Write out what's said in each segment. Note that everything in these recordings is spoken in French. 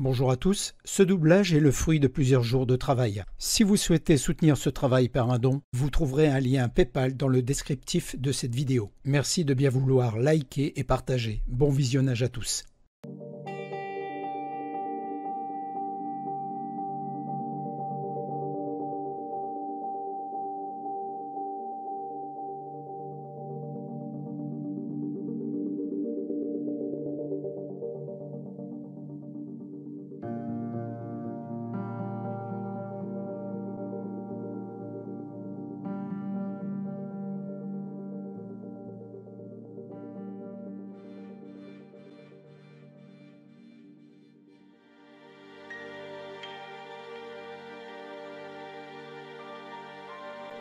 Bonjour à tous, ce doublage est le fruit de plusieurs jours de travail. Si vous souhaitez soutenir ce travail par un don, vous trouverez un lien PayPal dans le descriptif de cette vidéo. Merci de bien vouloir liker et partager. Bon visionnage à tous.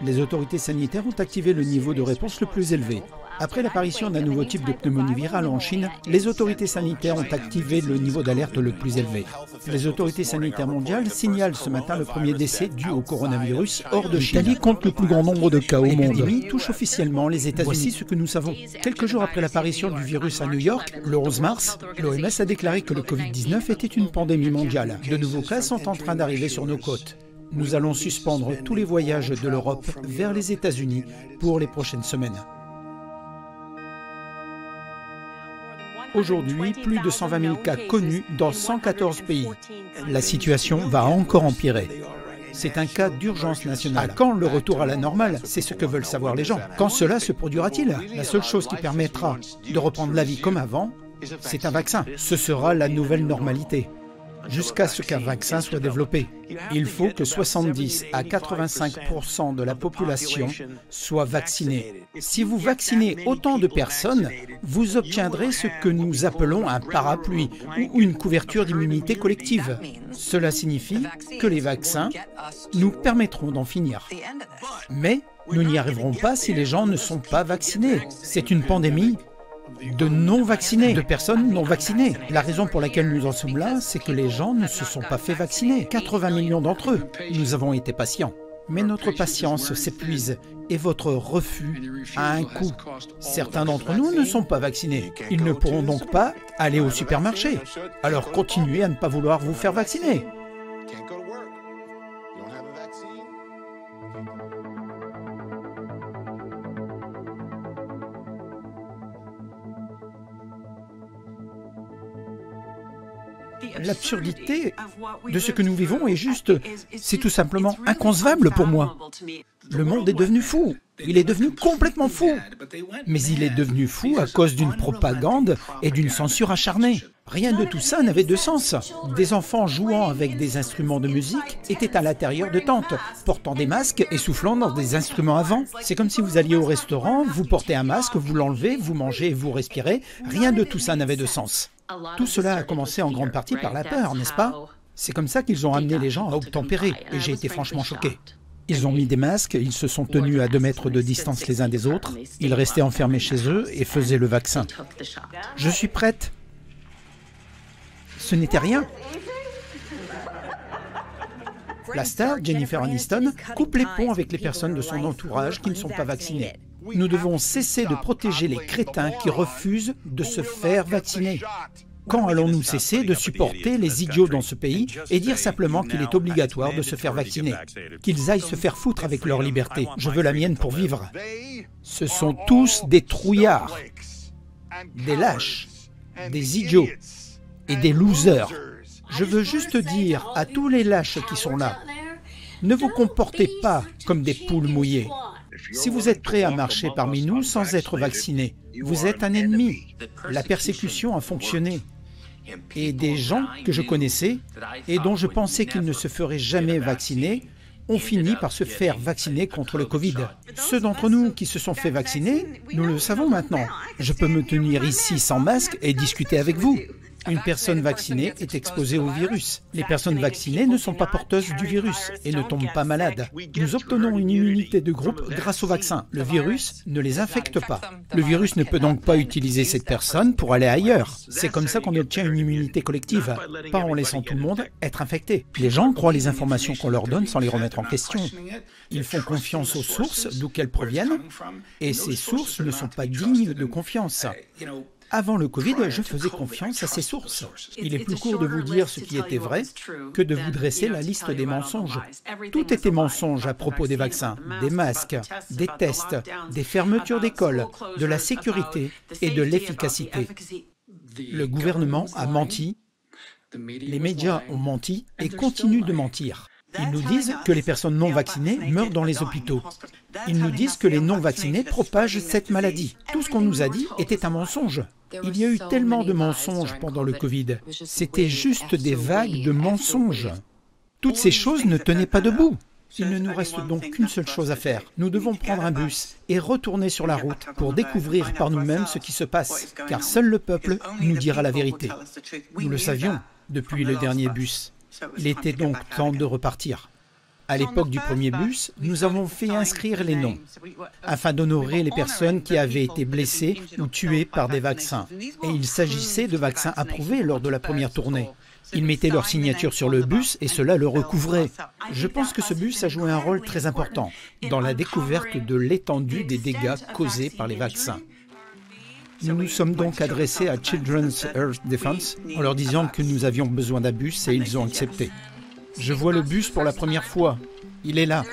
Les autorités sanitaires ont activé le niveau de réponse le plus élevé. Après l'apparition d'un nouveau type de pneumonie virale en Chine, les autorités sanitaires ont activé le niveau d'alerte le plus élevé. Les autorités sanitaires mondiales signalent ce matin le premier décès dû au coronavirus hors de Chine. L'Italie compte le plus grand nombre de cas au monde. L'épidémie touche officiellement les États-Unis. Voici ce que nous savons. Quelques jours après l'apparition du virus à New York, le 11 mars, l'OMS a déclaré que le Covid-19 était une pandémie mondiale. De nouveaux cas sont en train d'arriver sur nos côtes. Nous allons suspendre tous les voyages de l'Europe vers les États-Unis pour les prochaines semaines. Aujourd'hui, plus de 120 000 cas connus dans 114 pays. La situation va encore empirer. C'est un cas d'urgence nationale. À quand le retour à la normale? C'est ce que veulent savoir les gens. Quand cela se produira-t-il? La seule chose qui permettra de reprendre la vie comme avant, c'est un vaccin. Ce sera la nouvelle normalité. Jusqu'à ce qu'un vaccin soit développé. Il faut que 70 à 85% de la population soit vaccinée. Si vous vaccinez autant de personnes, vous obtiendrez ce que nous appelons un parapluie ou une couverture d'immunité collective. Cela signifie que les vaccins nous permettront d'en finir. Mais nous n'y arriverons pas si les gens ne sont pas vaccinés. C'est une pandémie de non-vaccinés, de personnes non vaccinées. La raison pour laquelle nous en sommes là, c'est que les gens ne se sont pas fait vacciner. 80 millions d'entre eux. Nous avons été patients. Mais notre patience s'épuise et votre refus a un coût. Certains d'entre nous ne sont pas vaccinés. Ils ne pourront donc pas aller au supermarché. Alors continuez à ne pas vouloir vous faire vacciner. L'absurdité de ce que nous vivons est juste, c'est tout simplement inconcevable pour moi. Le monde est devenu fou. Il est devenu complètement fou. Mais il est devenu fou à cause d'une propagande et d'une censure acharnée. Rien de tout ça n'avait de sens. Des enfants jouant avec des instruments de musique étaient à l'intérieur de tentes, portant des masques et soufflant dans des instruments à vent. C'est comme si vous alliez au restaurant, vous portez un masque, vous l'enlevez, vous mangez et vous respirez. Rien de tout ça n'avait de sens. Tout cela a commencé en grande partie par la peur, n'est-ce pas? C'est comme ça qu'ils ont amené les gens à obtempérer, et j'ai été franchement choqué. Ils ont mis des masques, ils se sont tenus à 2 mètres de distance les uns des autres, ils restaient enfermés chez eux et faisaient le vaccin. Je suis prête. Ce n'était rien. La star, Jennifer Aniston, coupe les ponts avec les personnes de son entourage qui ne sont pas vaccinées. Nous devons cesser de protéger les crétins qui refusent de se faire vacciner. Quand allons-nous cesser de supporter les idiots dans ce pays et dire simplement qu'il est obligatoire de se faire vacciner? Qu'ils aillent se faire foutre avec leur liberté. Je veux la mienne pour vivre. Ce sont tous des trouillards, des lâches, des idiots et des losers. Je veux juste dire à tous les lâches qui sont là, ne vous comportez pas comme des poules mouillées. Si vous êtes prêt à marcher parmi nous sans être vacciné, vous êtes un ennemi. La persécution a fonctionné. Et des gens que je connaissais et dont je pensais qu'ils ne se feraient jamais vacciner ont fini par se faire vacciner contre le Covid. Ceux d'entre nous qui se sont fait vacciner, nous le savons maintenant. Je peux me tenir ici sans masque et discuter avec vous. Une personne vaccinée est exposée au virus. Les personnes vaccinées ne sont pas porteuses du virus et ne tombent pas malades. Nous obtenons une immunité de groupe grâce au vaccin. Le virus ne les infecte pas. Le virus ne peut donc pas utiliser cette personne pour aller ailleurs. C'est comme ça qu'on obtient une immunité collective, pas en laissant tout le monde être infecté. Les gens croient les informations qu'on leur donne sans les remettre en question. Ils font confiance aux sources d'où qu'elles proviennent, et ces sources ne sont pas dignes de confiance. Avant le Covid, je faisais confiance à ces sources. Il est plus court de vous dire ce qui était vrai que de vous dresser la liste des mensonges. Tout était mensonge à propos des vaccins, des masques, des tests, des fermetures d'écoles, de la sécurité et de l'efficacité. Le gouvernement a menti, les médias ont menti et continuent de mentir. Ils nous disent que les personnes non vaccinées meurent dans les hôpitaux. Ils nous disent que les non-vaccinés propagent cette maladie. Tout ce qu'on nous a dit était un mensonge. Il y a eu tellement de mensonges pendant le Covid. C'était juste des vagues de mensonges. Toutes ces choses ne tenaient pas debout. Il ne nous reste donc qu'une seule chose à faire. Nous devons prendre un bus et retourner sur la route pour découvrir par nous-mêmes ce qui se passe, car seul le peuple nous dira la vérité. Nous le savions depuis le dernier bus. Il était donc temps de repartir. À l'époque du premier bus, nous avons fait inscrire les noms, afin d'honorer les personnes qui avaient été blessées ou tuées par des vaccins. Et il s'agissait de vaccins approuvés lors de la première tournée. Ils mettaient leur signature sur le bus et cela le recouvrait. Je pense que ce bus a joué un rôle très important dans la découverte de l'étendue des dégâts causés par les vaccins. Nous nous sommes donc adressés à Children's Earth Defense en leur disant que nous avions besoin d'un bus et ils ont accepté. Je vois le bus pour la première fois. Il est là.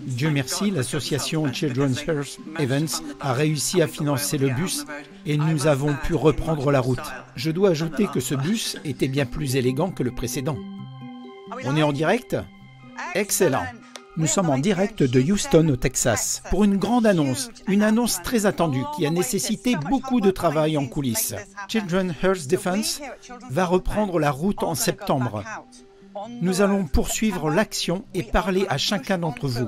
Dieu merci, l'association Children's Earth Events a réussi à financer le bus et nous avons pu reprendre la route. Je dois ajouter que ce bus était bien plus élégant que le précédent. On est en direct ? Excellent. Nous sommes en direct de Houston au Texas pour une grande annonce, une annonce très attendue qui a nécessité beaucoup de travail en coulisses. Children's Earth Defense va reprendre la route en septembre. Nous allons poursuivre l'action et parler à chacun d'entre vous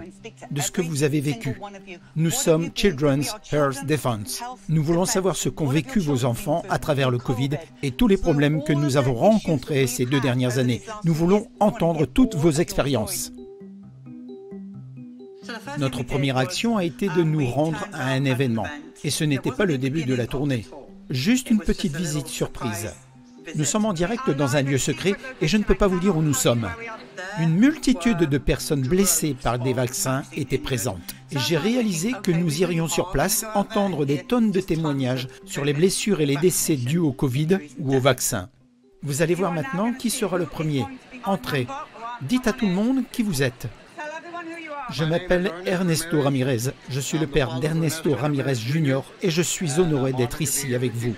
de ce que vous avez vécu. Nous sommes Children's Earth Defense. Nous voulons savoir ce qu'ont vécu vos enfants à travers le Covid et tous les problèmes que nous avons rencontrés ces 2 dernières années. Nous voulons entendre toutes vos expériences. Notre première action a été de nous rendre à un événement. Et ce n'était pas le début de la tournée. Juste une petite visite surprise. Nous sommes en direct dans un lieu secret et je ne peux pas vous dire où nous sommes. Une multitude de personnes blessées par des vaccins étaient présentes. Et j'ai réalisé que nous irions sur place entendre des tonnes de témoignages sur les blessures et les décès dus au Covid ou au vaccin. Vous allez voir maintenant qui sera le premier. Entrez. Dites à tout le monde qui vous êtes. Je m'appelle Ernesto Ramirez. Je suis le père d'Ernesto Ramirez Jr. et je suis honoré d'être ici avec vous.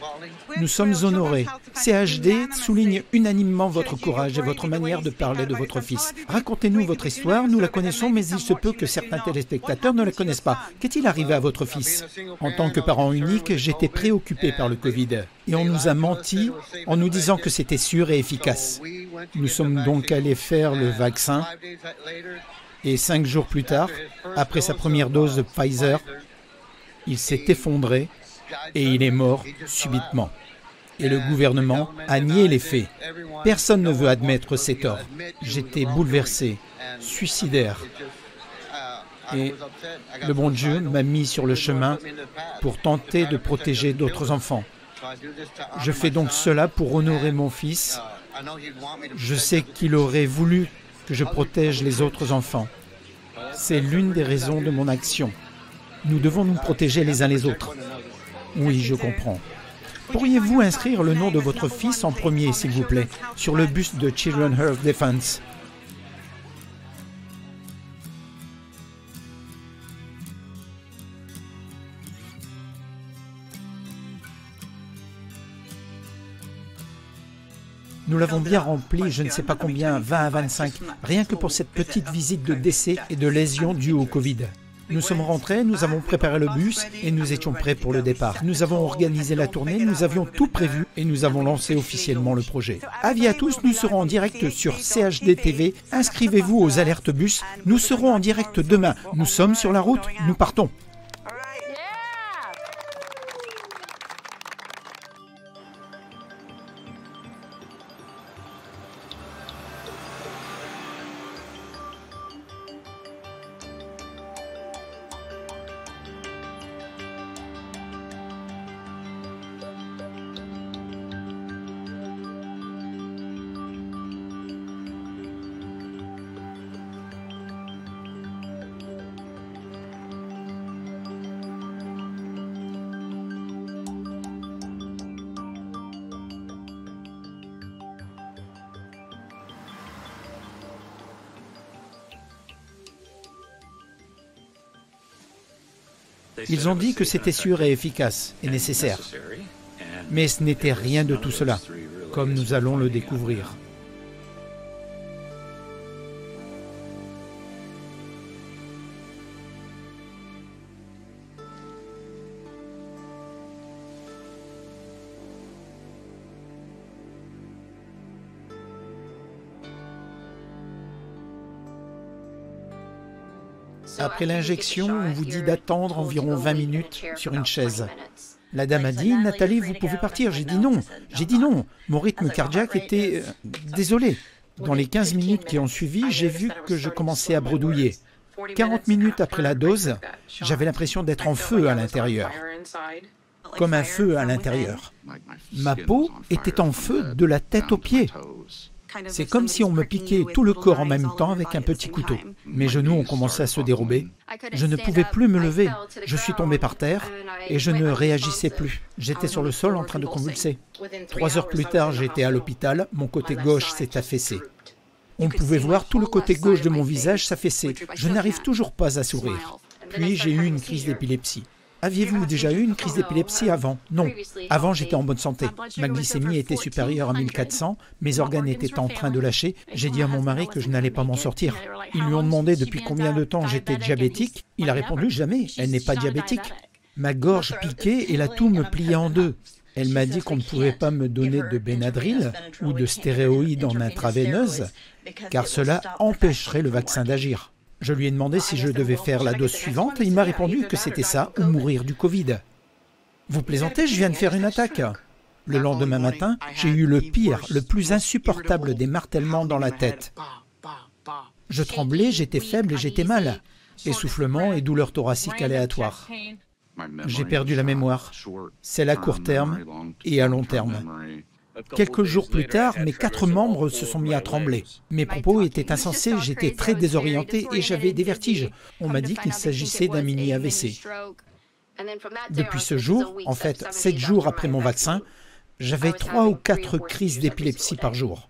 Nous sommes honorés. CHD souligne unanimement votre courage et votre manière de parler de votre fils. Racontez-nous votre histoire, nous la connaissons, mais il se peut que certains téléspectateurs ne la connaissent pas. Qu'est-il arrivé à votre fils? En tant que parent unique, j'étais préoccupé par le Covid. Et on nous a menti en nous disant que c'était sûr et efficace. Nous sommes donc allés faire le vaccin. Et 5 jours plus tard, après sa première dose de Pfizer, il s'est effondré et il est mort subitement. Et le gouvernement a nié les faits. Personne ne veut admettre ses torts. J'étais bouleversé, suicidaire. Et le bon Dieu m'a mis sur le chemin pour tenter de protéger d'autres enfants. Je fais donc cela pour honorer mon fils. Je sais qu'il aurait voulu que je protège les autres enfants. C'est l'une des raisons de mon action. Nous devons nous protéger les uns les autres. Oui, je comprends. Pourriez-vous inscrire le nom de votre fils en premier, s'il vous plaît, sur le bus de Children's Earth Defense? Nous l'avons bien rempli, je ne sais pas combien, 20 à 25, rien que pour cette petite visite de décès et de lésions dues au Covid. Nous sommes rentrés, nous avons préparé le bus et nous étions prêts pour le départ. Nous avons organisé la tournée, nous avions tout prévu et nous avons lancé officiellement le projet. Avis à tous, nous serons en direct sur CHD TV. Inscrivez-vous aux alertes bus. Nous serons en direct demain. Nous sommes sur la route, nous partons. Ils ont dit que c'était sûr et efficace et nécessaire. Mais ce n'était rien de tout cela, comme nous allons le découvrir. Après l'injection, on vous dit d'attendre environ 20 minutes sur une chaise. La dame a dit « Nathalie, vous pouvez partir ». J'ai dit non. J'ai dit non. Mon rythme cardiaque était... désolé. Dans les 15 minutes qui ont suivi, j'ai vu que je commençais à bredouiller. 40 minutes après la dose, j'avais l'impression d'être en feu à l'intérieur. Comme un feu à l'intérieur. Ma peau était en feu de la tête aux pieds. C'est comme si on me piquait tout le corps en même temps avec un petit couteau. Mes genoux ont commencé à se dérober. Je ne pouvais plus me lever. Je suis tombé par terre et je ne réagissais plus. J'étais sur le sol en train de convulser. 3 heures plus tard, j'étais à l'hôpital. Mon côté gauche s'est affaissé. On pouvait voir tout le côté gauche de mon visage s'affaisser. Je n'arrive toujours pas à sourire. Puis j'ai eu une crise d'épilepsie. Aviez-vous déjà eu une crise d'épilepsie avant? Non. Avant, j'étais en bonne santé. Ma glycémie était supérieure à 1400, mes organes étaient en train de lâcher. J'ai dit à mon mari que je n'allais pas m'en sortir. Ils lui ont demandé depuis combien de temps j'étais diabétique. Il a répondu « Jamais, elle n'est pas diabétique ». Ma gorge piquait et la toux me pliait en deux. Elle m'a dit qu'on ne pouvait pas me donner de Benadryl ou de stéroïdes en intraveineuse, car cela empêcherait le vaccin d'agir. Je lui ai demandé si je devais faire la dose suivante et il m'a répondu que c'était ça ou mourir du Covid. Vous plaisantez, je viens de faire une attaque. Le lendemain matin, j'ai eu le pire, le plus insupportable des martèlements dans la tête. Je tremblais, j'étais faible et j'étais mal. Essoufflement et douleurs thoraciques aléatoires. J'ai perdu la mémoire, celle à court terme et à long terme. Quelques jours plus tard, mes 4 membres se sont mis à trembler. Mes propos étaient insensés, j'étais très désorienté et j'avais des vertiges. On m'a dit qu'il s'agissait d'un mini AVC. Depuis ce jour, en fait 7 jours après mon vaccin, j'avais 3 ou 4 crises d'épilepsie par jour.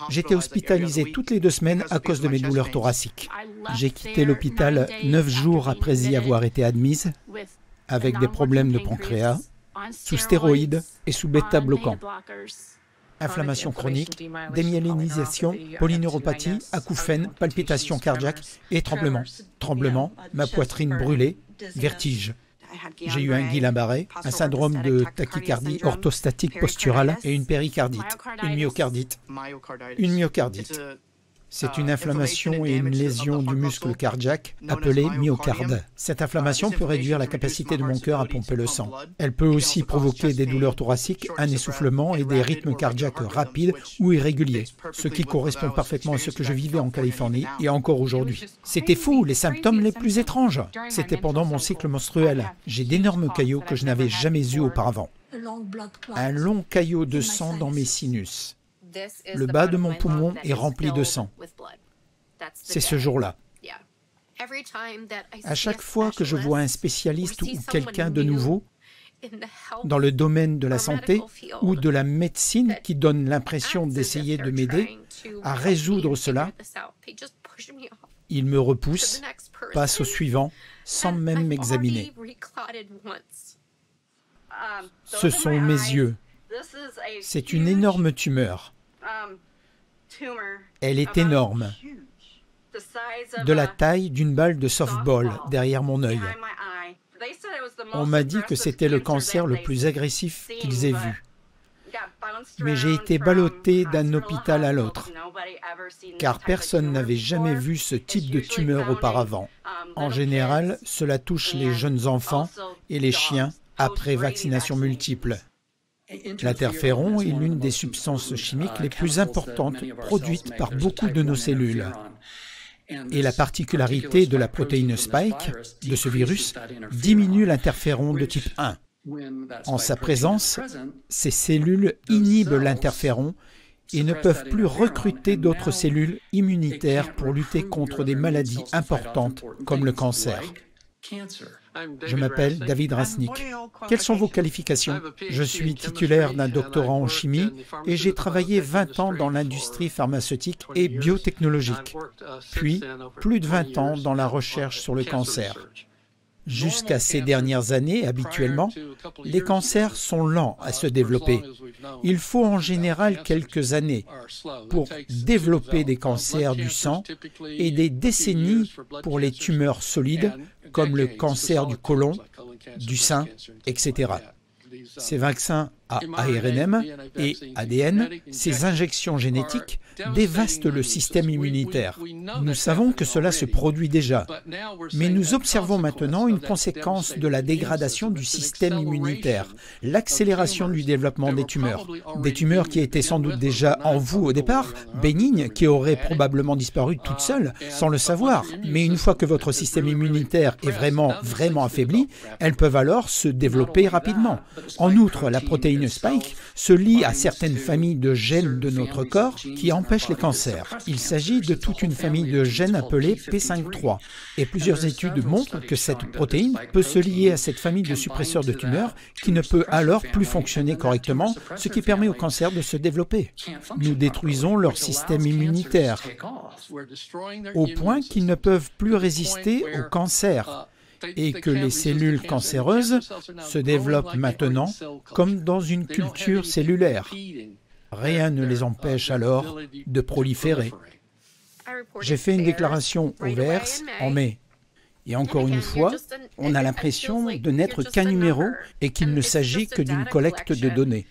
J'étais hospitalisé toutes les 2 semaines à cause de mes douleurs thoraciques. J'ai quitté l'hôpital 9 jours après y avoir été admise, avec des problèmes de pancréas, sous stéroïdes et sous bêta-bloquants. Inflammation chronique, démyélinisation, polyneuropathie, acouphènes, palpitations cardiaques et tremblements. Tremblements, ma poitrine brûlée, vertige. J'ai eu un Guillain-Barré, un syndrome de tachycardie orthostatique posturale et une péricardite, une myocardite. Une myocardite. C'est une inflammation et une lésion du muscle cardiaque appelée myocarde. Cette inflammation peut réduire la capacité de mon cœur à pomper le sang. Elle peut aussi provoquer des douleurs thoraciques, un essoufflement et des rythmes cardiaques rapides ou irréguliers, ce qui correspond parfaitement à ce que je vivais en Californie et encore aujourd'hui. C'était fou, les symptômes les plus étranges. C'était pendant mon cycle menstruel. J'ai d'énormes caillots que je n'avais jamais eus auparavant. Un long caillot de sang dans mes sinus. Le bas de mon poumon est rempli de sang. C'est ce jour-là. À chaque fois que je vois un spécialiste ou quelqu'un de nouveau dans le domaine de la santé ou de la médecine qui donne l'impression d'essayer de m'aider à résoudre cela, il me repousse, passe au suivant, sans même m'examiner. Ce sont mes yeux. C'est une énorme tumeur. Elle est énorme, de la taille d'une balle de softball derrière mon œil. On m'a dit que c'était le cancer le plus agressif qu'ils aient vu. Mais j'ai été ballotté d'un hôpital à l'autre, car personne n'avait jamais vu ce type de tumeur auparavant. En général, cela touche les jeunes enfants et les chiens après vaccination multiple. L'interféron est l'une des substances chimiques les plus importantes produites par beaucoup de nos cellules. Et la particularité de la protéine Spike, de ce virus, diminue l'interféron de type 1. En sa présence, ces cellules inhibent l'interféron et ne peuvent plus recruter d'autres cellules immunitaires pour lutter contre des maladies importantes comme le cancer. Je m'appelle David Rasnick. Quelles sont vos qualifications? Je suis titulaire d'un doctorat en chimie et j'ai travaillé 20 ans dans l'industrie pharmaceutique et biotechnologique, puis plus de 20 ans dans la recherche sur le cancer. Jusqu'à ces dernières années, habituellement, les cancers sont lents à se développer. Il faut en général quelques années pour développer des cancers du sang et des décennies pour les tumeurs solides comme le cancer du côlon, du sein, etc. Ces vaccins à ARNM et ADN, ces injections génétiques, dévastent le système immunitaire. Nous savons que cela se produit déjà, mais nous observons maintenant une conséquence de la dégradation du système immunitaire, l'accélération du développement des tumeurs. Des tumeurs qui étaient sans doute déjà en vous au départ, bénignes, qui auraient probablement disparu toutes seules, sans le savoir. Mais une fois que votre système immunitaire est vraiment affaibli, elles peuvent alors se développer rapidement. En outre, la protéine Spike se lie à certaines familles de gènes de notre corps qui empêchent les cancers. Il s'agit de toute une famille de gènes appelés P53. Et plusieurs études montrent que cette protéine peut se lier à cette famille de suppresseurs de tumeurs qui ne peut alors plus fonctionner correctement, ce qui permet au cancer de se développer. Nous détruisons leur système immunitaire au point qu'ils ne peuvent plus résister au cancer, et que les cellules cancéreuses se développent maintenant comme dans une culture cellulaire. Rien ne les empêche alors de proliférer. J'ai fait une déclaration au VERS en mai. Et encore une fois, on a l'impression de n'être qu'un numéro et qu'il ne s'agit que d'une collecte de données.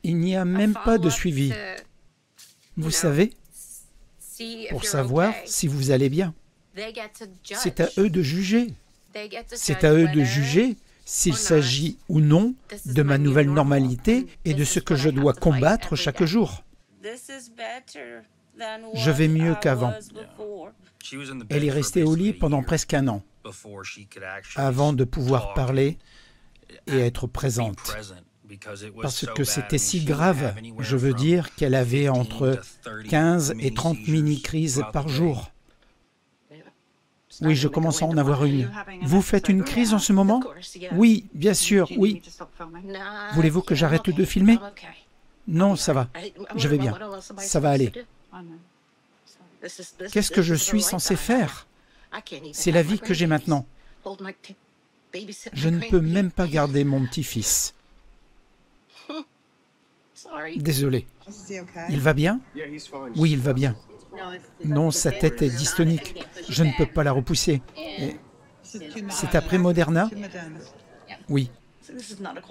Il n'y a même pas de suivi. Vous savez, pour savoir si vous allez bien. C'est à eux de juger. C'est à eux de juger s'il s'agit ou non de ma nouvelle normalité et de ce que je dois combattre chaque jour. Je vais mieux qu'avant. Elle est restée au lit pendant presque un an, avant de pouvoir parler et être présente. Parce que c'était si grave, je veux dire qu'elle avait entre 15 et 30 mini-crises par jour. Oui, je commence à en avoir une. Vous faites une crise en ce moment? Oui, bien sûr, oui. Voulez-vous que j'arrête de filmer? Non, ça va. Je vais bien. Ça va aller. Qu'est-ce que je suis censé faire? C'est la vie que j'ai maintenant. Je ne peux même pas garder mon petit-fils. Désolé. Il va bien? Oui, il va bien. Non, sa tête est dystonique. Je ne peux pas la repousser. C'est après Moderna? Oui.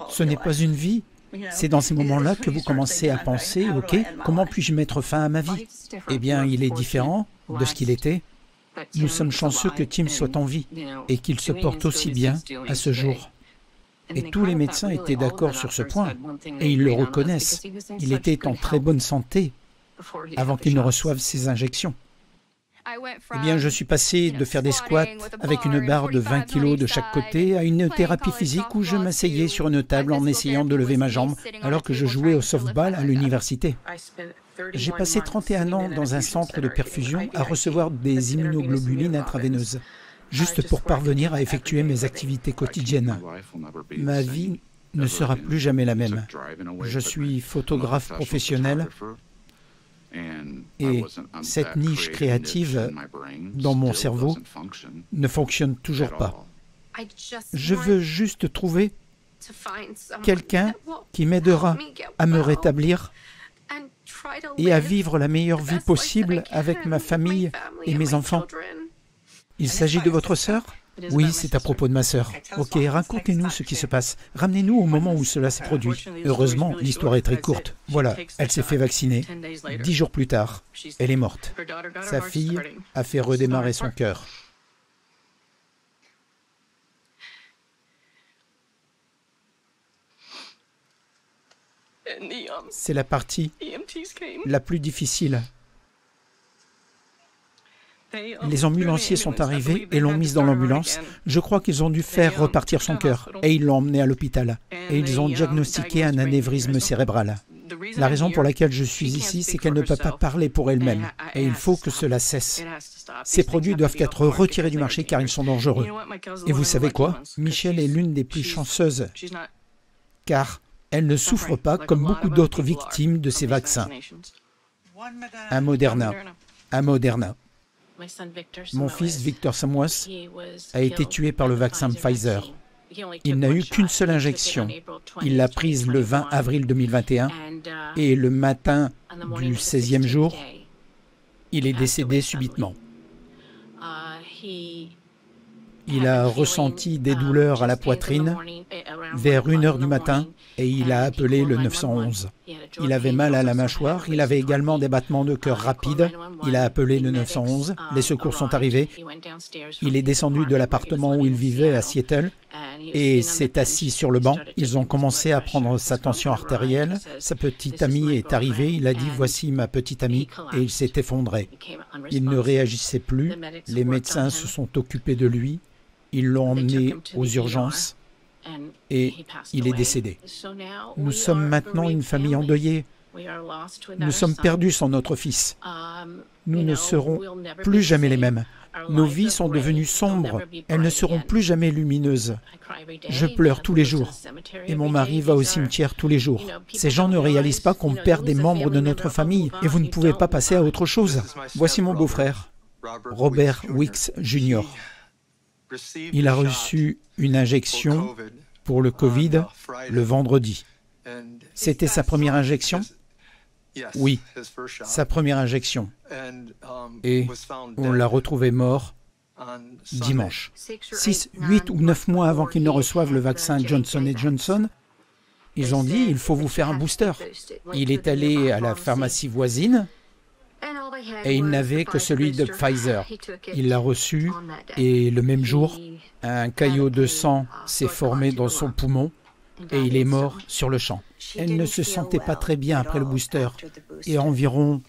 Ce n'est pas une vie. C'est dans ces moments-là que vous commencez à penser, ok, comment puis-je mettre fin à ma vie? Eh bien, il est différent de ce qu'il était. Nous sommes chanceux que Tim soit en vie et qu'il se porte aussi bien à ce jour. Et tous les médecins étaient d'accord sur ce point, et ils le reconnaissent. Il était en très bonne santé avant qu'il ne reçoive ses injections. Eh bien, je suis passé de faire des squats avec une barre de 20 kg de chaque côté à une thérapie physique où je m'asseyais sur une table en essayant de lever ma jambe alors que je jouais au softball à l'université. J'ai passé 31 ans dans un centre de perfusion à recevoir des immunoglobulines intraveineuses, juste pour parvenir à effectuer mes activités quotidiennes. Ma vie ne sera plus jamais la même. Je suis photographe professionnel et cette niche créative dans mon cerveau ne fonctionne toujours pas. Je veux juste trouver quelqu'un qui m'aidera à me rétablir et à vivre la meilleure vie possible avec ma famille et mes enfants. Il s'agit de votre sœur? Oui, c'est à propos de ma sœur. Ok, racontez-nous ce qui se passe. Ramenez-nous au moment où cela s'est produit. Heureusement, l'histoire est très courte. Voilà, elle s'est fait vacciner. 10 jours plus tard, elle est morte. Sa fille a fait redémarrer son cœur. C'est la partie la plus difficile. Les ambulanciers sont arrivés et l'ont mise dans l'ambulance. Je crois qu'ils ont dû faire repartir son cœur et ils l'ont emmenée à l'hôpital. Et ils ont diagnostiqué un anévrisme cérébral. La raison pour laquelle je suis ici, c'est qu'elle ne peut pas parler pour elle-même. Et il faut que cela cesse. Ces produits doivent être retirés du marché car ils sont dangereux. Et vous savez quoi? Michelle est l'une des plus chanceuses, car elle ne souffre pas comme beaucoup d'autres victimes de ces vaccins. Un Moderna. Un Moderna. Mon fils Victor Samoas a été tué par le vaccin Pfizer. Il n'a eu qu'une seule injection. Il l'a prise le 20 avril 2021 et le matin du 16e jour, il est décédé subitement. Il a ressenti des douleurs à la poitrine vers 1 h du matin et il a appelé le 911. Il avait mal à la mâchoire, il avait également des battements de cœur rapides. Il a appelé le 911, les secours sont arrivés. Il est descendu de l'appartement où il vivait à Seattle et s'est assis sur le banc. Ils ont commencé à prendre sa tension artérielle. Sa petite amie est arrivée, il a dit « Voici ma petite amie » et il s'est effondré. Il ne réagissait plus, les médecins se sont occupés de lui. Ils l'ont emmené aux urgences et il est décédé. Nous sommes maintenant une famille endeuillée. Nous sommes perdus sans notre fils. Nous ne serons plus jamais les mêmes. Nos vies sont devenues sombres. Elles ne seront plus jamais lumineuses. Je pleure tous les jours. Et mon mari va au cimetière tous les jours. Ces gens ne réalisent pas qu'on perd des membres de notre famille et vous ne pouvez pas passer à autre chose. Voici mon beau-frère, Robert Weeks Jr. Il a reçu une injection pour le Covid le vendredi. C'était sa première injection? Oui, sa première injection. Et on l'a retrouvé mort dimanche. 6, 8 ou 9 mois avant qu'il ne reçoive le vaccin Johnson & Johnson, ils ont dit « il faut vous faire un booster ». Il est allé à la pharmacie voisine et il n'avait que celui de Pfizer. Il l'a reçu et le même jour, un caillot de sang s'est formé dans son poumon et il est mort sur le champ. Elle ne se sentait pas très bien après le booster et environ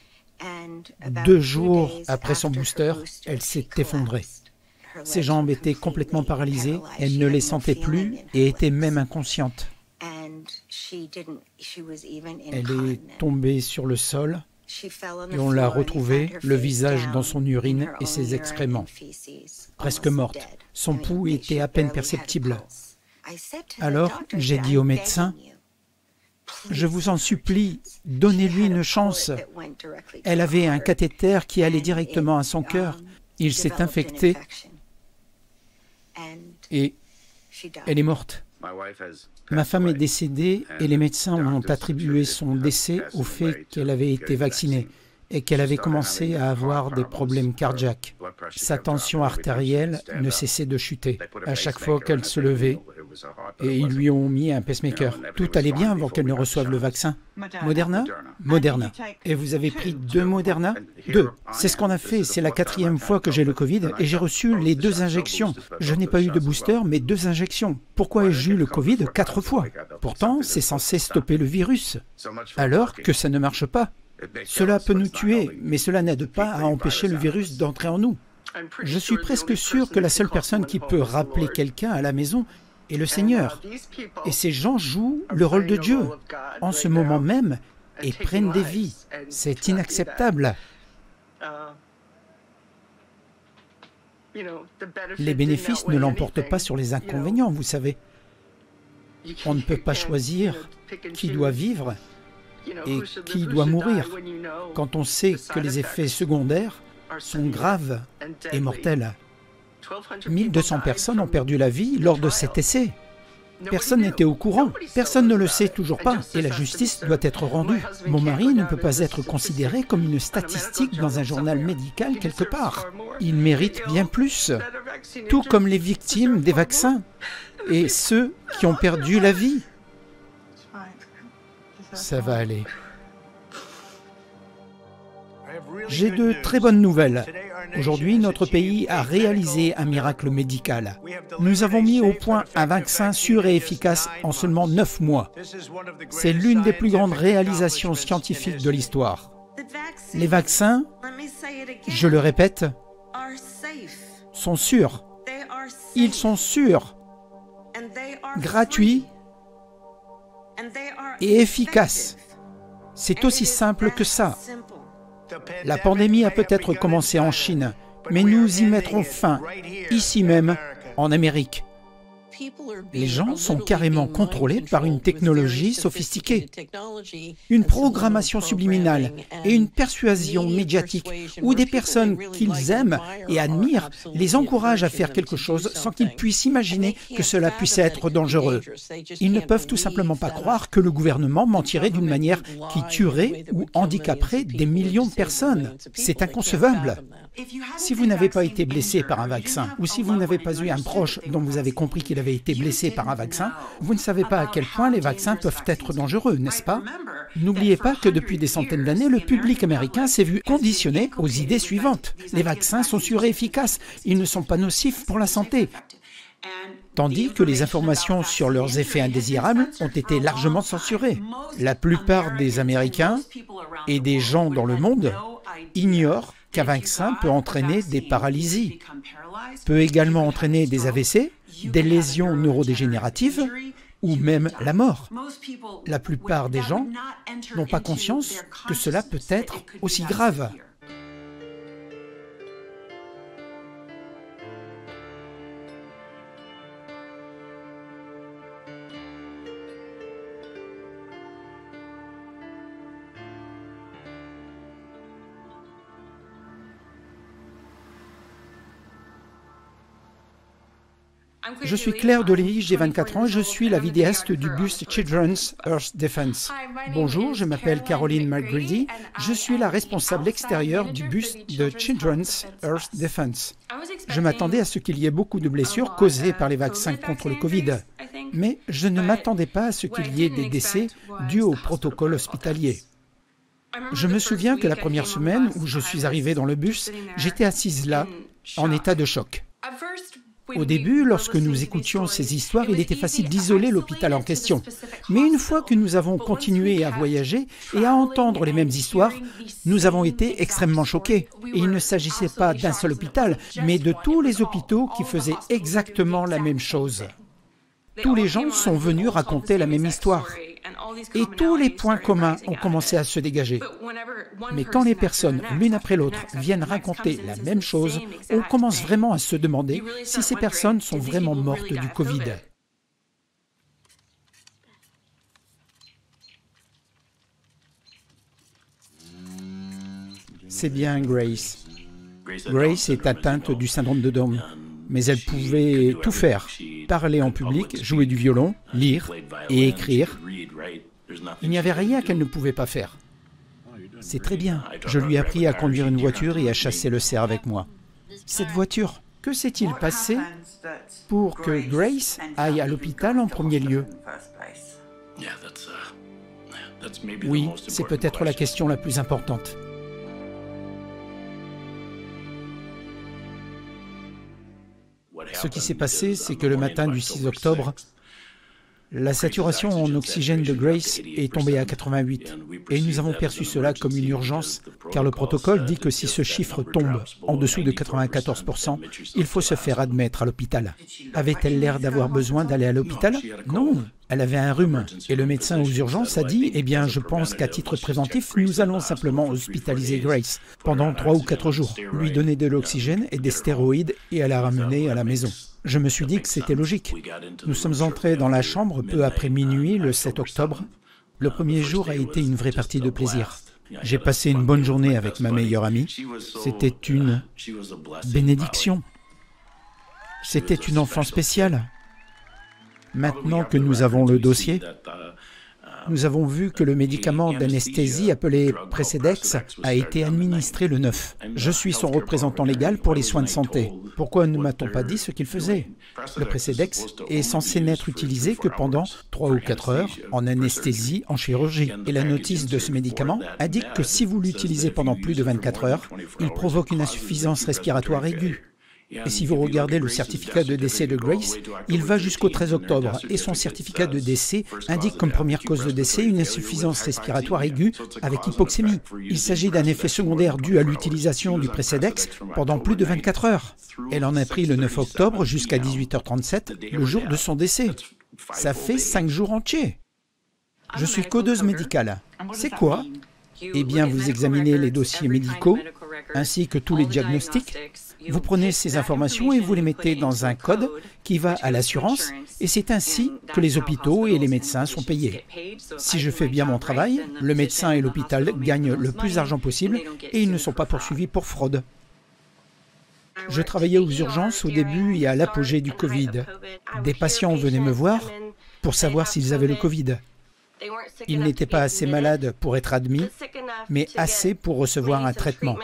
2 jours après son booster, elle s'est effondrée. Ses jambes étaient complètement paralysées, elle ne les sentait plus et était même inconsciente. Elle est tombée sur le sol et on l'a retrouvée, le visage dans son urine et ses excréments, presque morte. Son pouls était à peine perceptible. Alors, j'ai dit au médecin, « Je vous en supplie, donnez-lui une chance. » Elle avait un cathéter qui allait directement à son cœur. Il s'est infecté et elle est morte. Ma femme est décédée et les médecins ont attribué son décès au fait qu'elle avait été vaccinée et qu'elle avait commencé à avoir des problèmes cardiaques. Sa tension artérielle ne cessait de chuter à chaque fois qu'elle se levait et ils lui ont mis un pacemaker. Tout allait bien avant qu'elle ne reçoive le vaccin. Moderna? Moderna. Et vous avez pris 2 Moderna? 2. C'est ce qu'on a fait. C'est la 4e fois que j'ai le Covid et j'ai reçu les 2 injections. Je n'ai pas eu de booster, mais 2 injections. Pourquoi ai-je eu le Covid 4 fois? Pourtant, c'est censé stopper le virus. Alors que ça ne marche pas. Cela peut nous tuer, mais cela n'aide pas à empêcher le virus d'entrer en nous. Je suis presque sûr que la seule personne qui peut rappeler quelqu'un à la maison est le Seigneur. Et ces gens jouent le rôle de Dieu en ce moment même et prennent des vies. C'est inacceptable. Les bénéfices ne l'emportent pas sur les inconvénients, vous savez. On ne peut pas choisir qui doit vivre et qui doit mourir quand on sait que les effets secondaires sont graves et mortels. 1200 personnes ont perdu la vie lors de cet essai. Personne n'était au courant, personne ne le sait toujours pas, et la justice doit être rendue. Mon mari ne peut pas être considéré comme une statistique dans un journal médical quelque part. Il mérite bien plus, tout comme les victimes des vaccins et ceux qui ont perdu la vie. Ça va aller. J'ai de très bonnes nouvelles. Aujourd'hui, notre pays a réalisé un miracle médical. Nous avons mis au point un vaccin sûr et efficace en seulement 9 mois. C'est l'une des plus grandes réalisations scientifiques de l'histoire. Les vaccins, je le répète, sont sûrs. Ils sont sûrs, gratuits et efficaces. C'est aussi simple que ça. La pandémie a peut-être commencé en Chine, mais nous y mettrons fin, ici même, en Amérique. Les gens sont carrément contrôlés par une technologie sophistiquée, Une programmation subliminale et une persuasion médiatique où des personnes qu'ils aiment et admirent les encouragent à faire quelque chose sans qu'ils puissent imaginer que cela puisse être dangereux. Ils ne peuvent tout simplement pas croire que le gouvernement mentirait d'une manière qui tuerait ou handicaperait des millions de personnes. C'est inconcevable. Si vous n'avez pas été blessé par un vaccin ou si vous n'avez pas eu un proche dont vous avez compris qu'il avait été blessé par un vaccin, vous ne savez pas à quel point les vaccins peuvent être dangereux, n'est-ce pas? N'oubliez pas que depuis des centaines d'années, le public américain s'est vu conditionné aux idées suivantes. Les vaccins sont sûrs et efficaces, ils ne sont pas nocifs pour la santé. Tandis que les informations sur leurs effets indésirables ont été largement censurées. La plupart des Américains et des gens dans le monde ignorent qu'un vaccin peut entraîner des paralysies, peut également entraîner des AVC, des lésions neurodégénératives ou même la mort. La plupart des gens n'ont pas conscience que cela peut être aussi grave. Je suis Claire Deléhy, j'ai 24 ans et je suis la vidéaste du bus Children's Earth Defense. Bonjour, je m'appelle Caroline McGrady, je suis la responsable extérieure du bus de Children's Earth Defense. Je m'attendais à ce qu'il y ait beaucoup de blessures causées par les vaccins contre le Covid, mais je ne m'attendais pas à ce qu'il y ait des décès dus au protocole hospitalier. Je me souviens que la première semaine où je suis arrivée dans le bus, j'étais assise là, en état de choc. Au début, lorsque nous écoutions ces histoires, il était facile d'isoler l'hôpital en question. Mais une fois que nous avons continué à voyager et à entendre les mêmes histoires, nous avons été extrêmement choqués. Et il ne s'agissait pas d'un seul hôpital, mais de tous les hôpitaux qui faisaient exactement la même chose. Tous les gens sont venus raconter la même histoire. Et tous les points communs ont commencé à se dégager. Mais quand les personnes, l'une après l'autre, viennent raconter la même chose, on commence vraiment à se demander si ces personnes sont vraiment mortes du Covid. C'est bien Grace. Grace est atteinte du syndrome de Down, mais elle pouvait tout faire. Parler en public, jouer du violon, lire et écrire. Il n'y avait rien qu'elle ne pouvait pas faire. C'est très bien. Je lui ai appris à conduire une voiture et à chasser le cerf avec moi. Cette voiture, que s'est-il passé pour que Grace aille à l'hôpital en premier lieu? Oui, c'est peut-être la question la plus importante. Ce qui s'est passé, c'est que le matin du 6 octobre, la saturation en oxygène de Grace est tombée à 88 et nous avons perçu cela comme une urgence car le protocole dit que si ce chiffre tombe en dessous de 94%, il faut se faire admettre à l'hôpital. Avait-elle l'air d'avoir besoin d'aller à l'hôpital? Non, elle avait un rhume et le médecin aux urgences a dit « Eh bien, je pense qu'à titre préventif, nous allons simplement hospitaliser Grace pendant 3 ou 4 jours, lui donner de l'oxygène et des stéroïdes et la ramener à la maison. » Je me suis dit que c'était logique. Nous sommes entrés dans la chambre peu après minuit, le 7 octobre. Le premier jour a été une vraie partie de plaisir. J'ai passé une bonne journée avec ma meilleure amie. C'était une bénédiction. C'était une enfant spéciale. Maintenant que nous avons le dossier, nous avons vu que le médicament d'anesthésie appelé Precedex a été administré le 9. Je suis son représentant légal pour les soins de santé. Pourquoi ne m'a-t-on pas dit ce qu'il faisait? Le Precedex est censé n'être utilisé que pendant 3 ou 4 heures en anesthésie, en chirurgie. Et la notice de ce médicament indique que si vous l'utilisez pendant plus de 24 heures, il provoque une insuffisance respiratoire aiguë. Et si vous regardez le certificat de décès de Grace, il va jusqu'au 13 octobre et son certificat de décès indique comme première cause de décès une insuffisance respiratoire aiguë avec hypoxémie. Il s'agit d'un effet secondaire dû à l'utilisation du Precedex pendant plus de 24 heures. Elle en a pris le 9 octobre jusqu'à 18h37, le jour de son décès. Ça fait 5 jours entiers. Je suis codeuse médicale. C'est quoi? Eh bien, vous examinez les dossiers médicaux ainsi que tous les diagnostics. Vous prenez ces informations et vous les mettez dans un code qui va à l'assurance et c'est ainsi que les hôpitaux et les médecins sont payés. Si je fais bien mon travail, le médecin et l'hôpital gagnent le plus d'argent possible et ils ne sont pas poursuivis pour fraude. Je travaillais aux urgences au début et à l'apogée du Covid. Des patients venaient me voir pour savoir s'ils avaient le Covid. Ils n'étaient pas assez malades pour être admis, mais assez pour recevoir un traitement.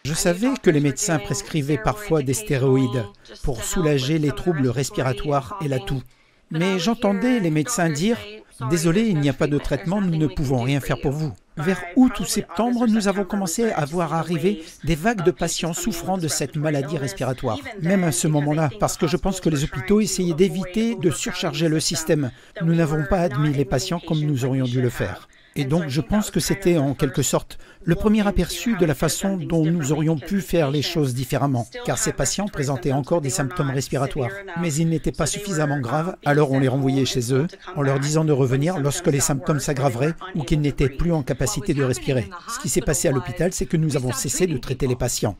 Je savais que les médecins prescrivaient parfois des stéroïdes pour soulager les troubles respiratoires et la toux. Mais j'entendais les médecins dire « Désolé, il n'y a pas de traitement, nous ne pouvons rien faire pour vous ». Vers août ou septembre, nous avons commencé à voir arriver des vagues de patients souffrant de cette maladie respiratoire. Même à ce moment-là, parce que je pense que les hôpitaux essayaient d'éviter de surcharger le système. Nous n'avons pas admis les patients comme nous aurions dû le faire. Et donc, je pense que c'était en quelque sorte le premier aperçu de la façon dont nous aurions pu faire les choses différemment, car ces patients présentaient encore des symptômes respiratoires. Mais ils n'étaient pas suffisamment graves, alors on les renvoyait chez eux, en leur disant de revenir lorsque les symptômes s'aggraveraient ou qu'ils n'étaient plus en capacité de respirer. Ce qui s'est passé à l'hôpital, c'est que nous avons cessé de traiter les patients.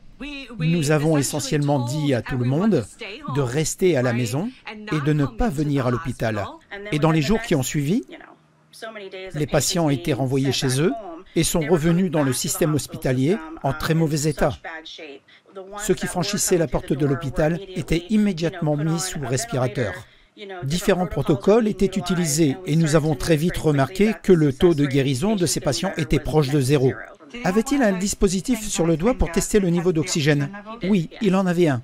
Nous avons essentiellement dit à tout le monde de rester à la maison et de ne pas venir à l'hôpital. Et dans les jours qui ont suivi, les patients ont été renvoyés chez eux et sont revenus dans le système hospitalier en très mauvais état. Ceux qui franchissaient la porte de l'hôpital étaient immédiatement mis sous respirateur. Différents protocoles étaient utilisés et nous avons très vite remarqué que le taux de guérison de ces patients était proche de 0. Avait-il un dispositif sur le doigt pour tester le niveau d'oxygène? Oui, il en avait un.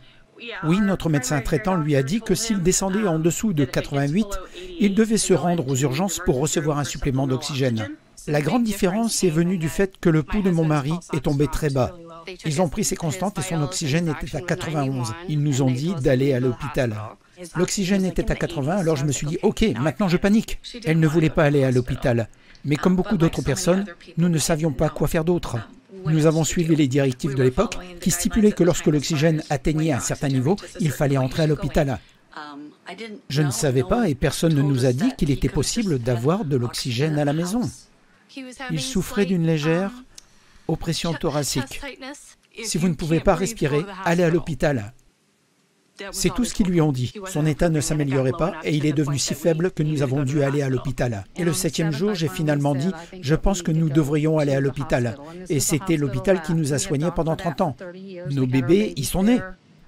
Oui, notre médecin traitant lui a dit que s'il descendait en dessous de 88, il devait se rendre aux urgences pour recevoir un supplément d'oxygène. La grande différence est venue du fait que le pouls de mon mari est tombé très bas. Ils ont pris ses constantes et son oxygène était à 91. Ils nous ont dit d'aller à l'hôpital. L'oxygène était à 80, alors je me suis dit « Ok, maintenant je panique ». Elle ne voulait pas aller à l'hôpital. Mais comme beaucoup d'autres personnes, nous ne savions pas quoi faire d'autre. Nous avons suivi les directives de l'époque qui stipulaient que lorsque l'oxygène atteignait un certain niveau, il fallait entrer à l'hôpital. Je ne savais pas et personne ne nous a dit qu'il était possible d'avoir de l'oxygène à la maison. Il souffrait d'une légère oppression thoracique. Si vous ne pouvez pas respirer, allez à l'hôpital. C'est tout ce qu'ils lui ont dit. Son état ne s'améliorait pas et il est devenu si faible que nous avons dû aller à l'hôpital. Et le 7e jour, j'ai finalement dit « Je pense que nous devrions aller à l'hôpital ». Et c'était l'hôpital qui nous a soignés pendant 30 ans. Nos bébés y sont nés.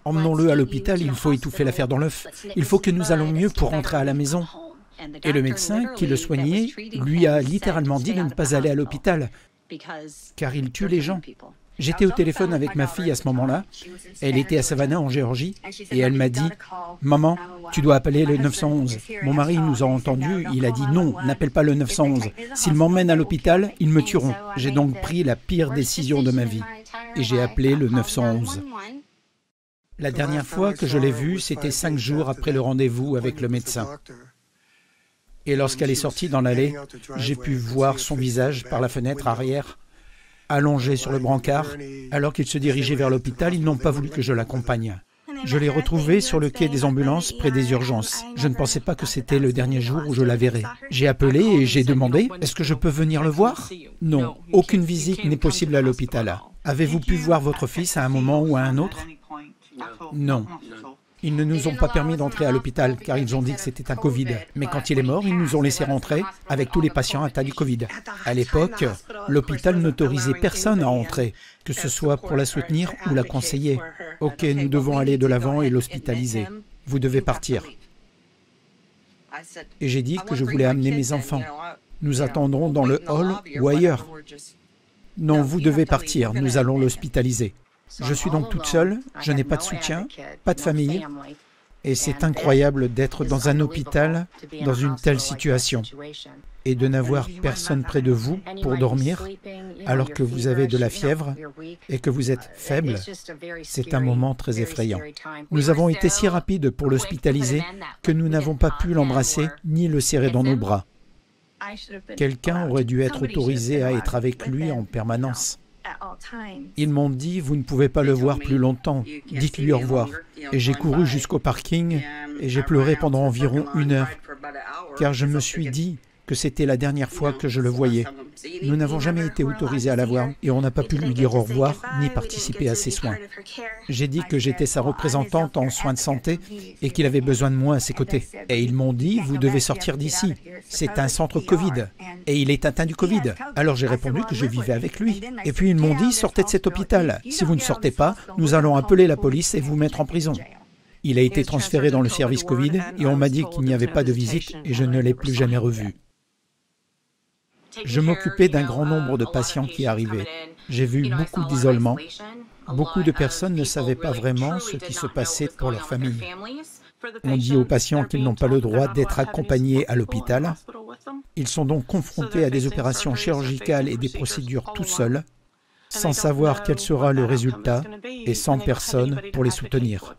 Emmenons-le à l'hôpital, il faut étouffer l'affaire dans l'œuf. Il faut que nous allons mieux pour rentrer à la maison. Et le médecin qui le soignait lui a littéralement dit de ne pas aller à l'hôpital, car il tue les gens. J'étais au téléphone avec ma fille à ce moment-là. Elle était à Savannah, en Géorgie, et elle m'a dit « Maman, tu dois appeler le 911 ». Mon mari nous a entendus, il a dit « Non, n'appelle pas le 911. S'ils m'emmènent à l'hôpital, ils me tueront ». J'ai donc pris la pire décision de ma vie, et j'ai appelé le 911. La dernière fois que je l'ai vue, c'était 5 jours après le rendez-vous avec le médecin. Et lorsqu'elle est sortie dans l'allée, j'ai pu voir son visage par la fenêtre arrière, allongé sur le brancard. Alors qu'il se dirigeait vers l'hôpital, ils n'ont pas voulu que je l'accompagne. Je l'ai retrouvé sur le quai des ambulances près des urgences. Je ne pensais pas que c'était le dernier jour où je la verrais. J'ai appelé et j'ai demandé « Est-ce que je peux venir le voir ?» Non, aucune visite n'est possible à l'hôpital. Avez-vous pu voir votre fils à un moment ou à un autre? Non. Ils ne nous ont pas permis d'entrer à l'hôpital car ils ont dit que c'était un Covid. Mais quand il est mort, ils nous ont laissé rentrer avec tous les patients atteints du Covid. À l'époque, l'hôpital n'autorisait personne à entrer, que ce soit pour la soutenir ou la conseiller. Ok, nous devons aller de l'avant et l'hospitaliser. Vous devez partir. Et j'ai dit que je voulais amener mes enfants. Nous attendrons dans le hall ou ailleurs. Non, vous devez partir, nous allons l'hospitaliser. Je suis donc toute seule, je n'ai pas de soutien, pas de famille, et c'est incroyable d'être dans un hôpital dans une telle situation et de n'avoir personne près de vous pour dormir alors que vous avez de la fièvre et que vous êtes faible. C'est un moment très effrayant. Nous avons été si rapides pour l'hospitaliser que nous n'avons pas pu l'embrasser ni le serrer dans nos bras. Quelqu'un aurait dû être autorisé à être avec lui en permanence. Ils m'ont dit « Vous ne pouvez pas le voir plus longtemps, dites-lui au revoir ». Et j'ai couru jusqu'au parking et j'ai pleuré pendant environ 1 heure, car je me suis dit que c'était la dernière fois que je le voyais. Nous n'avons jamais été autorisés à la voir et on n'a pas pu lui dire au revoir ni participer à ses soins. J'ai dit que j'étais sa représentante en soins de santé et qu'il avait besoin de moi à ses côtés. Et ils m'ont dit, vous devez sortir d'ici. C'est un centre Covid et il est atteint du Covid. Alors j'ai répondu que je vivais avec lui. Et puis ils m'ont dit, sortez de cet hôpital. Si vous ne sortez pas, nous allons appeler la police et vous mettre en prison. Il a été transféré dans le service Covid et on m'a dit qu'il n'y avait pas de visite et je ne l'ai plus jamais revu. Je m'occupais d'un grand nombre de patients qui arrivaient. J'ai vu beaucoup d'isolement. Beaucoup de personnes ne savaient pas vraiment ce qui se passait pour leur famille. On dit aux patients qu'ils n'ont pas le droit d'être accompagnés à l'hôpital. Ils sont donc confrontés à des opérations chirurgicales et des procédures tout seuls, sans savoir quel sera le résultat et sans personne pour les soutenir.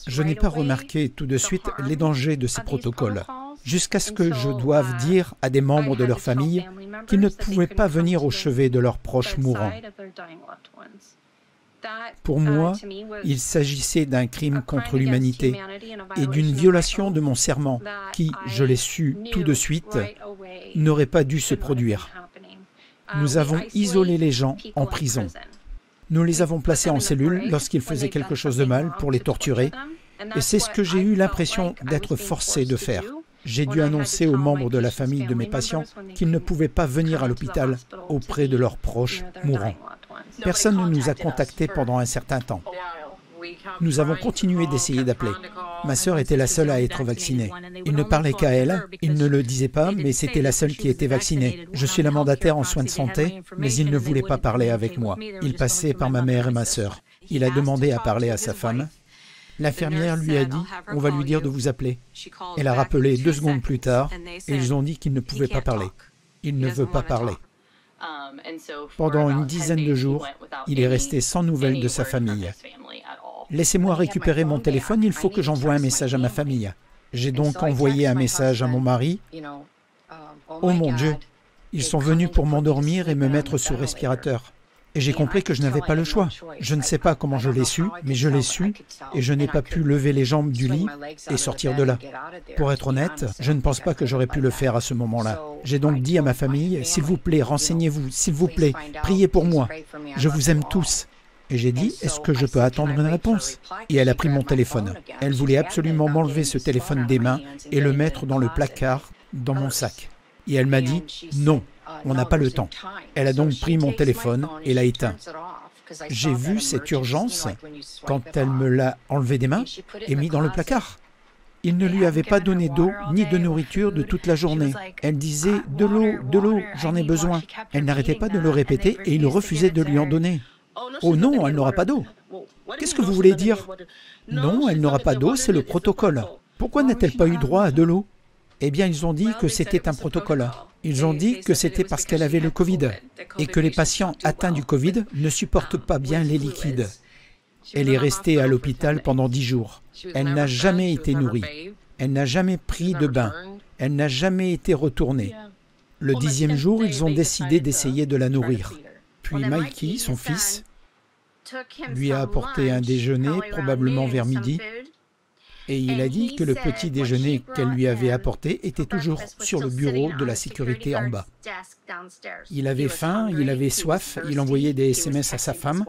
Je n'ai pas remarqué tout de suite les dangers de ces protocoles, jusqu'à ce que je doive dire à des membres de leur famille qu'ils ne pouvaient pas venir au chevet de leurs proches mourants. Pour moi, il s'agissait d'un crime contre l'humanité et d'une violation de mon serment qui, je l'ai su tout de suite, n'aurait pas dû se produire. Nous avons isolé les gens en prison. Nous les avons placés en cellule lorsqu'ils faisaient quelque chose de mal pour les torturer, et c'est ce que j'ai eu l'impression d'être forcé de faire. J'ai dû annoncer aux membres de la famille de mes patients qu'ils ne pouvaient pas venir à l'hôpital auprès de leurs proches mourants. Personne ne nous a contactés pendant un certain temps. Nous avons continué d'essayer d'appeler. Ma sœur était la seule à être vaccinée. Il ne parlait qu'à elle, il ne le disait pas, mais c'était la seule qui était vaccinée. Je suis la mandataire en soins de santé, mais il ne voulait pas parler avec moi. Il passait par ma mère et ma sœur. Il a demandé à parler à sa femme. L'infirmière lui a dit « On va lui dire de vous appeler ». Elle a rappelé 2 secondes plus tard et ils ont dit qu'il ne pouvait pas parler. Il ne veut pas parler. Pendant une dizaine de jours, il est resté sans nouvelles de sa famille. Laissez-moi récupérer mon téléphone, il faut que j'envoie un message à ma famille. J'ai donc envoyé un message à mon mari. Oh mon Dieu, ils sont venus pour m'endormir et me mettre sous respirateur. Et j'ai compris que je n'avais pas le choix. Je ne sais pas comment je l'ai su, mais je l'ai su et je n'ai pas pu lever les jambes du lit et sortir de là. Pour être honnête, je ne pense pas que j'aurais pu le faire à ce moment-là. J'ai donc dit à ma famille, s'il vous plaît, renseignez-vous, s'il vous plaît, priez pour moi. Je vous aime tous. Et j'ai dit, est-ce que je peux attendre une réponse? Et elle a pris mon téléphone. Elle voulait absolument m'enlever ce téléphone des mains et le mettre dans le placard, dans mon sac. Et elle m'a dit, non. On n'a pas le temps. Elle a donc pris mon téléphone et l'a éteint. J'ai vu cette urgence quand elle me l'a enlevé des mains et mis dans le placard. Il ne lui avait pas donné d'eau ni de nourriture de toute la journée. Elle disait « de l'eau, j'en ai besoin ». Elle n'arrêtait pas de le répéter et il refusait de lui en donner. « Oh non, elle n'aura pas d'eau ». « Qu'est-ce que vous voulez dire ?»« Non, elle n'aura pas d'eau, c'est le protocole. Pourquoi n'a-t-elle pas eu droit à de l'eau ?» Eh bien, ils ont dit que c'était un protocole. Ils ont dit que c'était parce qu'elle avait le Covid et que les patients atteints du Covid ne supportent pas bien les liquides. Elle est restée à l'hôpital pendant 10 jours. Elle n'a jamais été nourrie. Elle n'a jamais pris de bain. Elle n'a jamais été retournée. Le 10e jour, ils ont décidé d'essayer de la nourrir. Puis Mikey, son fils, lui a apporté un déjeuner, probablement vers midi. Et il a dit que le petit déjeuner qu'elle lui avait apporté était toujours sur le bureau de la sécurité en bas. Il avait faim, il avait soif, il envoyait des SMS à sa femme.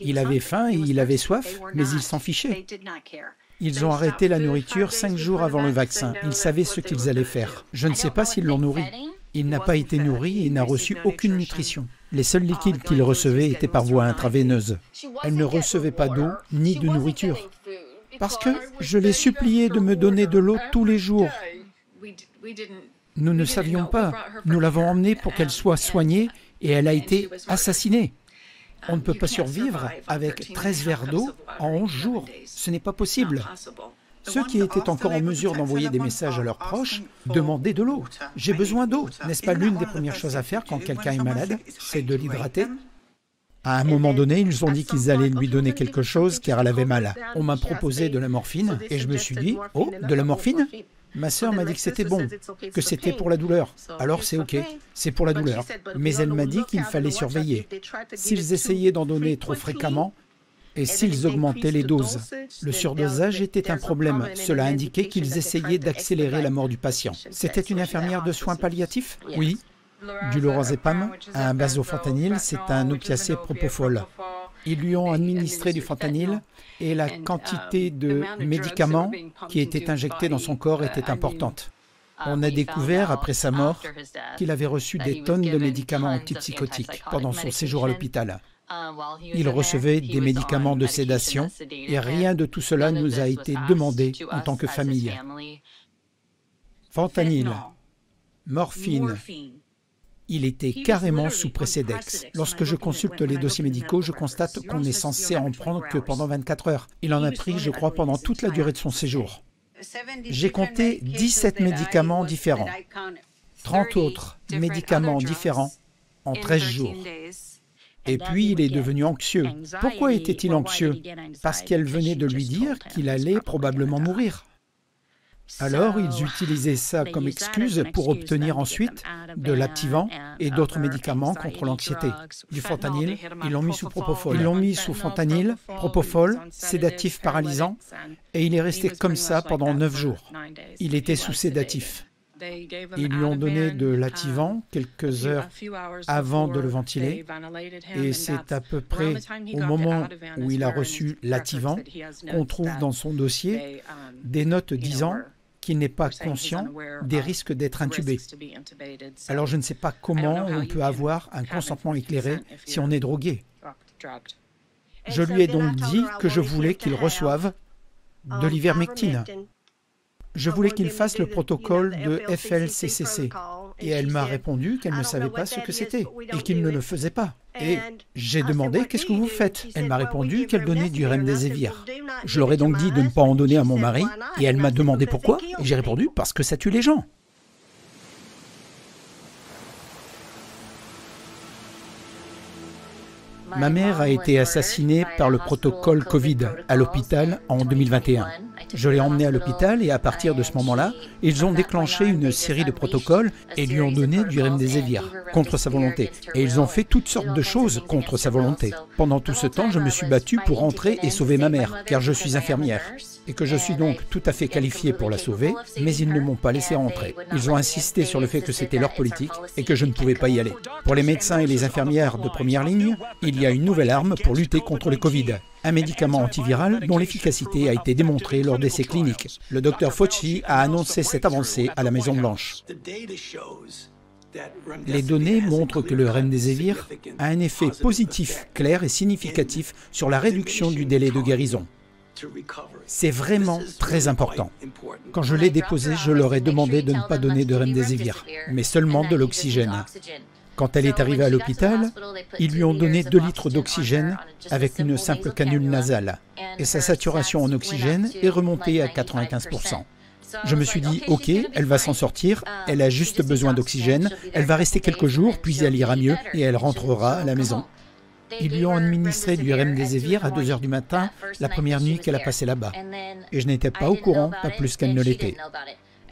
Il avait faim et il avait soif, mais il s'en fichait. Ils ont arrêté la nourriture 5 jours avant le vaccin. Ils savaient ce qu'ils allaient faire. Je ne sais pas s'ils l'ont nourri. Il n'a pas été nourri et n'a reçu aucune nutrition. Les seuls liquides qu'il recevait étaient par voie intraveineuse. Elle ne recevait pas d'eau ni de nourriture. Parce que je l'ai supplié de me donner de l'eau tous les jours. Nous ne savions pas. Nous l'avons emmenée pour qu'elle soit soignée et elle a été assassinée. On ne peut pas survivre avec 13 verres d'eau en 11 jours. Ce n'est pas possible. Ceux qui étaient encore en mesure d'envoyer des messages à leurs proches demandaient de l'eau. J'ai besoin d'eau. N'est-ce pas l'une des premières choses à faire quand quelqu'un est malade? C'est de l'hydrater. À un moment donné, ils ont dit qu'ils allaient lui donner quelque chose car elle avait mal. On m'a proposé de la morphine et je me suis dit « Oh, de la morphine ?» Ma sœur m'a dit que c'était bon, que c'était pour la douleur. Alors c'est ok, c'est pour la douleur. Mais elle m'a dit qu'il fallait surveiller. S'ils essayaient d'en donner trop fréquemment, et s'ils augmentaient les doses. Le surdosage était un problème. Cela indiquait qu'ils essayaient d'accélérer la mort du patient. C'était une infirmière de soins palliatifs? Oui. Du lorazépam, un basofontanil, c'est un opiacé propofol. Ils lui ont administré du fentanyl et la quantité de médicaments qui étaient injectés dans son corps était importante. On a découvert, après sa mort, qu'il avait reçu des tonnes de médicaments antipsychotiques pendant son séjour à l'hôpital. Il recevait des médicaments de sédation et rien de tout cela nous a été demandé en tant que famille. Fentanyl, morphine, il était carrément sous Precedex. Lorsque je consulte les dossiers médicaux, je constate qu'on est censé en prendre que pendant 24 heures. Il en a pris, je crois, pendant toute la durée de son séjour. J'ai compté 17 médicaments différents, 30 autres médicaments différents en 13 jours. Et puis, il est devenu anxieux. Pourquoi était-il anxieux? Parce qu'elle venait de lui dire qu'il allait probablement mourir. Alors, ils utilisaient ça comme excuse pour obtenir ensuite de l'Ativan et d'autres médicaments contre l'anxiété. Du fentanyl, ils l'ont mis sous propofol. Ils l'ont mis sous fentanyl, propofol, sédatif paralysant, et il est resté comme ça pendant 9 jours. Il était sous sédatif. Ils lui ont donné de l'Ativan quelques heures avant de le ventiler, et c'est à peu près au moment où il a reçu l'Ativan qu'on trouve dans son dossier des notes disant qu'il n'est pas conscient des risques d'être intubé. Alors je ne sais pas comment on peut avoir un consentement éclairé si on est drogué. Je lui ai donc dit que je voulais qu'il reçoive de l'ivermectine. Je voulais qu'il fasse le protocole de FLCCC. Et elle m'a répondu qu'elle ne savait pas ce que c'était et qu'il ne le faisait pas. Et j'ai demandé « Qu'est-ce que vous faites ?» Elle m'a répondu qu'elle donnait du remdesivir. Je leur ai donc dit de ne pas en donner à mon mari et elle m'a demandé pourquoi. Et j'ai répondu « Parce que ça tue les gens ». Ma mère a été assassinée par le protocole Covid à l'hôpital en 2021. Je l'ai emmenée à l'hôpital et à partir de ce moment-là, ils ont déclenché une série de protocoles et lui ont donné du remdesivir contre sa volonté. Et ils ont fait toutes sortes de choses contre sa volonté. Pendant tout ce temps, je me suis battu pour rentrer et sauver ma mère, car je suis infirmière. Et que je suis donc tout à fait qualifié pour la sauver, mais ils ne m'ont pas laissé rentrer. Ils ont insisté sur le fait que c'était leur politique et que je ne pouvais pas y aller. Pour les médecins et les infirmières de première ligne, il y a une nouvelle arme pour lutter contre le Covid. Un médicament antiviral dont l'efficacité a été démontrée lors d'essais cliniques. Le docteur Fauci a annoncé cette avancée à la Maison-Blanche. Les données montrent que le remdesivir a un effet positif, clair et significatif sur la réduction du délai de guérison. C'est vraiment très important. Quand je l'ai déposé, je leur ai demandé de ne pas donner de remdesivir, mais seulement de l'oxygène. Quand elle est arrivée à l'hôpital, ils lui ont donné 2 litres d'oxygène avec une simple canule nasale. Et sa saturation en oxygène est remontée à 95%. Je me suis dit, ok, elle va s'en sortir, elle a juste besoin d'oxygène, elle va rester quelques jours, puis elle ira mieux et elle rentrera à la maison. Ils lui ont administré du remdesivir à 2 h du matin la première nuit qu'elle a passée là-bas. Et je n'étais pas au courant, pas plus qu'elle ne l'était.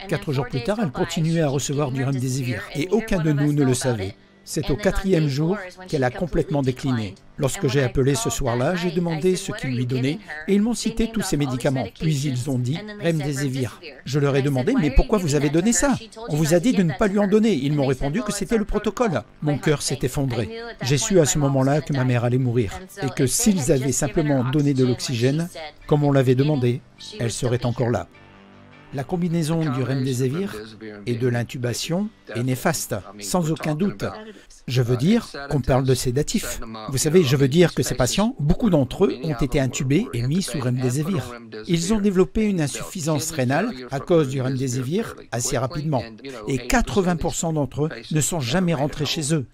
4 jours plus tard, elle continuait à recevoir du remdesivir et aucun de nous ne le savait. C'est au 4e jour qu'elle a complètement décliné. Lorsque j'ai appelé ce soir-là, j'ai demandé ce qu'ils lui donnaient et ils m'ont cité tous ces médicaments. Puis ils ont dit « remdesivir ». Je leur ai demandé « Mais pourquoi vous avez donné ça ? On vous a dit de ne pas lui en donner ». Ils m'ont répondu que c'était le protocole. Mon cœur s'est effondré. J'ai su à ce moment-là que ma mère allait mourir et que s'ils avaient simplement donné de l'oxygène, comme on l'avait demandé, elle serait encore là. La combinaison du remdesivir et de l'intubation est néfaste, sans aucun doute. Je veux dire qu'on parle de sédatifs. Vous savez, je veux dire que ces patients, beaucoup d'entre eux ont été intubés et mis sous remdesivir. Ils ont développé une insuffisance rénale à cause du remdesivir assez rapidement. Et 80% d'entre eux ne sont jamais rentrés chez eux.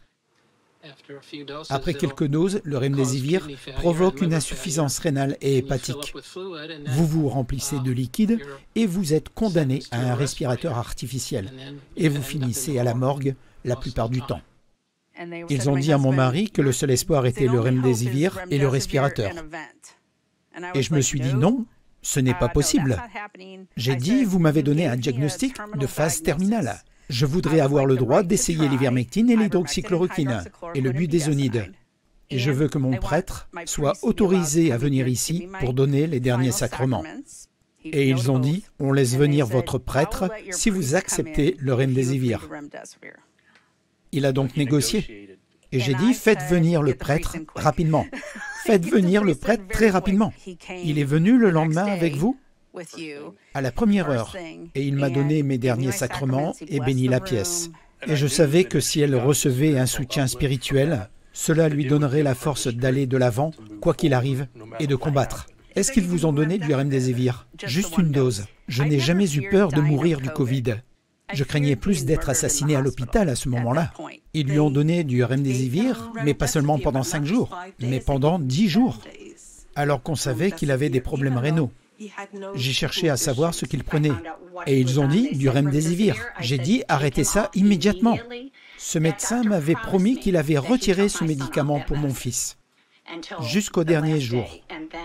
Après quelques doses, le remdesivir provoque une insuffisance rénale et hépatique. Vous vous remplissez de liquide et vous êtes condamné à un respirateur artificiel. Et vous finissez à la morgue la plupart du temps. Ils ont dit à mon mari que le seul espoir était le remdesivir et le respirateur. Et je me suis dit non, ce n'est pas possible. J'ai dit, vous m'avez donné un diagnostic de phase terminale. Je voudrais avoir le droit d'essayer l'ivermectine et l'hydroxychloroquine et le budesonide. et je veux que mon prêtre soit autorisé à venir ici pour donner les derniers sacrements. » Et ils ont dit, « On laisse venir votre prêtre si vous acceptez le remdesivir. » Il a donc négocié. Et j'ai dit, « Faites venir le prêtre rapidement. Faites venir le prêtre très rapidement. » Il est venu le lendemain avec vous à la première heure, et il m'a donné mes derniers sacrements et béni la pièce. Et je savais que si elle recevait un soutien spirituel, cela lui donnerait la force d'aller de l'avant, quoi qu'il arrive, et de combattre. Est-ce qu'ils vous ont donné du remdesivir? Juste une dose. Je n'ai jamais eu peur de mourir du Covid. Je craignais plus d'être assassiné à l'hôpital à ce moment-là. Ils lui ont donné du remdesivir, mais pas seulement pendant 5 jours, mais pendant 10 jours, alors qu'on savait qu'il avait des problèmes rénaux. J'ai cherché à savoir ce qu'il prenait, et ils ont dit du remdesivir. J'ai dit arrêtez ça immédiatement. Ce médecin m'avait promis qu'il avait retiré ce médicament pour mon fils, jusqu'au dernier jour.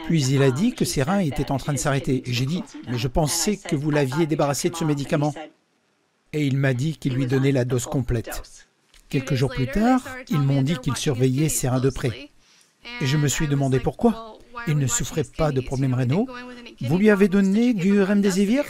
Puis il a dit que ses reins étaient en train de s'arrêter. Et j'ai dit, mais je pensais que vous l'aviez débarrassé de ce médicament. Et il m'a dit qu'il lui donnait la dose complète. Quelques jours plus tard, ils m'ont dit qu'ils surveillaient ses reins de près. Et je me suis demandé pourquoi. Il ne souffrait pas de problèmes rénaux. Vous lui avez donné du remdesivir?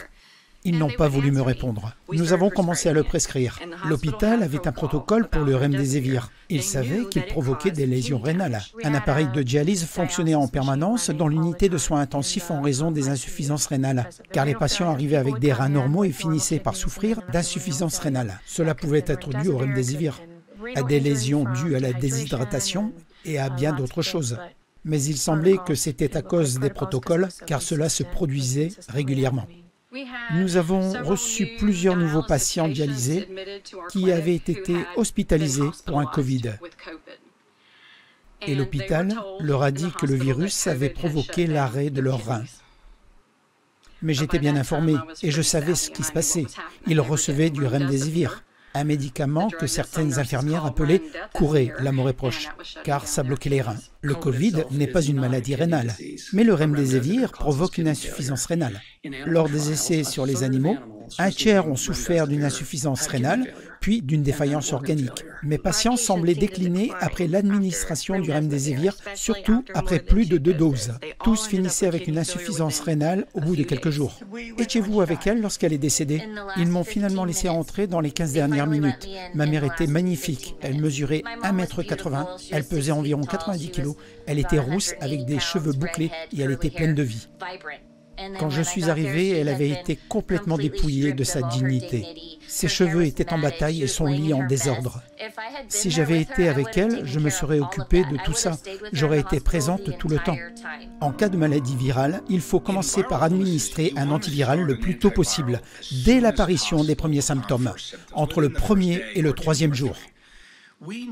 Ils n'ont pas voulu me répondre. Nous avons commencé à le prescrire. L'hôpital avait un protocole pour le remdesivir. Ils savaient qu'il provoquait des lésions rénales. Un appareil de dialyse fonctionnait en permanence dans l'unité de soins intensifs en raison des insuffisances rénales, car les patients arrivaient avec des reins normaux et finissaient par souffrir d'insuffisance rénale. Cela pouvait être dû au remdesivir, à des lésions dues à la déshydratation et à bien d'autres choses. Mais il semblait que c'était à cause des protocoles, car cela se produisait régulièrement. Nous avons reçu plusieurs nouveaux patients dialysés qui avaient été hospitalisés pour un Covid. Et l'hôpital leur a dit que le virus avait provoqué l'arrêt de leurs reins. Mais j'étais bien informé et je savais ce qui se passait. Ils recevaient du remdesivir, un médicament que certaines infirmières appelaient « courer, la mort est proche », car ça bloquait les reins. Le Covid n'est pas une maladie rénale, mais le remdesivir provoque une insuffisance rénale. Lors des essais sur les animaux, un tiers ont souffert d'une insuffisance rénale, puis d'une défaillance organique. Mes patients semblaient décliner après l'administration du remdesivir, surtout après plus de 2 doses. Tous finissaient avec une insuffisance rénale au bout de quelques jours. Étiez-vous avec elle lorsqu'elle est décédée? Ils m'ont finalement laissé entrer dans les 15 dernières minutes. Ma mère était magnifique. Elle mesurait 1,80 m, elle pesait environ 90 kg, elle était rousse avec des cheveux bouclés et elle était pleine de vie. Quand je suis arrivé, elle avait été complètement dépouillée de sa dignité. Ses cheveux étaient en bataille et son lit en désordre. Si j'avais été avec elle, je me serais occupé de tout ça. J'aurais été présente tout le temps. En cas de maladie virale, il faut commencer par administrer un antiviral le plus tôt possible, dès l'apparition des premiers symptômes, entre le 1er et le 3e jour.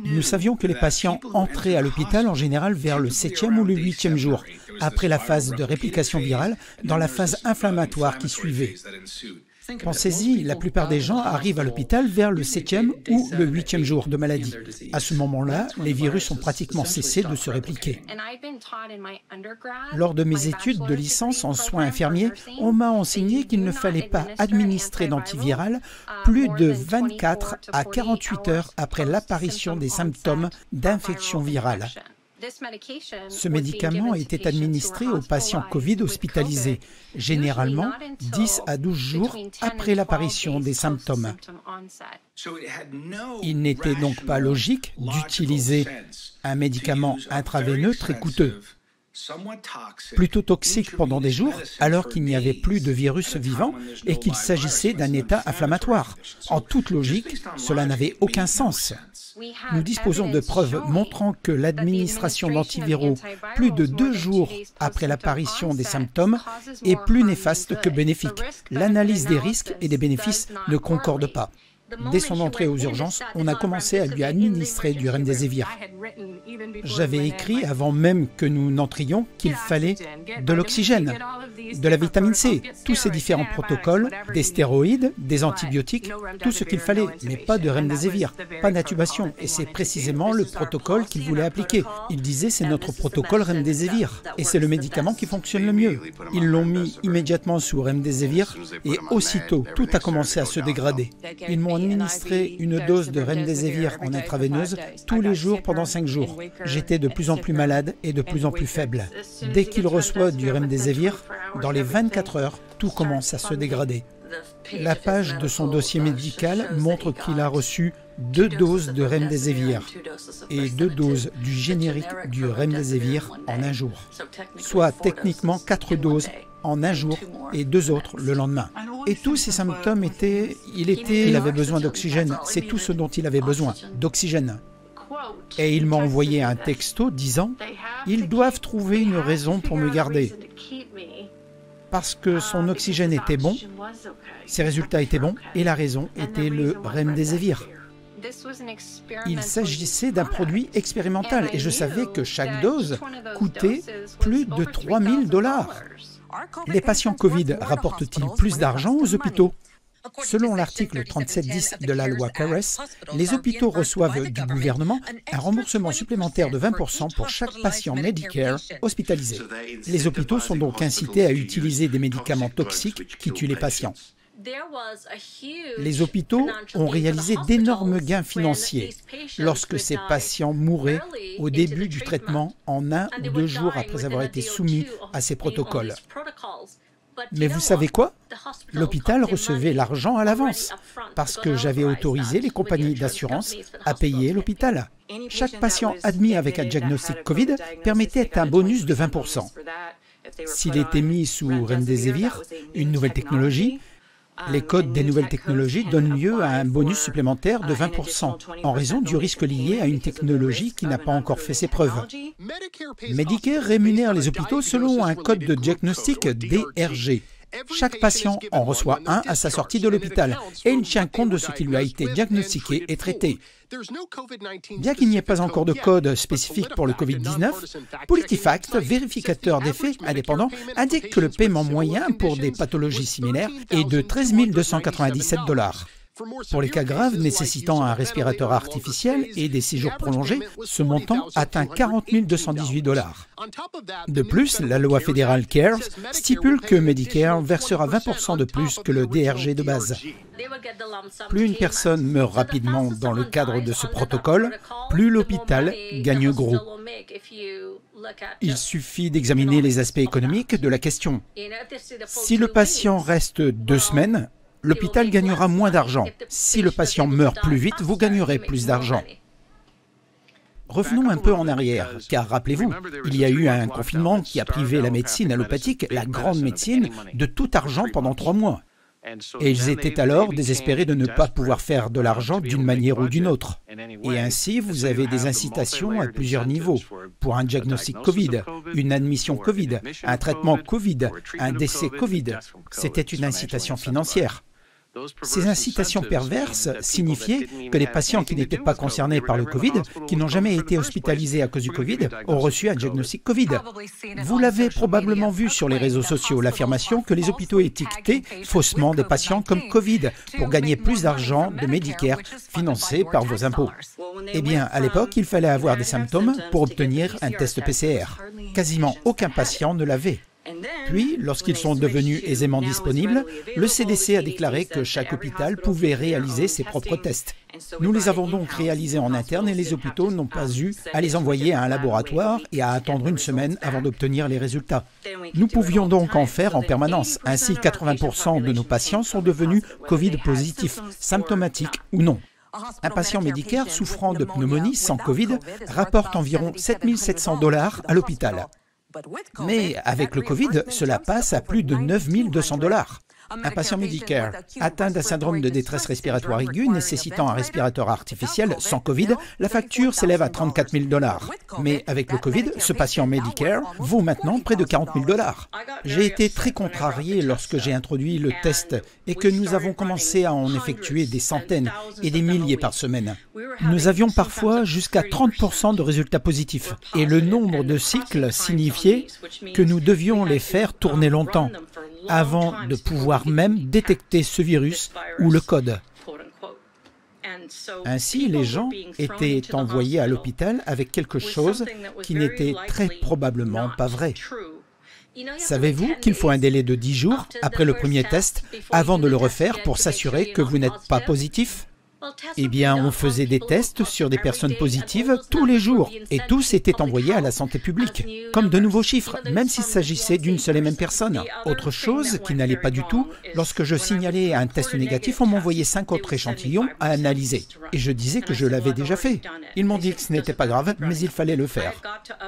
Nous savions que les patients entraient à l'hôpital en général vers le 7e ou le 8e jour, après la phase de réplication virale, dans la phase inflammatoire qui suivait. Pensez-y, la plupart des gens arrivent à l'hôpital vers le 7e ou le 8e jour de maladie. À ce moment-là, les virus ont pratiquement cessé de se répliquer. Lors de mes études de licence en soins infirmiers, on m'a enseigné qu'il ne fallait pas administrer d'antiviral plus de 24 à 48 heures après l'apparition des symptômes d'infection virale. Ce médicament était administré aux patients Covid hospitalisés, généralement 10 à 12 jours après l'apparition des symptômes. Il n'était donc pas logique d'utiliser un médicament intraveineux très coûteux, plutôt toxique pendant des jours, alors qu'il n'y avait plus de virus vivant et qu'il s'agissait d'un état inflammatoire. En toute logique, cela n'avait aucun sens. Nous disposons de preuves montrant que l'administration d'antiviraux plus de 2 jours après l'apparition des symptômes est plus néfaste que bénéfique. L'analyse des risques et des bénéfices ne concorde pas. Dès son entrée aux urgences, on a commencé à lui administrer du remdesivir. J'avais écrit avant même que nous n'entrions qu'il fallait de l'oxygène, de la vitamine C, tous ces différents protocoles, des stéroïdes, des antibiotiques, tout ce qu'il fallait, mais pas de remdesivir, pas d'intubation. Et c'est précisément le protocole qu'il voulait appliquer. Il disait c'est notre protocole remdesivir et c'est le médicament qui fonctionne le mieux. Ils l'ont mis immédiatement sous remdesivir et aussitôt tout a commencé à se dégrader. Ils m'ont administré une dose de remdesivir en intraveineuse tous les jours pendant 5 jours. J'étais de plus en plus malade et de plus en plus faible. Dès qu'il reçoit du remdesivir, dans les 24 heures, tout commence à se dégrader. La page de son dossier médical montre qu'il a reçu 2 doses de remdesivir et 2 doses du générique du remdesivir en un jour, soit techniquement 4 doses en un jour et 2 autres le lendemain. Et tous ces symptômes il avait besoin d'oxygène, c'est tout ce dont il avait besoin, d'oxygène. Et il m'a envoyé un texto disant « Ils doivent trouver une raison pour me garder. » Parce que son oxygène était bon, ses résultats étaient bons, et la raison était le remdesivir. Il s'agissait d'un produit expérimental, et je savais que chaque dose coûtait plus de 3 000 $. Les patients Covid rapportent-ils plus d'argent aux hôpitaux? Selon l'article 3710 de la loi CARES, les hôpitaux reçoivent du gouvernement un remboursement supplémentaire de 20% pour chaque patient Medicare hospitalisé. Les hôpitaux sont donc incités à utiliser des médicaments toxiques qui tuent les patients. Les hôpitaux ont réalisé d'énormes gains financiers lorsque ces patients mouraient au début du traitement en 1 ou 2 jours après avoir été soumis à ces protocoles. Mais vous savez quoi? L'hôpital recevait l'argent à l'avance parce que j'avais autorisé les compagnies d'assurance à payer l'hôpital. Chaque patient admis avec un diagnostic COVID permettait un bonus de 20%. S'il était mis sous remdesivir, une nouvelle technologie, les codes des nouvelles technologies donnent lieu à un bonus supplémentaire de 20% en raison du risque lié à une technologie qui n'a pas encore fait ses preuves. Medicare rémunère les hôpitaux selon un code de diagnostic DRG. Chaque patient en reçoit un à sa sortie de l'hôpital et il tient compte de ce qui lui a été diagnostiqué et traité. Bien qu'il n'y ait pas encore de code spécifique pour le COVID-19, PolitiFact, vérificateur des faits indépendant, indique que le paiement moyen pour des pathologies similaires est de 13 297 $. Pour les cas graves nécessitant un respirateur artificiel et des séjours prolongés, ce montant atteint 40 218 $. De plus, la loi fédérale CARES stipule que Medicare versera 20% de plus que le DRG de base. Plus une personne meurt rapidement dans le cadre de ce protocole, plus l'hôpital gagne gros. Il suffit d'examiner les aspects économiques de la question. Si le patient reste 2 semaines, l'hôpital gagnera moins d'argent. Si le patient meurt plus vite, vous gagnerez plus d'argent. Revenons un peu en arrière, car rappelez-vous, il y a eu un confinement qui a privé la médecine allopathique, la grande médecine, de tout argent pendant 3 mois. Et ils étaient alors désespérés de ne pas pouvoir faire de l'argent d'une manière ou d'une autre. Et ainsi, vous avez des incitations à plusieurs niveaux. Pour un diagnostic Covid, une admission Covid, un traitement Covid, un décès Covid. C'était une incitation financière. Ces incitations perverses signifiaient que les patients qui n'étaient pas concernés par le Covid, qui n'ont jamais été hospitalisés à cause du Covid, ont reçu un diagnostic Covid. Vous l'avez probablement vu sur les réseaux sociaux, l'affirmation que les hôpitaux étiquetaient faussement des patients comme Covid pour gagner plus d'argent de Medicare financé par vos impôts. Eh bien, à l'époque, il fallait avoir des symptômes pour obtenir un test PCR. Quasiment aucun patient ne l'avait. Puis, lorsqu'ils sont devenus aisément disponibles, le CDC a déclaré que chaque hôpital pouvait réaliser ses propres tests. Nous les avons donc réalisés en interne et les hôpitaux n'ont pas eu à les envoyer à un laboratoire et à attendre 1 semaine avant d'obtenir les résultats. Nous pouvions donc en faire en permanence. Ainsi, 80% de nos patients sont devenus Covid positifs, symptomatiques ou non. Un patient Medicare souffrant de pneumonie sans Covid rapporte environ 7 700 $ à l'hôpital. Mais avec le Covid, cela passe à plus de 9 200 $. Un patient Medicare atteint d'un syndrome de détresse respiratoire aiguë nécessitant un respirateur artificiel sans Covid, la facture s'élève à 34 000 $. Mais avec le Covid, ce patient Medicare vaut maintenant près de 40 000 $. J'ai été très contrarié lorsque j'ai introduit le test et que nous avons commencé à en effectuer des centaines et des milliers par semaine. Nous avions parfois jusqu'à 30% de résultats positifs et le nombre de cycles signifiait que nous devions les faire tourner longtemps avant de pouvoir même détecter ce virus ou le code. Ainsi, les gens étaient envoyés à l'hôpital avec quelque chose qui n'était très probablement pas vrai. Savez-vous qu'il faut un délai de 10 jours après le premier test avant de le refaire pour s'assurer que vous n'êtes pas positif ? Eh bien, on faisait des tests sur des personnes positives tous les jours et tous étaient envoyés à la santé publique, comme de nouveaux chiffres, même s'il s'agissait d'une seule et même personne. Autre chose qui n'allait pas du tout, lorsque je signalais un test négatif, on m'envoyait 5 autres échantillons à analyser. Et je disais que je l'avais déjà fait. Ils m'ont dit que ce n'était pas grave, mais il fallait le faire.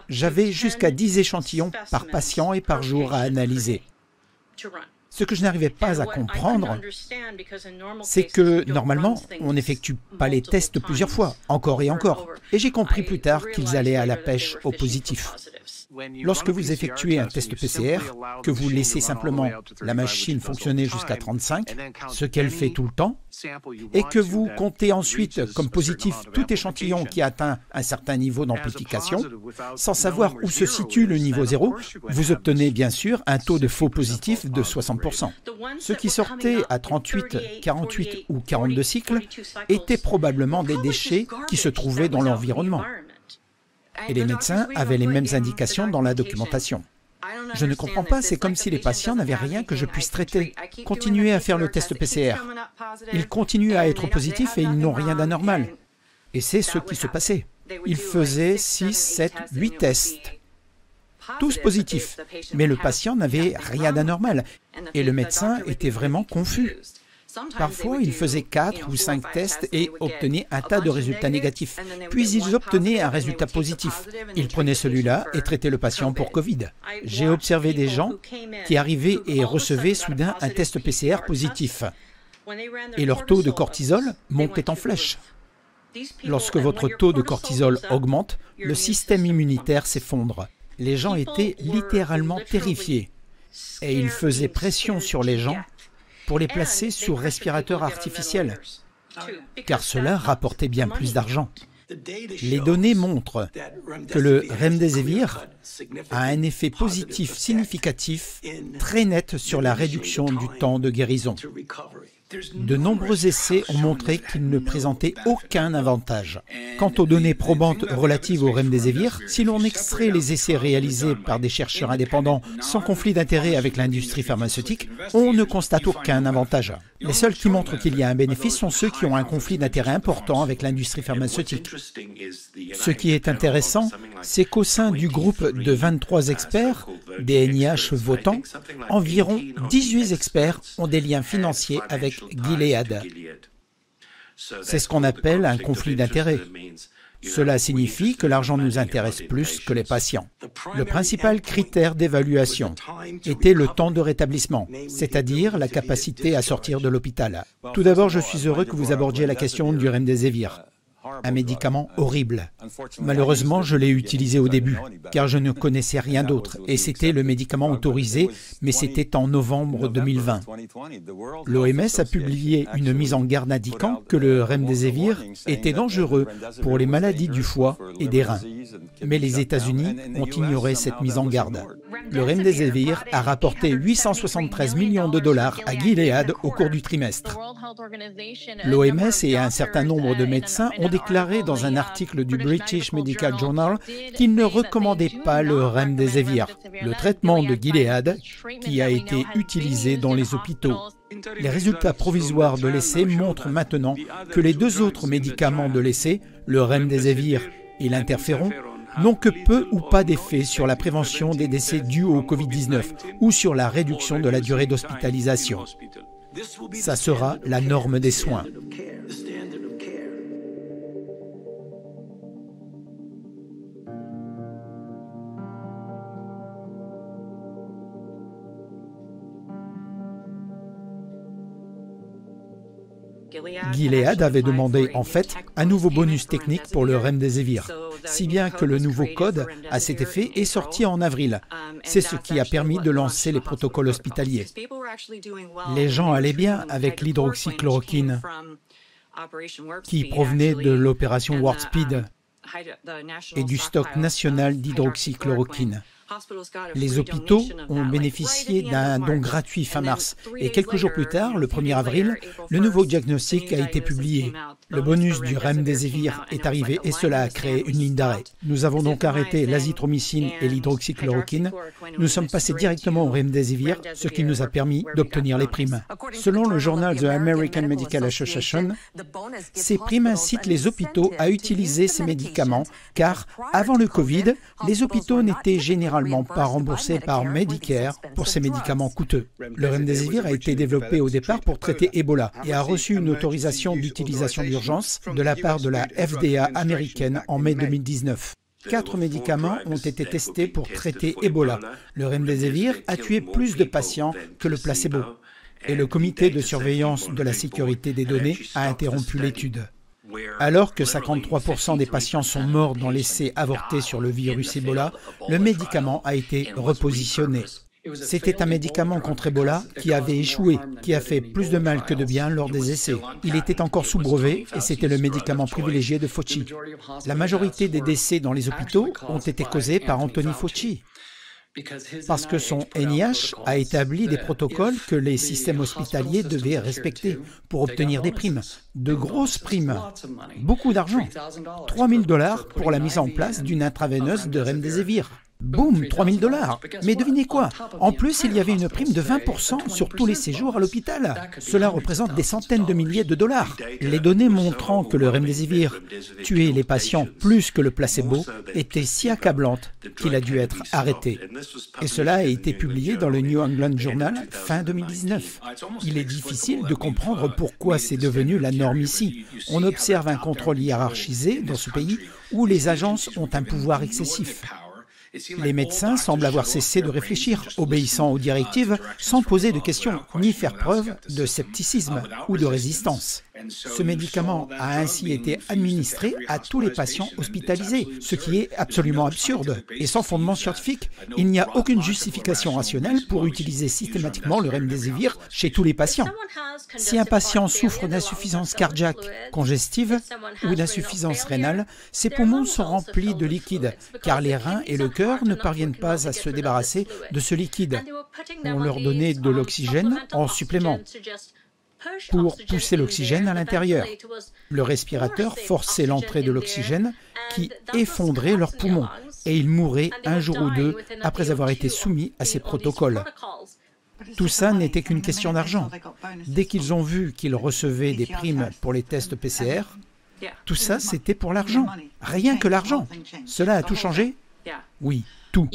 J'avais jusqu'à 10 échantillons par patient et par jour à analyser. Ce que je n'arrivais pas à comprendre, c'est que normalement, on n'effectue pas les tests plusieurs fois, encore et encore. Et j'ai compris plus tard qu'ils allaient à la pêche aux positifs. Lorsque vous effectuez un test PCR, que vous laissez simplement la machine fonctionner jusqu'à 35, ce qu'elle fait tout le temps, et que vous comptez ensuite comme positif tout échantillon qui atteint un certain niveau d'amplification, sans savoir où se situe le niveau 0, vous obtenez bien sûr un taux de faux positif de 60%. Ceux qui sortaient à 38, 48 ou 42 cycles étaient probablement des déchets qui se trouvaient dans l'environnement. Et les médecins avaient les mêmes indications dans la documentation. Je ne comprends pas, c'est comme si les patients n'avaient rien que je puisse traiter. Continuez à faire le test PCR. Ils continuent à être positifs et ils n'ont rien d'anormal. Et c'est ce qui se passait. Ils faisaient 6, 7, 8 tests. Tous positifs. Mais le patient n'avait rien d'anormal. Et le médecin était vraiment confus. Parfois, ils faisaient 4 ou 5 tests et obtenaient un tas de résultats négatifs. Puis ils obtenaient un résultat positif. Ils prenaient celui-là et traitaient le patient pour Covid. J'ai observé des gens qui arrivaient et recevaient soudain un test PCR positif. Et leur taux de cortisol montait en flèche. Lorsque votre taux de cortisol augmente, le système immunitaire s'effondre. Les gens étaient littéralement terrifiés. Et ils faisaient pression sur les gens pour les placer sous respirateur artificiel, car cela rapportait bien plus d'argent. Les données montrent que le Remdesivir a un effet positif significatif très net sur la réduction du temps de guérison. De nombreux essais ont montré qu'il ne présentait aucun avantage. Quant aux données probantes relatives au Remdesivir, si l'on extrait les essais réalisés par des chercheurs indépendants sans conflit d'intérêt avec l'industrie pharmaceutique, on ne constate aucun avantage. Les seuls qui montrent qu'il y a un bénéfice sont ceux qui ont un conflit d'intérêt important avec l'industrie pharmaceutique. Ce qui est intéressant, c'est qu'au sein du groupe de 23 experts, des NIH votants, environ 18 experts ont des liens financiers avec Gilead. C'est ce qu'on appelle un conflit d'intérêts. Cela signifie que l'argent nous intéresse plus que les patients. Le principal critère d'évaluation était le temps de rétablissement, c'est-à-dire la capacité à sortir de l'hôpital. Tout d'abord, je suis heureux que vous abordiez la question du Remdesivir. Un médicament horrible. Malheureusement, je l'ai utilisé au début, car je ne connaissais rien d'autre, et c'était le médicament autorisé, mais c'était en novembre 2020. L'OMS a publié une mise en garde indiquant que le Remdesivir était dangereux pour les maladies du foie et des reins. Mais les États-Unis ont ignoré cette mise en garde. Le Remdesivir a rapporté 873 millions de dollars à Gilead au cours du trimestre. L'OMS et un certain nombre de médecins ont déclaré dans un article du British Medical Journal qu'ils ne recommandaient pas le Remdesivir, le traitement de Gilead qui a été utilisé dans les hôpitaux. Les résultats provisoires de l'essai montrent maintenant que les deux autres médicaments de l'essai, le Remdesivir et l'interféron, n'ont que peu ou pas d'effet sur la prévention des décès dus au Covid-19 ou sur la réduction de la durée d'hospitalisation. Ça sera la norme des soins. Gilead avait demandé en fait un nouveau bonus technique pour le Remdesivir, si bien que le nouveau code à cet effet est sorti en avril. C'est ce qui a permis de lancer les protocoles hospitaliers. Les gens allaient bien avec l'hydroxychloroquine qui provenait de l'opération Warp Speed et du stock national d'hydroxychloroquine. Les hôpitaux ont bénéficié d'un don gratuit fin mars et quelques jours plus tard, le 1er avril, le nouveau diagnostic a été publié. Le bonus du remdesivir est arrivé et cela a créé une ligne d'arrêt. Nous avons donc arrêté l'azithromycine et l'hydroxychloroquine. Nous sommes passés directement au remdesivir, ce qui nous a permis d'obtenir les primes. Selon le journal The American Medical Association, ces primes incitent les hôpitaux à utiliser ces médicaments car, avant le Covid, les hôpitaux n'étaient généralement pas remboursés par Medicare pour ces médicaments coûteux. Le remdesivir a été développé au départ pour traiter Ebola et a reçu une autorisation d'utilisation d'urgence de la part de la FDA américaine en mai 2019. 4 médicaments ont été testés pour traiter Ebola. Le remdesivir a tué plus de patients que le placebo. Et le comité de surveillance de la sécurité des données a interrompu l'étude. Alors que 53% des patients sont morts dans l'essai avorté sur le virus Ebola, le médicament a été repositionné. C'était un médicament contre Ebola qui avait échoué, qui a fait plus de mal que de bien lors des essais. Il était encore sous brevet et c'était le médicament privilégié de Fauci. La majorité des décès dans les hôpitaux ont été causés par Anthony Fauci. Parce que son NIH a établi des protocoles que les systèmes hospitaliers devaient respecter pour obtenir des primes, de grosses primes, beaucoup d'argent, 3 000 $ pour la mise en place d'une intraveineuse de remdesivir. Boum, 3 000 $. Mais devinez quoi? En plus, il y avait une prime de 20% sur tous les séjours à l'hôpital. Cela représente des centaines de milliers de dollars. Les données montrant que le remdesivir tuait les patients plus que le placebo étaient si accablantes qu'il a dû être arrêté. Et cela a été publié dans le New England Journal fin 2019. Il est difficile de comprendre pourquoi c'est devenu la norme ici. On observe un contrôle hiérarchisé dans ce pays où les agences ont un pouvoir excessif. Les médecins semblent avoir cessé de réfléchir, obéissant aux directives, sans poser de questions, ni faire preuve de scepticisme ou de résistance. Ce médicament a ainsi été administré à tous les patients hospitalisés, ce qui est absolument absurde et sans fondement scientifique. Il n'y a aucune justification rationnelle pour utiliser systématiquement le remdesivir chez tous les patients. Si un patient souffre d'insuffisance cardiaque congestive ou d'insuffisance rénale, ses poumons sont remplis de liquide, car les reins et le cœur ne parviennent pas à se débarrasser de ce liquide. On leur donnait de l'oxygène en supplément pour pousser l'oxygène à l'intérieur. Le respirateur forçait l'entrée de l'oxygène qui effondrait leurs poumons et ils mouraient un jour ou deux après avoir été soumis à ces protocoles. Tout ça n'était qu'une question d'argent. Dès qu'ils ont vu qu'ils recevaient des primes pour les tests PCR, tout ça c'était pour l'argent. Rien que l'argent. Cela a tout changé? Oui. Tout.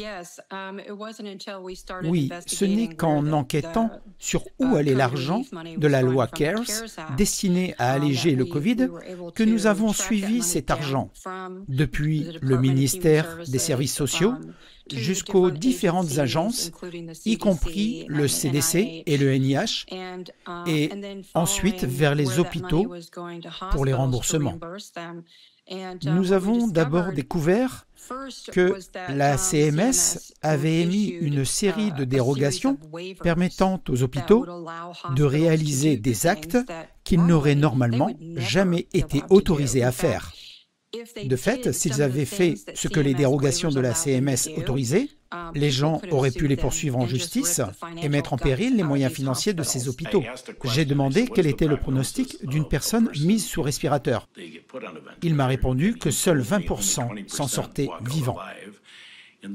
Oui, ce n'est qu'en enquêtant sur où allait l'argent de la loi CARES destinée à alléger le Covid que nous avons suivi cet argent, depuis le ministère des Services sociaux jusqu'aux différentes agences, y compris le CDC et le NIH, et ensuite vers les hôpitaux pour les remboursements. Nous avons d'abord découvert que la CMS avait émis une série de dérogations permettant aux hôpitaux de réaliser des actes qu'ils n'auraient normalement jamais été autorisés à faire. De fait, s'ils avaient fait ce que les dérogations de la CMS autorisaient, les gens auraient pu les poursuivre en justice et mettre en péril les moyens financiers de ces hôpitaux. J'ai demandé quel était le pronostic d'une personne mise sous respirateur. Il m'a répondu que seuls 20% s'en sortaient vivants.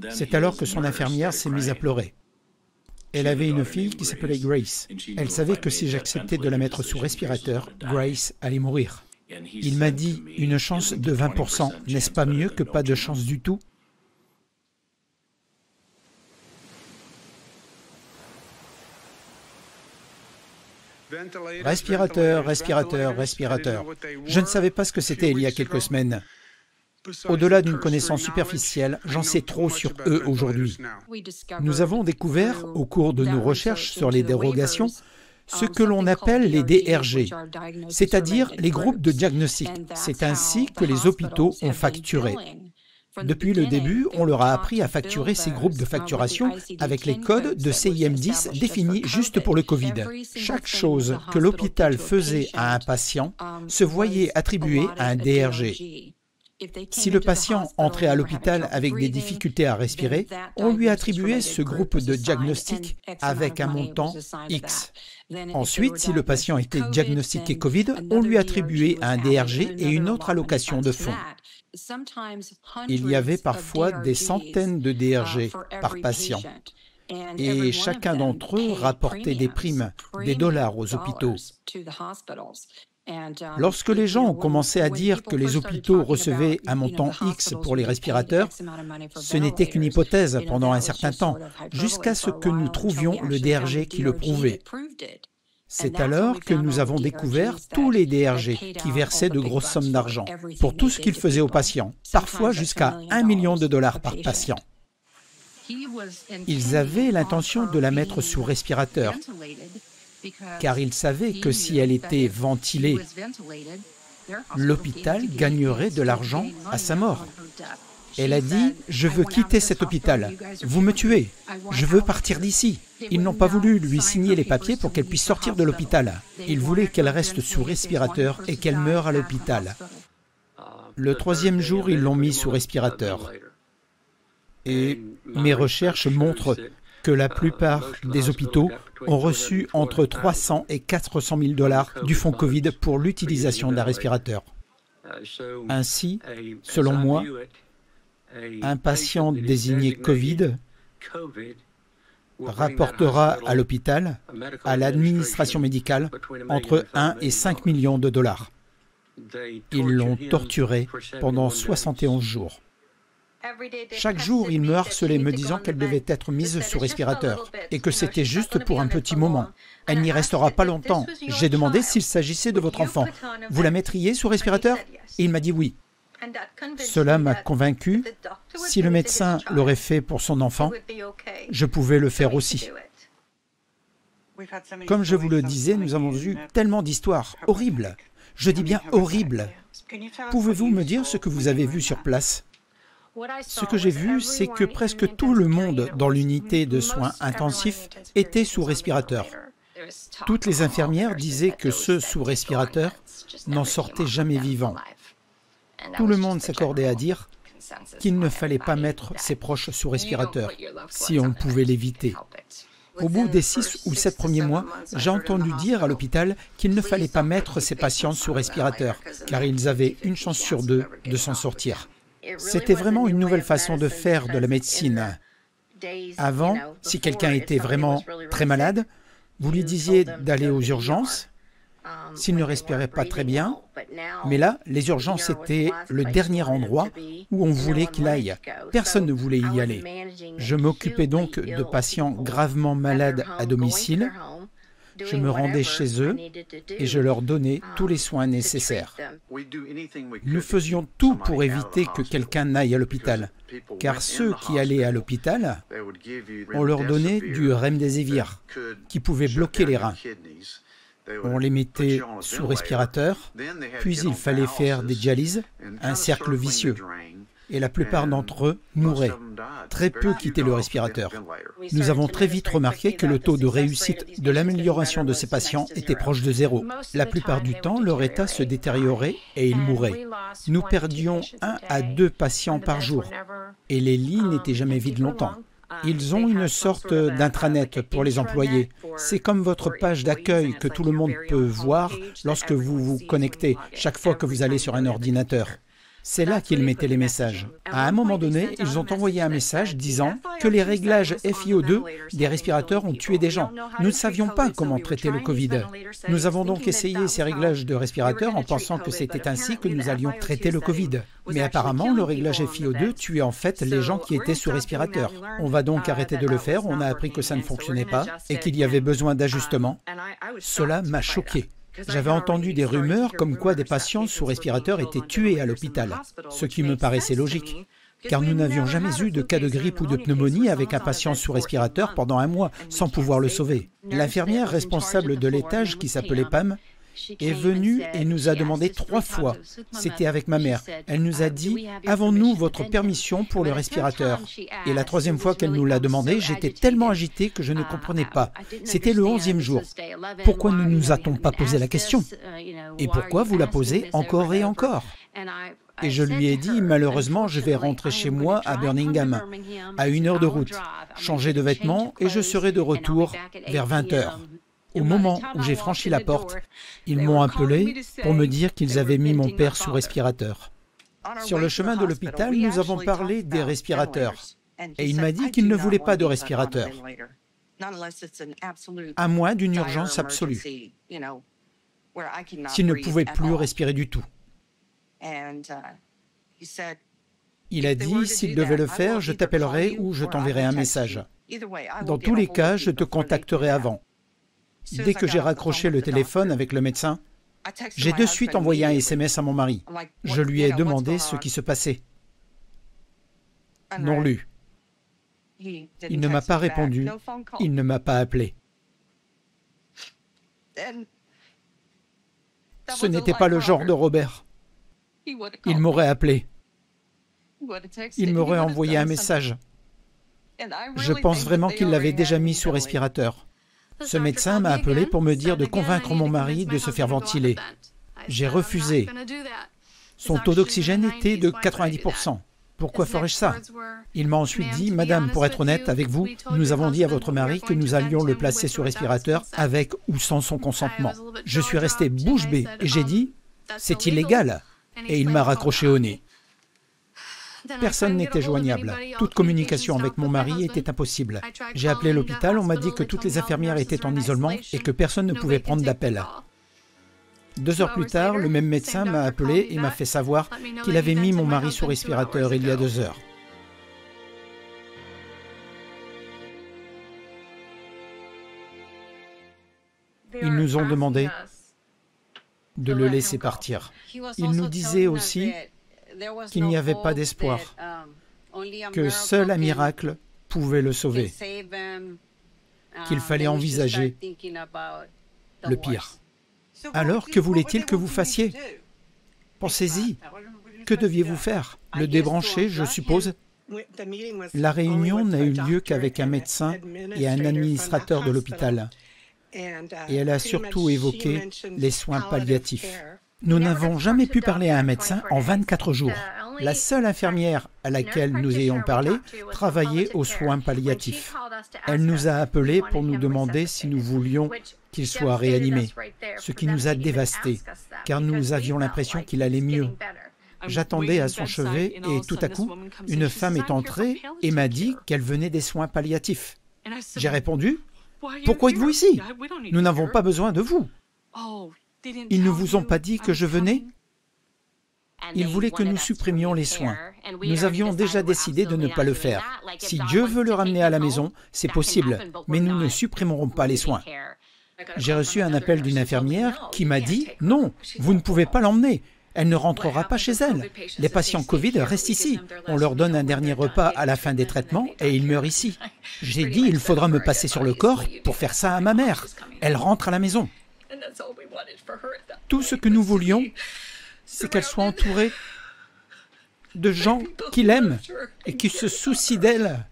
C'est alors que son infirmière s'est mise à pleurer. Elle avait une fille qui s'appelait Grace. Elle savait que si j'acceptais de la mettre sous respirateur, Grace allait mourir. Il m'a dit « Une chance de 20%, n'est-ce pas mieux que pas de chance du tout ?» Respirateur, respirateur, respirateur. Je ne savais pas ce que c'était il y a quelques semaines. Au-delà d'une connaissance superficielle, j'en sais trop sur eux aujourd'hui. Nous avons découvert, au cours de nos recherches sur les dérogations, ce que l'on appelle les DRG, c'est-à-dire les groupes de diagnostic. C'est ainsi que les hôpitaux ont facturé. Depuis le début, on leur a appris à facturer ces groupes de facturation avec les codes de CIM10 définis juste pour le Covid. Chaque chose que l'hôpital faisait à un patient se voyait attribuer à un DRG. Si le patient entrait à l'hôpital avec des difficultés à respirer, on lui attribuait ce groupe de diagnostic avec un montant X. Ensuite, si le patient était diagnostiqué Covid, on lui attribuait un DRG et une autre allocation de fonds. Il y avait parfois des centaines de DRG par patient. Et chacun d'entre eux rapportait des primes, des dollars aux hôpitaux. Lorsque les gens ont commencé à dire que les hôpitaux recevaient un montant X pour les respirateurs, ce n'était qu'une hypothèse pendant un certain temps, jusqu'à ce que nous trouvions le DRG qui le prouvait. C'est alors que nous avons découvert tous les DRG qui versaient de grosses sommes d'argent pour tout ce qu'ils faisaient aux patients, parfois jusqu'à $1 million par patient. Ils avaient l'intention de la mettre sous respirateur, car ils savaient que si elle était ventilée, l'hôpital gagnerait de l'argent à sa mort. Elle a dit « Je veux quitter cet hôpital. Vous me tuez. Je veux partir d'ici. » Ils n'ont pas voulu lui signer les papiers pour qu'elle puisse sortir de l'hôpital. Ils voulaient qu'elle reste sous respirateur et qu'elle meure à l'hôpital. Le 3e jour, ils l'ont mis sous respirateur. Et mes recherches montrent que la plupart des hôpitaux ont reçu entre 300 et 400 000 $ du fonds Covid pour l'utilisation d'un respirateur. Ainsi, selon moi, un patient désigné Covid rapportera à l'hôpital, à l'administration médicale, entre 1 et 5 millions de $. Ils l'ont torturé pendant 71 jours. Chaque jour, il me harcelait me disant qu'elle devait être mise sous respirateur et que c'était juste pour un petit moment. Elle n'y restera pas longtemps. J'ai demandé s'il s'agissait de votre enfant. Vous la mettriez sous respirateur? Et il m'a dit oui. Cela m'a convaincu. Si le médecin l'aurait fait pour son enfant, je pouvais le faire aussi. Comme je vous le disais, nous avons eu tellement d'histoires horribles. Je dis bien horribles. Pouvez-vous me dire ce que vous avez vu sur place? Ce que j'ai vu, c'est que presque tout le monde dans l'unité de soins intensifs était sous respirateur. Toutes les infirmières disaient que ceux sous respirateur n'en sortaient jamais vivants. Tout le monde s'accordait à dire qu'il ne fallait pas mettre ses proches sous respirateur si on pouvait l'éviter. Au bout des 6 ou 7 premiers mois, j'ai entendu dire à l'hôpital qu'il ne fallait pas mettre ces patients sous respirateur, car ils avaient une chance sur 2 de s'en sortir. C'était vraiment une nouvelle façon de faire de la médecine. Avant, si quelqu'un était vraiment très malade, vous lui disiez d'aller aux urgences, s'il ne respirait pas très bien, mais là, les urgences étaient le dernier endroit où on voulait qu'il aille. Personne ne voulait y aller. Je m'occupais donc de patients gravement malades à domicile. Je me rendais chez eux et je leur donnais tous les soins nécessaires. Nous faisions tout pour éviter que quelqu'un n'aille à l'hôpital, car ceux qui allaient à l'hôpital, on leur donnait du remdesivir, qui pouvait bloquer les reins. On les mettait sous respirateur, puis il fallait faire des dialyses, un cercle vicieux. Et la plupart d'entre eux mouraient. Très peu quittaient le respirateur. Nous avons très vite remarqué que le taux de réussite de l'amélioration de ces patients était proche de 0. La plupart du temps, leur état se détériorait et ils mouraient. Nous perdions 1 à 2 patients par jour et les lits n'étaient jamais vides longtemps. Ils ont une sorte d'intranet pour les employés. C'est comme votre page d'accueil que tout le monde peut voir lorsque vous vous connectez chaque fois que vous allez sur un ordinateur. C'est là qu'ils mettaient les messages. À un moment donné, ils ont envoyé un message disant que les réglages FiO2 des respirateurs ont tué des gens. Nous ne savions pas comment traiter le Covid. Nous avons donc essayé ces réglages de respirateurs en pensant que c'était ainsi que nous allions traiter le Covid. Mais apparemment, le réglage FiO2 tuait en fait les gens qui étaient sous respirateur. On va donc arrêter de le faire. On a appris que ça ne fonctionnait pas et qu'il y avait besoin d'ajustements. Cela m'a choqué. J'avais entendu des rumeurs comme quoi des patients sous respirateur étaient tués à l'hôpital, ce qui me paraissait logique, car nous n'avions jamais eu de cas de grippe ou de pneumonie avec un patient sous respirateur pendant 1 mois sans pouvoir le sauver. L'infirmière responsable de l'étage, qui s'appelait Pam, est venue et nous a demandé 3 fois. C'était avec ma mère. Elle nous a dit « Avons-nous votre permission pour le respirateur ?» Et la 3e fois qu'elle nous l'a demandé, j'étais tellement agitée que je ne comprenais pas. C'était le 11e jour. Pourquoi ne nous a-t-on pas posé la question? Et pourquoi vous la posez encore et encore? Et je lui ai dit, malheureusement, je vais rentrer chez moi à Birmingham, à 1 heure de route, changer de vêtements et je serai de retour vers 20 heures. Au moment où j'ai franchi la porte, ils m'ont appelé pour me dire qu'ils avaient mis mon père sous respirateur. Sur le chemin de l'hôpital, nous avons parlé des respirateurs. Et il m'a dit qu'il ne voulait pas de respirateur, à moins d'une urgence absolue, s'il ne pouvait plus respirer du tout. Il a dit, s'il devait le faire, je t'appellerai ou je t'enverrai un message. Dans tous les cas, je te contacterai avant. Dès que j'ai raccroché le téléphone avec le médecin, j'ai de suite envoyé un SMS à mon mari. Je lui ai demandé ce qui se passait. Non lu. Il ne m'a pas répondu, il ne m'a pas appelé. Ce n'était pas le genre de Robert. Il m'aurait appelé. Il m'aurait envoyé un message. Je pense vraiment qu'il l'avait déjà mis sous respirateur. Ce médecin m'a appelé pour me dire de convaincre mon mari de se faire ventiler. J'ai refusé. Son taux d'oxygène était de 90%. Pourquoi ferais-je ça? Il m'a ensuite dit, Madame, pour être honnête avec vous, nous avons dit à votre mari que nous allions le placer sous respirateur avec ou sans son consentement. Je suis resté bouche bée et j'ai dit, c'est illégal. Et il m'a raccroché au nez. Personne n'était joignable. Toute communication avec mon mari était impossible. J'ai appelé l'hôpital, on m'a dit que toutes les infirmières étaient en isolement et que personne ne pouvait prendre d'appel. 2 heures plus tard, le même médecin m'a appelé et m'a fait savoir qu'il avait mis mon mari sous respirateur il y a 2 heures. Ils nous ont demandé de le laisser partir. Ils nous disaient aussi qu'il n'y avait pas d'espoir, que seul un miracle pouvait le sauver, qu'il fallait envisager le pire. Alors, que voulait-il que vous fassiez? Pensez-y. Que deviez-vous faire? Le débrancher, je suppose? La réunion n'a eu lieu qu'avec un médecin et un administrateur de l'hôpital. Et elle a surtout évoqué les soins palliatifs. Nous n'avons jamais pu parler à un médecin en 24 jours. La seule infirmière à laquelle nous ayons parlé travaillait aux soins palliatifs. Elle nous a appelés pour nous demander si nous voulions qu'il soit réanimé, ce qui nous a dévastés, car nous avions l'impression qu'il allait mieux. J'attendais à son chevet et tout à coup, une femme est entrée et m'a dit qu'elle venait des soins palliatifs. J'ai répondu, « Pourquoi êtes-vous ici? Nous n'avons pas besoin de vous. » Ils ne vous ont pas dit que je venais? Ils voulaient que nous supprimions les soins. Nous avions déjà décidé de ne pas le faire. Si Dieu veut le ramener à la maison, c'est possible, mais nous ne supprimerons pas les soins. J'ai reçu un appel d'une infirmière qui m'a dit « Non, vous ne pouvez pas l'emmener. Elle ne rentrera pas chez elle. Les patients Covid restent ici. On leur donne un dernier repas à la fin des traitements et ils meurent ici. » J'ai dit « Il faudra me passer sur le corps pour faire ça à ma mère. Elle rentre à la maison. » Tout ce que nous voulions, c'est qu'elle soit entourée de gens qui l'aiment et qui se soucient d'elle.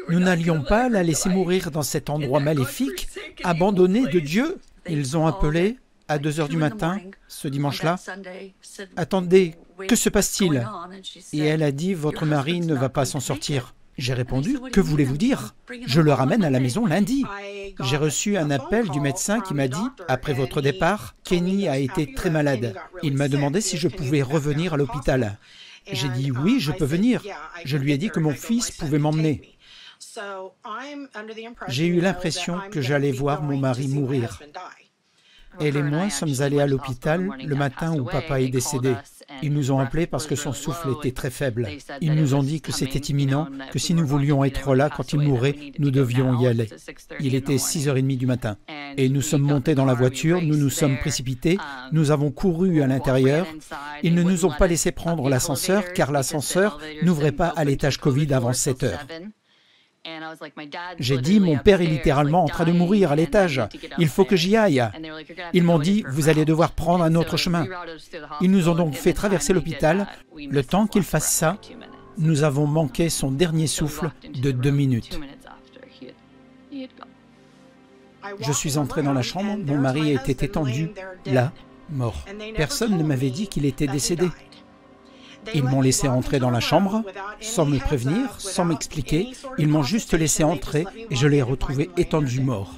Nous n'allions pas la laisser mourir dans cet endroit maléfique, abandonnée de Dieu. Ils ont appelé à 2 heures du matin, ce dimanche-là. « Attendez, que se passe-t-il » Et elle a dit « Votre mari ne va pas s'en sortir. » J'ai répondu « Que voulez-vous dire? Je le ramène à la maison lundi. » J'ai reçu un appel du médecin qui m'a dit « Après votre départ, Kenny a été très malade. Il m'a demandé si je pouvais revenir à l'hôpital. » J'ai dit « Oui, je peux venir. » Je lui ai dit que mon fils pouvait m'emmener. J'ai eu l'impression que j'allais voir mon mari mourir. Elle et moi sommes allés à l'hôpital le matin où papa est décédé. Ils nous ont appelés parce que son souffle était très faible. Ils nous ont dit que c'était imminent, que si nous voulions être là quand il mourrait, nous devions y aller. Il était 6h30 du matin. Et nous sommes montés dans la voiture, nous nous sommes précipités, nous avons couru à l'intérieur. Ils ne nous ont pas laissé prendre l'ascenseur car l'ascenseur n'ouvrait pas à l'étage Covid avant 7 heures. J'ai dit, mon père est littéralement en train de mourir à l'étage. Il faut que j'y aille. Ils m'ont dit, vous allez devoir prendre un autre chemin. Ils nous ont donc fait traverser l'hôpital. Le temps qu'ils fassent ça, nous avons manqué son dernier souffle de 2 minutes. Je suis entré dans la chambre, mon mari était étendu, là, mort. Personne ne m'avait dit qu'il était décédé. Ils m'ont laissé entrer dans la chambre, sans me prévenir, sans m'expliquer. Ils m'ont juste laissé entrer et je l'ai retrouvé étendu mort.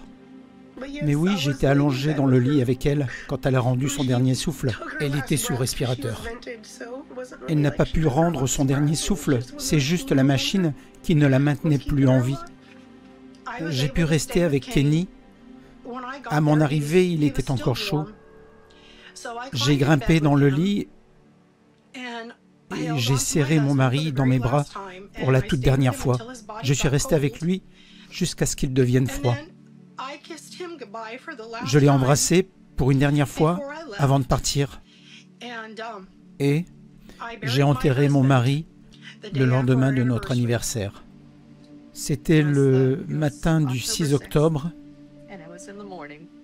Mais oui, j'étais allongé dans le lit avec elle quand elle a rendu son dernier souffle. Elle était sous respirateur. Elle n'a pas pu rendre son dernier souffle, c'est juste la machine qui ne la maintenait plus en vie. J'ai pu rester avec Kenny. À mon arrivée, il était encore chaud. J'ai grimpé dans le lit et j'ai serré mon mari dans mes bras pour la toute dernière fois. Je suis resté avec lui jusqu'à ce qu'il devienne froid. Je l'ai embrassé pour une dernière fois avant de partir. Et j'ai enterré mon mari le lendemain de notre anniversaire. C'était le matin du 6 octobre.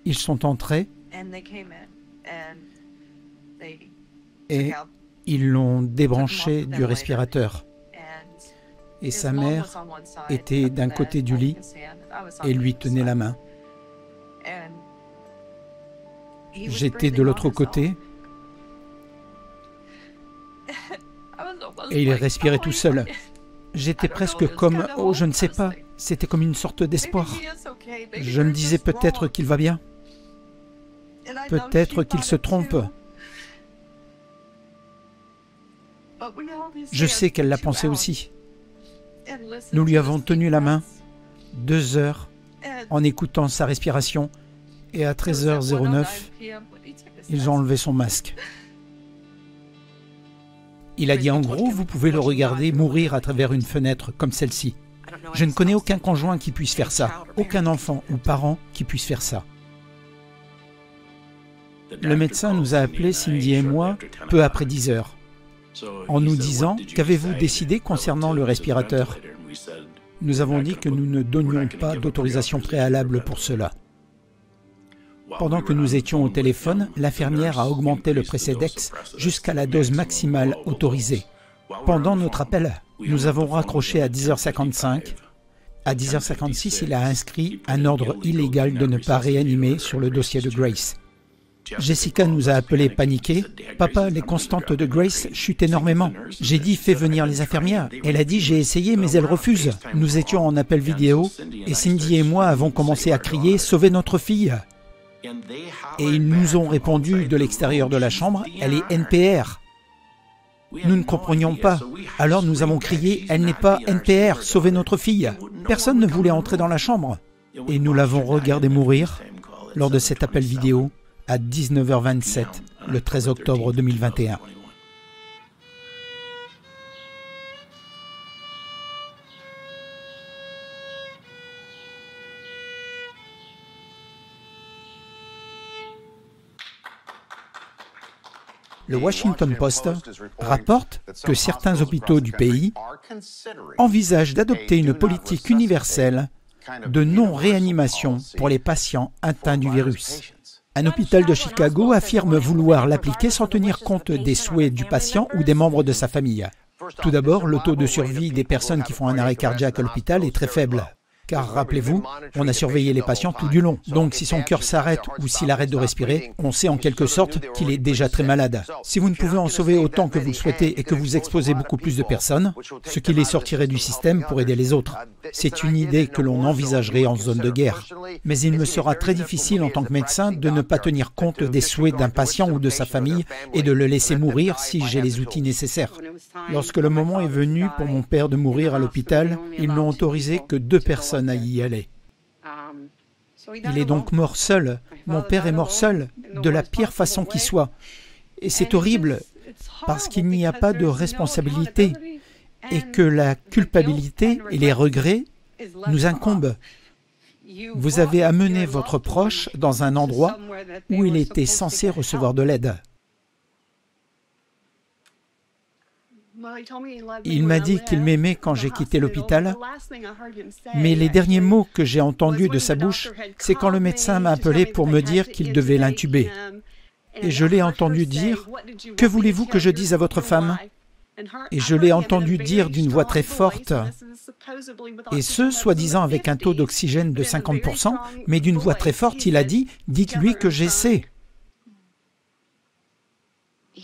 Ils sont entrés et ils l'ont débranché du respirateur. Et sa mère était d'un côté du lit et lui tenait la main. J'étais de l'autre côté et il respirait tout seul. J'étais presque comme, oh je ne sais pas, c'était comme une sorte d'espoir. Je me disais peut-être qu'il va bien, peut-être qu'il se trompe. Je sais qu'elle l'a pensé aussi. Nous lui avons tenu la main 2 heures en écoutant sa respiration et à 13h09, ils ont enlevé son masque. Il a dit en gros, vous pouvez le regarder mourir à travers une fenêtre comme celle-ci. Je ne connais aucun conjoint qui puisse faire ça, aucun enfant ou parent qui puisse faire ça. Le médecin nous a appelés, Cindy et moi, peu après 10 heures, en nous disant « Qu'avez-vous décidé concernant le respirateur ?» Nous avons dit que nous ne donnions pas d'autorisation préalable pour cela. Pendant que nous étions au téléphone, l'infirmière a augmenté le Precedex jusqu'à la dose maximale autorisée. Pendant notre appel, nous avons raccroché à 10h55. À 10h56, il a inscrit un ordre illégal de ne pas réanimer sur le dossier de Grace. Jessica nous a appelés paniqués. « Papa, les constantes de Grace chutent énormément. » J'ai dit « Fais venir les infirmières. » Elle a dit « J'ai essayé, mais elles refusent. » Nous étions en appel vidéo et Cindy et moi avons commencé à crier « Sauvez notre fille !» Et ils nous ont répondu de l'extérieur de la chambre « Elle est NPR !» Nous ne comprenions pas. Alors nous avons crié « Elle n'est pas NPR, sauvez notre fille !» Personne ne voulait entrer dans la chambre. Et nous l'avons regardé mourir lors de cet appel vidéo à 19h27, le 13 octobre 2021. Le Washington Post rapporte que certains hôpitaux du pays envisagent d'adopter une politique universelle de non-réanimation pour les patients atteints du virus. Un hôpital de Chicago affirme vouloir l'appliquer sans tenir compte des souhaits du patient ou des membres de sa famille. Tout d'abord, le taux de survie des personnes qui font un arrêt cardiaque à l'hôpital est très faible. Car rappelez-vous, on a surveillé les patients tout du long. Donc si son cœur s'arrête ou s'il arrête de respirer, on sait en quelque sorte qu'il est déjà très malade. Si vous ne pouvez en sauver autant que vous le souhaitez et que vous exposez beaucoup plus de personnes, ce qui les sortirait du système pour aider les autres. C'est une idée que l'on envisagerait en zone de guerre. Mais il me sera très difficile en tant que médecin de ne pas tenir compte des souhaits d'un patient ou de sa famille et de le laisser mourir si j'ai les outils nécessaires. Lorsque le moment est venu pour mon père de mourir à l'hôpital, ils n'ont autorisé que 2 personnes à y aller. Il est donc mort seul. Mon père est mort seul, de la pire façon qui soit. Et c'est horrible, parce qu'il n'y a pas de responsabilité, et que la culpabilité et les regrets nous incombent. Vous avez amené votre proche dans un endroit où il était censé recevoir de l'aide. Il m'a dit qu'il m'aimait quand j'ai quitté l'hôpital, mais les derniers mots que j'ai entendus de sa bouche, c'est quand le médecin m'a appelé pour me dire qu'il devait l'intuber. Et je l'ai entendu dire « Que voulez-vous que je dise à votre femme ?» Et je l'ai entendu dire d'une voix très forte, et ce, soi-disant avec un taux d'oxygène de 50%, mais d'une voix très forte, il a dit « Dites-lui que j'essaie ».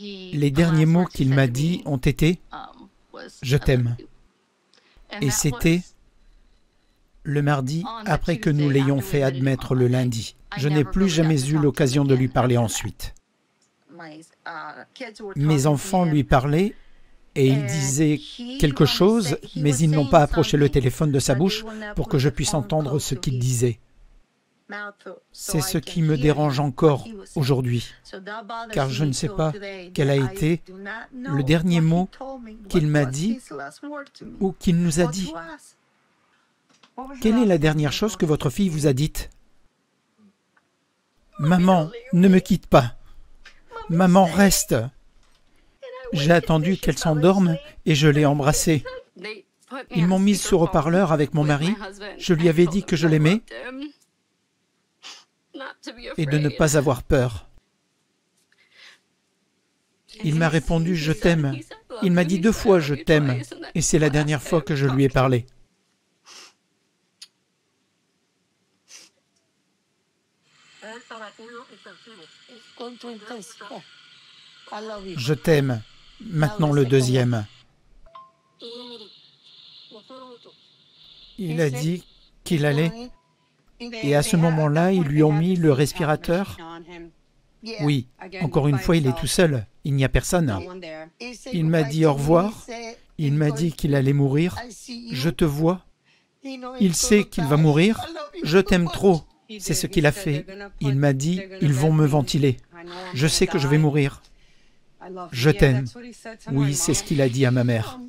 Les derniers mots qu'il m'a dit ont été « Je t'aime ». Et c'était le mardi après que nous l'ayons fait admettre le lundi. Je n'ai plus jamais eu l'occasion de lui parler ensuite. Mes enfants lui parlaient et il disait quelque chose, mais ils n'ont pas approché le téléphone de sa bouche pour que je puisse entendre ce qu'il disait. C'est ce qui me dérange encore aujourd'hui, car je ne sais pas quel a été le dernier mot qu'il m'a dit ou qu'il nous a dit. Quelle est la dernière chose que votre fille vous a dite? Maman, ne me quitte pas. Maman, reste. J'ai attendu qu'elle s'endorme et je l'ai embrassée. Ils m'ont mise sur haut-parleur avec mon mari. Je lui avais dit que je l'aimais et de ne pas avoir peur. Il m'a répondu « Je t'aime ». Il m'a dit 2 fois « Je t'aime » et c'est la dernière fois que je lui ai parlé. Je t'aime. Maintenant le deuxième. Il a dit qu'il allait. Et à ce moment-là, ils lui ont mis le respirateur. Oui, encore une fois, il est tout seul. Il n'y a personne. Il m'a dit au revoir. Il m'a dit qu'il allait mourir. Je te vois. Il sait qu'il va mourir. Je t'aime trop. C'est ce qu'il a fait. Il m'a dit, ils vont me ventiler. Je sais que je vais mourir. Je t'aime. Oui, c'est ce qu'il a dit à ma mère.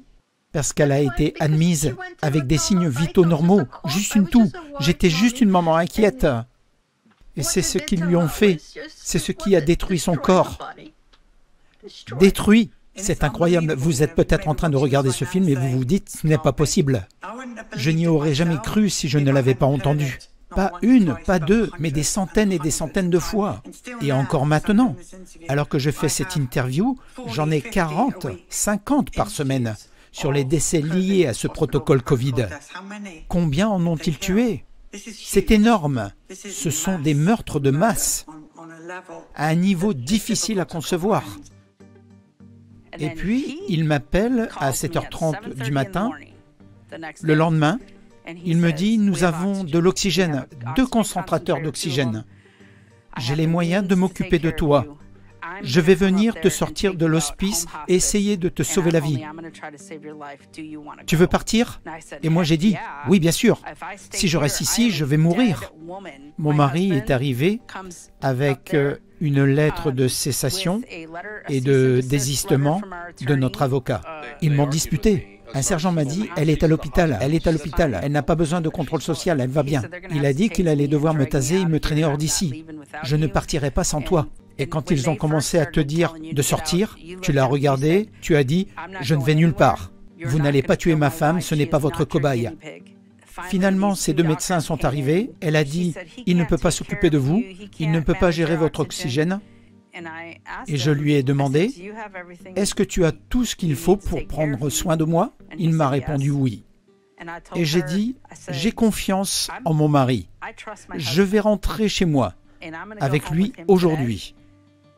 Parce qu'elle a été admise avec des signes vitaux normaux. Juste une toux. J'étais juste une maman inquiète. Et c'est ce qu'ils lui ont fait. C'est ce qui a détruit son corps. Détruit. C'est incroyable. Vous êtes peut-être en train de regarder ce film et vous vous dites, ce n'est pas possible. Je n'y aurais jamais cru si je ne l'avais pas entendu. Pas une, pas deux, mais des centaines et des centaines de fois. Et encore maintenant. Alors que je fais cette interview, j'en ai 40, 50 par semaine sur les décès liés à ce protocole Covid. Combien en ont-ils tué? C'est énorme. Ce sont des meurtres de masse, à un niveau difficile à concevoir. Et puis, il m'appelle à 7h30 du matin, le lendemain. Il me dit, nous avons de l'oxygène, 2 concentrateurs d'oxygène. J'ai les moyens de m'occuper de toi. Je vais venir te sortir de l'hospice et essayer de te sauver la vie. Tu veux partir? Et moi j'ai dit, oui bien sûr. Si je reste ici, je vais mourir. Mon mari est arrivé avec une lettre de cessation et de désistement de notre avocat. Ils m'ont disputé. Un sergent m'a dit, elle est à l'hôpital, elle n'a pas besoin de contrôle social, elle va bien. Il a dit qu'il allait devoir me taser et me traîner hors d'ici. Je ne partirai pas sans toi. Et quand ils ont commencé à te dire de sortir, tu l'as regardé, tu as dit, je ne vais nulle part. Vous n'allez pas tuer ma femme, ce n'est pas votre cobaye. Finalement, ces 2 médecins sont arrivés. Elle a dit, il ne peut pas s'occuper de vous, il ne peut pas gérer votre oxygène. Et je lui ai demandé, est-ce que tu as tout ce qu'il faut pour prendre soin de moi? Il m'a répondu oui. Et j'ai dit, j'ai confiance en mon mari. Je vais rentrer chez moi avec lui aujourd'hui.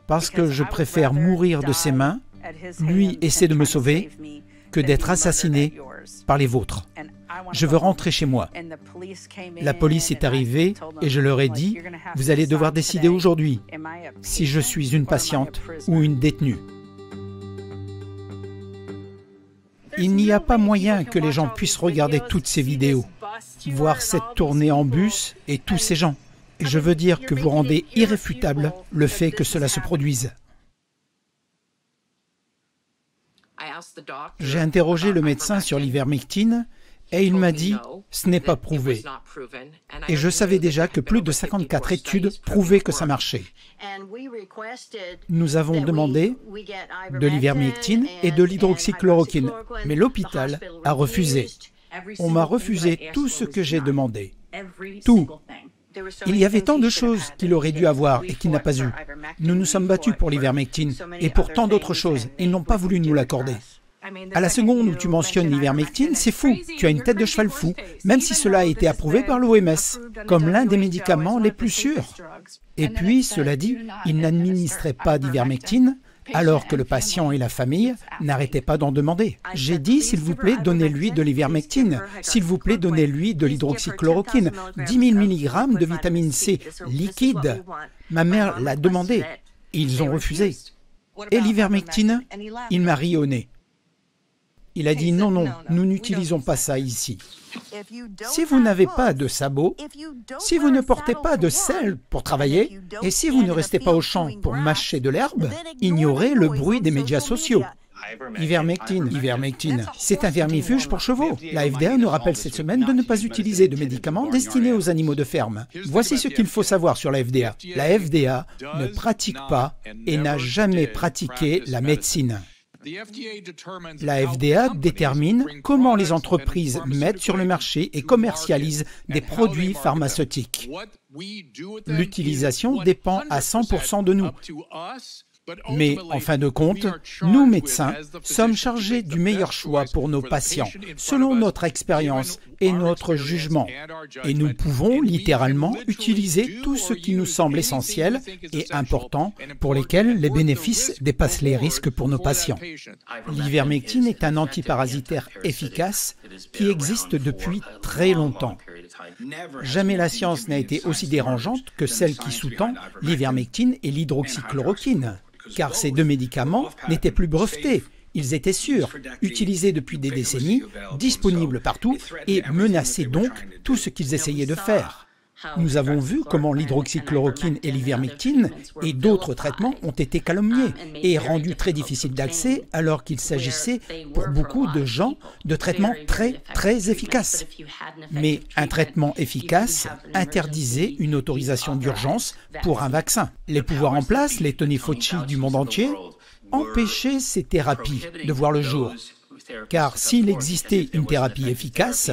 Parce que je préfère mourir de ses mains, lui essaie de me sauver, que d'être assassiné par les vôtres. Je veux rentrer chez moi. La police est arrivée et je leur ai dit, vous allez devoir décider aujourd'hui si je suis une patiente ou une détenue. Il n'y a pas moyen que les gens puissent regarder toutes ces vidéos, voir cette tournée en bus et tous ces gens. Et je veux dire que vous rendez irréfutable le fait que cela se produise. J'ai interrogé le médecin sur l'ivermectine et il m'a dit « ce n'est pas prouvé ». Et je savais déjà que plus de 54 études prouvaient que ça marchait. Nous avons demandé de l'ivermectine et de l'hydroxychloroquine, mais l'hôpital a refusé. On m'a refusé tout ce que j'ai demandé. Tout. Il y avait tant de choses qu'il aurait dû avoir et qu'il n'a pas eu. Nous nous sommes battus pour l'ivermectine et pour tant d'autres choses. Ils n'ont pas voulu nous l'accorder. À la seconde où tu mentionnes l'ivermectine, c'est fou. Tu as une tête de cheval fou, même si cela a été approuvé par l'OMS, comme l'un des médicaments les plus sûrs. Et puis, cela dit, ils n'administraient pas d'ivermectine, alors que le patient et la famille n'arrêtaient pas d'en demander. J'ai dit, s'il vous plaît, donnez-lui de l'ivermectine. S'il vous plaît, donnez-lui de l'hydroxychloroquine. 10 000 mg de vitamine C liquide. Ma mère l'a demandé. Ils ont refusé. Et l'ivermectine, il m'a ri au nez. Il a dit non, non, nous n'utilisons pas ça ici. Si vous n'avez pas de sabots, si vous ne portez pas de selle pour travailler, et si vous ne restez pas au champ pour mâcher de l'herbe, ignorez le bruit des médias sociaux. Ivermectine, c'est un vermifuge pour chevaux. La FDA nous rappelle cette semaine de ne pas utiliser de médicaments destinés aux animaux de ferme. Voici ce qu'il faut savoir sur la FDA. La FDA ne pratique pas et n'a jamais pratiqué la médecine. La FDA détermine comment les entreprises mettent sur le marché et commercialisent des produits pharmaceutiques. L'utilisation dépend à 100% de nous. Mais en fin de compte, nous médecins sommes chargés du meilleur choix pour nos patients, selon notre expérience et notre jugement. Et nous pouvons littéralement utiliser tout ce qui nous semble essentiel et important, pour lesquels les bénéfices dépassent les risques pour nos patients. L'ivermectine est un antiparasitaire efficace qui existe depuis très longtemps. Jamais la science n'a été aussi dérangeante que celle qui sous-tend l'ivermectine et l'hydroxychloroquine. Car ces deux médicaments n'étaient plus brevetés, ils étaient sûrs, utilisés depuis des décennies, disponibles partout et menaçaient donc tout ce qu'ils essayaient de faire. Nous avons vu comment l'hydroxychloroquine et l'ivermectine et d'autres traitements ont été calomniés et rendus très difficiles d'accès alors qu'il s'agissait pour beaucoup de gens de traitements très efficaces. Mais un traitement efficace interdisait une autorisation d'urgence pour un vaccin. Les pouvoirs en place, les Tony Fauci du monde entier, empêchaient ces thérapies de voir le jour. Car s'il existait une thérapie efficace,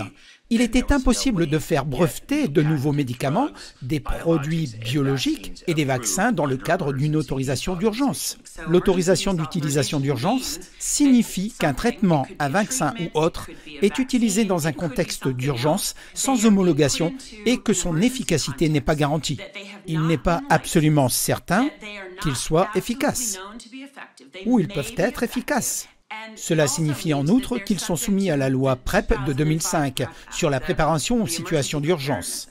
il était impossible de faire breveter de nouveaux médicaments, des produits biologiques et des vaccins dans le cadre d'une autorisation d'urgence. L'autorisation d'utilisation d'urgence signifie qu'un traitement, un vaccin ou autre est utilisé dans un contexte d'urgence sans homologation et que son efficacité n'est pas garantie. Il n'est pas absolument certain qu'il soit efficace, ou ils peuvent être efficaces. Cela signifie en outre qu'ils sont soumis à la loi PrEP de 2005 sur la préparation aux situations d'urgence.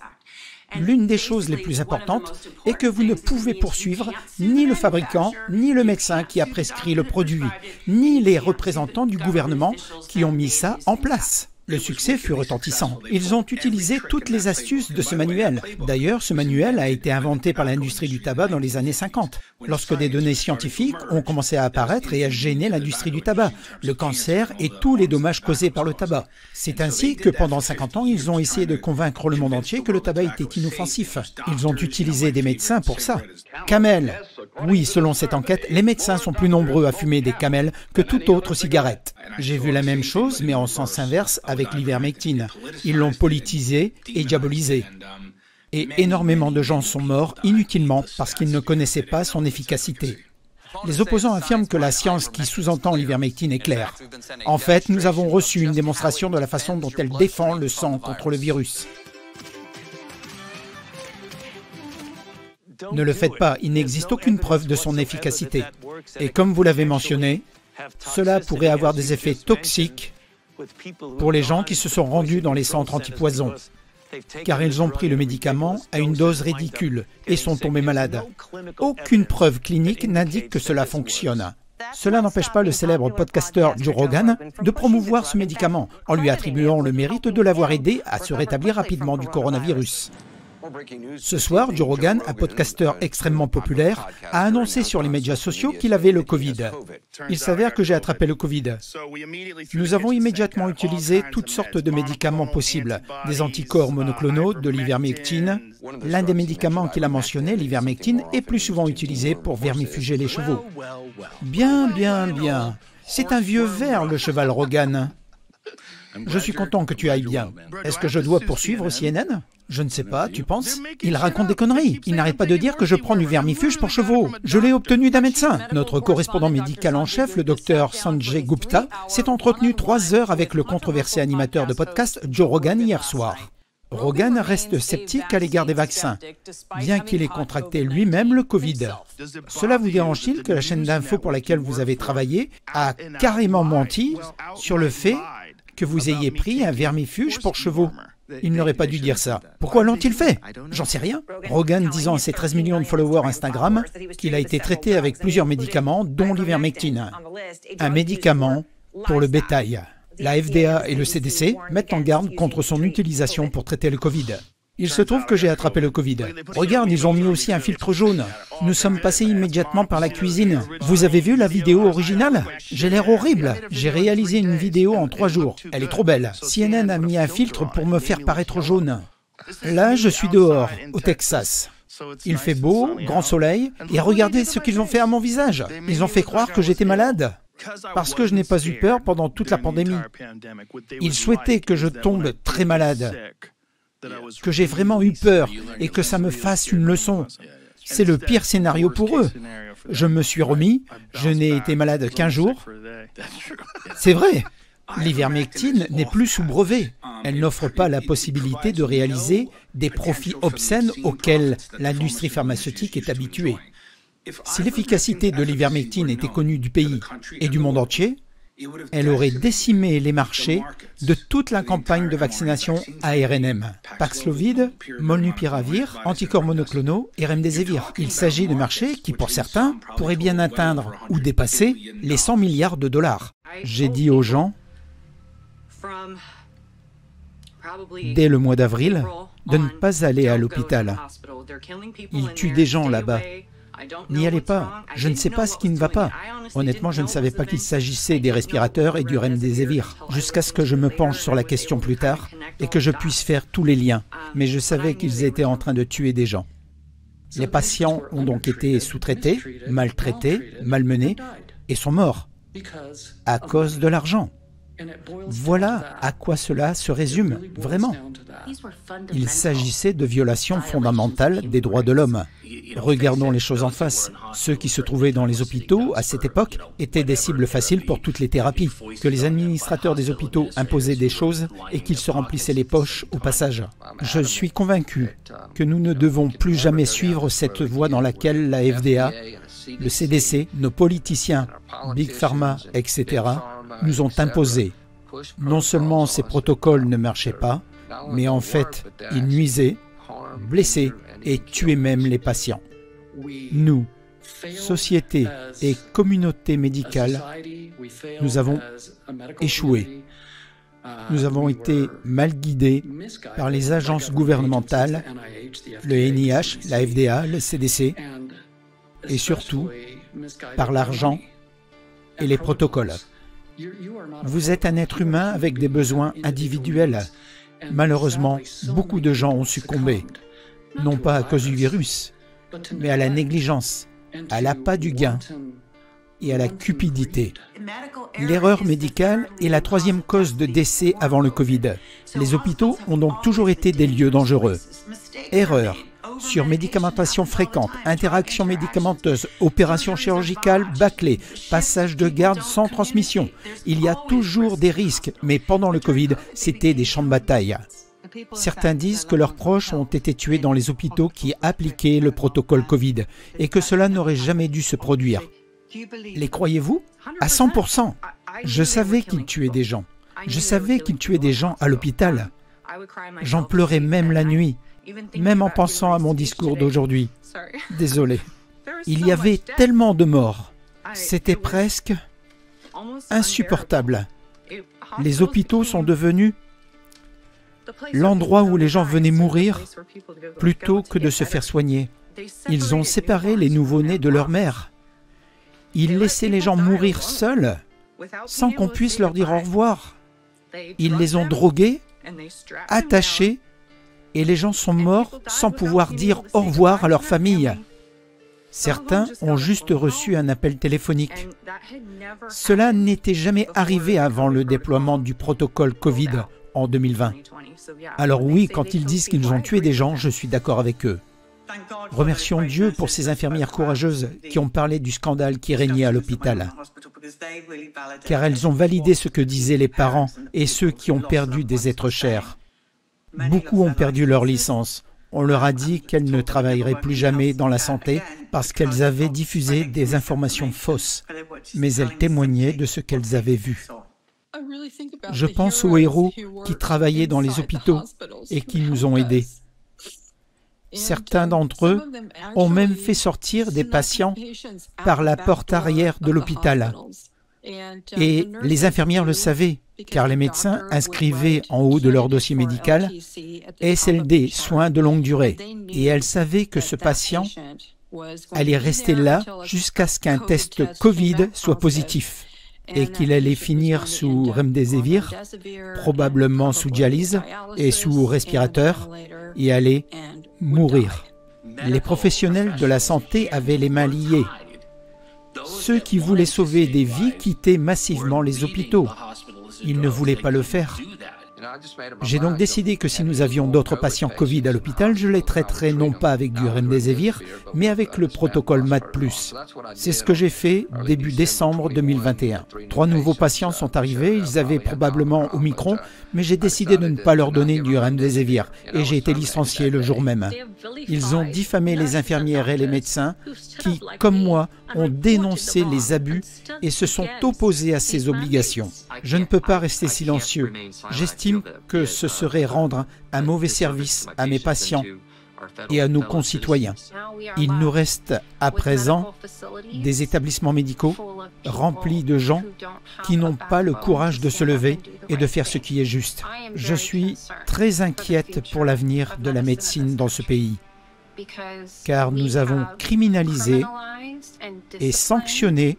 L'une des choses les plus importantes est que vous ne pouvez poursuivre ni le fabricant, ni le médecin qui a prescrit le produit, ni les représentants du gouvernement qui ont mis ça en place. Le succès fut retentissant. Ils ont utilisé toutes les astuces de ce manuel. D'ailleurs, ce manuel a été inventé par l'industrie du tabac dans les années 50, lorsque des données scientifiques ont commencé à apparaître et à gêner l'industrie du tabac, le cancer et tous les dommages causés par le tabac. C'est ainsi que pendant 50 ans, ils ont essayé de convaincre le monde entier que le tabac était inoffensif. Ils ont utilisé des médecins pour ça. Camel. Oui, selon cette enquête, les médecins sont plus nombreux à fumer des camels que toute autre cigarette. J'ai vu la même chose, mais en sens inverse avec l'ivermectine. Ils l'ont politisé et diabolisé. Et énormément de gens sont morts inutilement parce qu'ils ne connaissaient pas son efficacité. Les opposants affirment que la science qui sous-entend l'ivermectine est claire. En fait, nous avons reçu une démonstration de la façon dont elle défend le sang contre le virus. Ne le faites pas, il n'existe aucune preuve de son efficacité. Et comme vous l'avez mentionné, cela pourrait avoir des effets toxiques pour les gens qui se sont rendus dans les centres antipoison, car ils ont pris le médicament à une dose ridicule et sont tombés malades. Aucune preuve clinique n'indique que cela fonctionne. Cela n'empêche pas le célèbre podcasteur Joe Rogan de promouvoir ce médicament, en lui attribuant le mérite de l'avoir aidé à se rétablir rapidement du coronavirus. Ce soir, Joe Rogan, un podcasteur extrêmement populaire, a annoncé sur les médias sociaux qu'il avait le Covid. Il s'avère que j'ai attrapé le Covid. Nous avons immédiatement utilisé toutes sortes de médicaments possibles, des anticorps monoclonaux, de l'ivermectine. L'un des médicaments qu'il a mentionné, l'ivermectine, est plus souvent utilisé pour vermifuger les chevaux. Bien. C'est un vieux ver, le cheval Rogan. Je suis content que tu ailles bien. Est-ce que je dois poursuivre CNN? Je ne sais pas, tu penses? Il raconte des conneries. Il n'arrête pas de dire que je prends du vermifuge pour chevaux. Je l'ai obtenu d'un médecin. Notre correspondant médical en chef, le docteur Sanjay Gupta, s'est entretenu 3 heures avec le controversé animateur de podcast Joe Rogan hier soir. Rogan reste sceptique à l'égard des vaccins, bien qu'il ait contracté lui-même le Covid. Cela vous dérange-t-il que la chaîne d'info pour laquelle vous avez travaillé a carrément menti sur le fait que vous ayez pris un vermifuge pour chevaux? Il n'aurait pas dû dire ça. Pourquoi l'ont-ils fait? J'en sais rien. Rogan disant à ses 13 millions de followers Instagram qu'il a été traité avec plusieurs médicaments, dont l'ivermectine. Un médicament pour le bétail. La FDA et le CDC mettent en garde contre son utilisation pour traiter le Covid. Il se trouve que j'ai attrapé le Covid. Regarde, ils ont mis aussi un filtre jaune. Nous sommes passés immédiatement par la cuisine. Vous avez vu la vidéo originale? J'ai l'air horrible. J'ai réalisé une vidéo en 3 jours. Elle est trop belle. CNN a mis un filtre pour me faire paraître jaune. Là, je suis dehors, au Texas. Il fait beau, grand soleil, et regardez ce qu'ils ont fait à mon visage. Ils ont fait croire que j'étais malade. Parce que je n'ai pas eu peur pendant toute la pandémie. Ils souhaitaient que je tombe très malade. Que j'ai vraiment eu peur et que ça me fasse une leçon. C'est le pire scénario pour eux. Je me suis remis, je n'ai été malade qu'1 jour. C'est vrai, l'ivermectine n'est plus sous brevet. Elle n'offre pas la possibilité de réaliser des profits obscènes auxquels l'industrie pharmaceutique est habituée. Si l'efficacité de l'ivermectine était connue du pays et du monde entier, elle aurait décimé les marchés de toute la campagne de vaccination ARNM. Paxlovid, Molnupiravir, anticorps monoclonaux et Remdesivir. Il s'agit de marchés qui, pour certains, pourraient bien atteindre ou dépasser les 100 milliards de dollars. J'ai dit aux gens, dès le mois d'avril, de ne pas aller à l'hôpital. Ils tuent des gens là-bas. N'y allez pas, je ne sais pas ce qui ne va pas. Honnêtement, je ne savais pas qu'il s'agissait des respirateurs et du Remdesivir, jusqu'à ce que je me penche sur la question plus tard et que je puisse faire tous les liens. Mais je savais qu'ils étaient en train de tuer des gens. Les patients ont donc été sous-traités, maltraités, malmenés et sont morts à cause de l'argent. Voilà à quoi cela se résume, vraiment. Il s'agissait de violations fondamentales des droits de l'homme. Regardons les choses en face. Ceux qui se trouvaient dans les hôpitaux à cette époque étaient des cibles faciles pour toutes les thérapies, que les administrateurs des hôpitaux imposaient des choses et qu'ils se remplissaient les poches au passage. Je suis convaincu que nous ne devons plus jamais suivre cette voie dans laquelle la FDA, le CDC, nos politiciens, Big Pharma, etc., nous ont imposé. Non seulement ces protocoles ne marchaient pas, mais en fait, ils nuisaient, blessaient et tuaient même les patients. Nous, société et communauté médicale, nous avons échoué. Nous avons été mal guidés par les agences gouvernementales, le NIH, la FDA, le CDC, et surtout par l'argent et les protocoles. Vous êtes un être humain avec des besoins individuels. Malheureusement, beaucoup de gens ont succombé, non pas à cause du virus, mais à la négligence, à l'appât du gain et à la cupidité. L'erreur médicale est la 3e cause de décès avant le Covid. Les hôpitaux ont donc toujours été des lieux dangereux. Erreur. Surmédicamentation fréquente, interactions médicamenteuses, opérations chirurgicales bâclées, passage de garde sans transmission. Il y a toujours des risques, mais pendant le Covid, c'était des champs de bataille. Certains disent que leurs proches ont été tués dans les hôpitaux qui appliquaient le protocole Covid et que cela n'aurait jamais dû se produire. Les croyez-vous? À 100%. Je savais qu'ils tuaient des gens. Je savais qu'ils tuaient des gens à l'hôpital. J'en pleurais même la nuit. Même en pensant à mon discours d'aujourd'hui. Désolé. Il y avait tellement de morts. C'était presque insupportable. Les hôpitaux sont devenus l'endroit où les gens venaient mourir plutôt que de se faire soigner. Ils ont séparé les nouveau-nés de leur mère. Ils laissaient les gens mourir seuls, sans qu'on puisse leur dire au revoir. Ils les ont drogués, attachés, et les gens sont morts sans pouvoir dire au revoir à leur famille. Certains ont juste reçu un appel téléphonique. Cela n'était jamais arrivé avant le déploiement du protocole Covid en 2020. Alors oui, quand ils disent qu'ils ont tué des gens, je suis d'accord avec eux. Remercions Dieu pour ces infirmières courageuses qui ont parlé du scandale qui régnait à l'hôpital. Car elles ont validé ce que disaient les parents et ceux qui ont perdu des êtres chers. Beaucoup ont perdu leur licence. On leur a dit qu'elles ne travailleraient plus jamais dans la santé parce qu'elles avaient diffusé des informations fausses, mais elles témoignaient de ce qu'elles avaient vu. Je pense aux héros qui travaillaient dans les hôpitaux et qui nous ont aidés. Certains d'entre eux ont même fait sortir des patients par la porte arrière de l'hôpital. Et les infirmières le savaient, car les médecins inscrivaient en haut de leur dossier médical SLD, soins de longue durée. Et elles savaient que ce patient allait rester là jusqu'à ce qu'un test Covid soit positif et qu'il allait finir sous remdesivir, probablement sous dialyse et sous respirateur, et allait mourir. Les professionnels de la santé avaient les mains liées. Ceux qui voulaient sauver des vies quittaient massivement les hôpitaux. Ils ne voulaient pas le faire. J'ai donc décidé que si nous avions d'autres patients Covid à l'hôpital, je les traiterais non pas avec du remdesivir, mais avec le protocole MAT+. C'est ce que j'ai fait début décembre 2021. 3 nouveaux patients sont arrivés, ils avaient probablement Omicron, mais j'ai décidé de ne pas leur donner du remdesivir et j'ai été licencié le jour même. Ils ont diffamé les infirmières et les médecins qui, comme moi, ont dénoncé les abus et se sont opposés à ces obligations. Je ne peux pas rester silencieux. J'estime que ce serait rendre un mauvais service à mes patients et à nos concitoyens. Il nous reste à présent des établissements médicaux remplis de gens qui n'ont pas le courage de se lever et de faire ce qui est juste. Je suis très inquiète pour l'avenir de la médecine dans ce pays, car nous avons criminalisé et sanctionné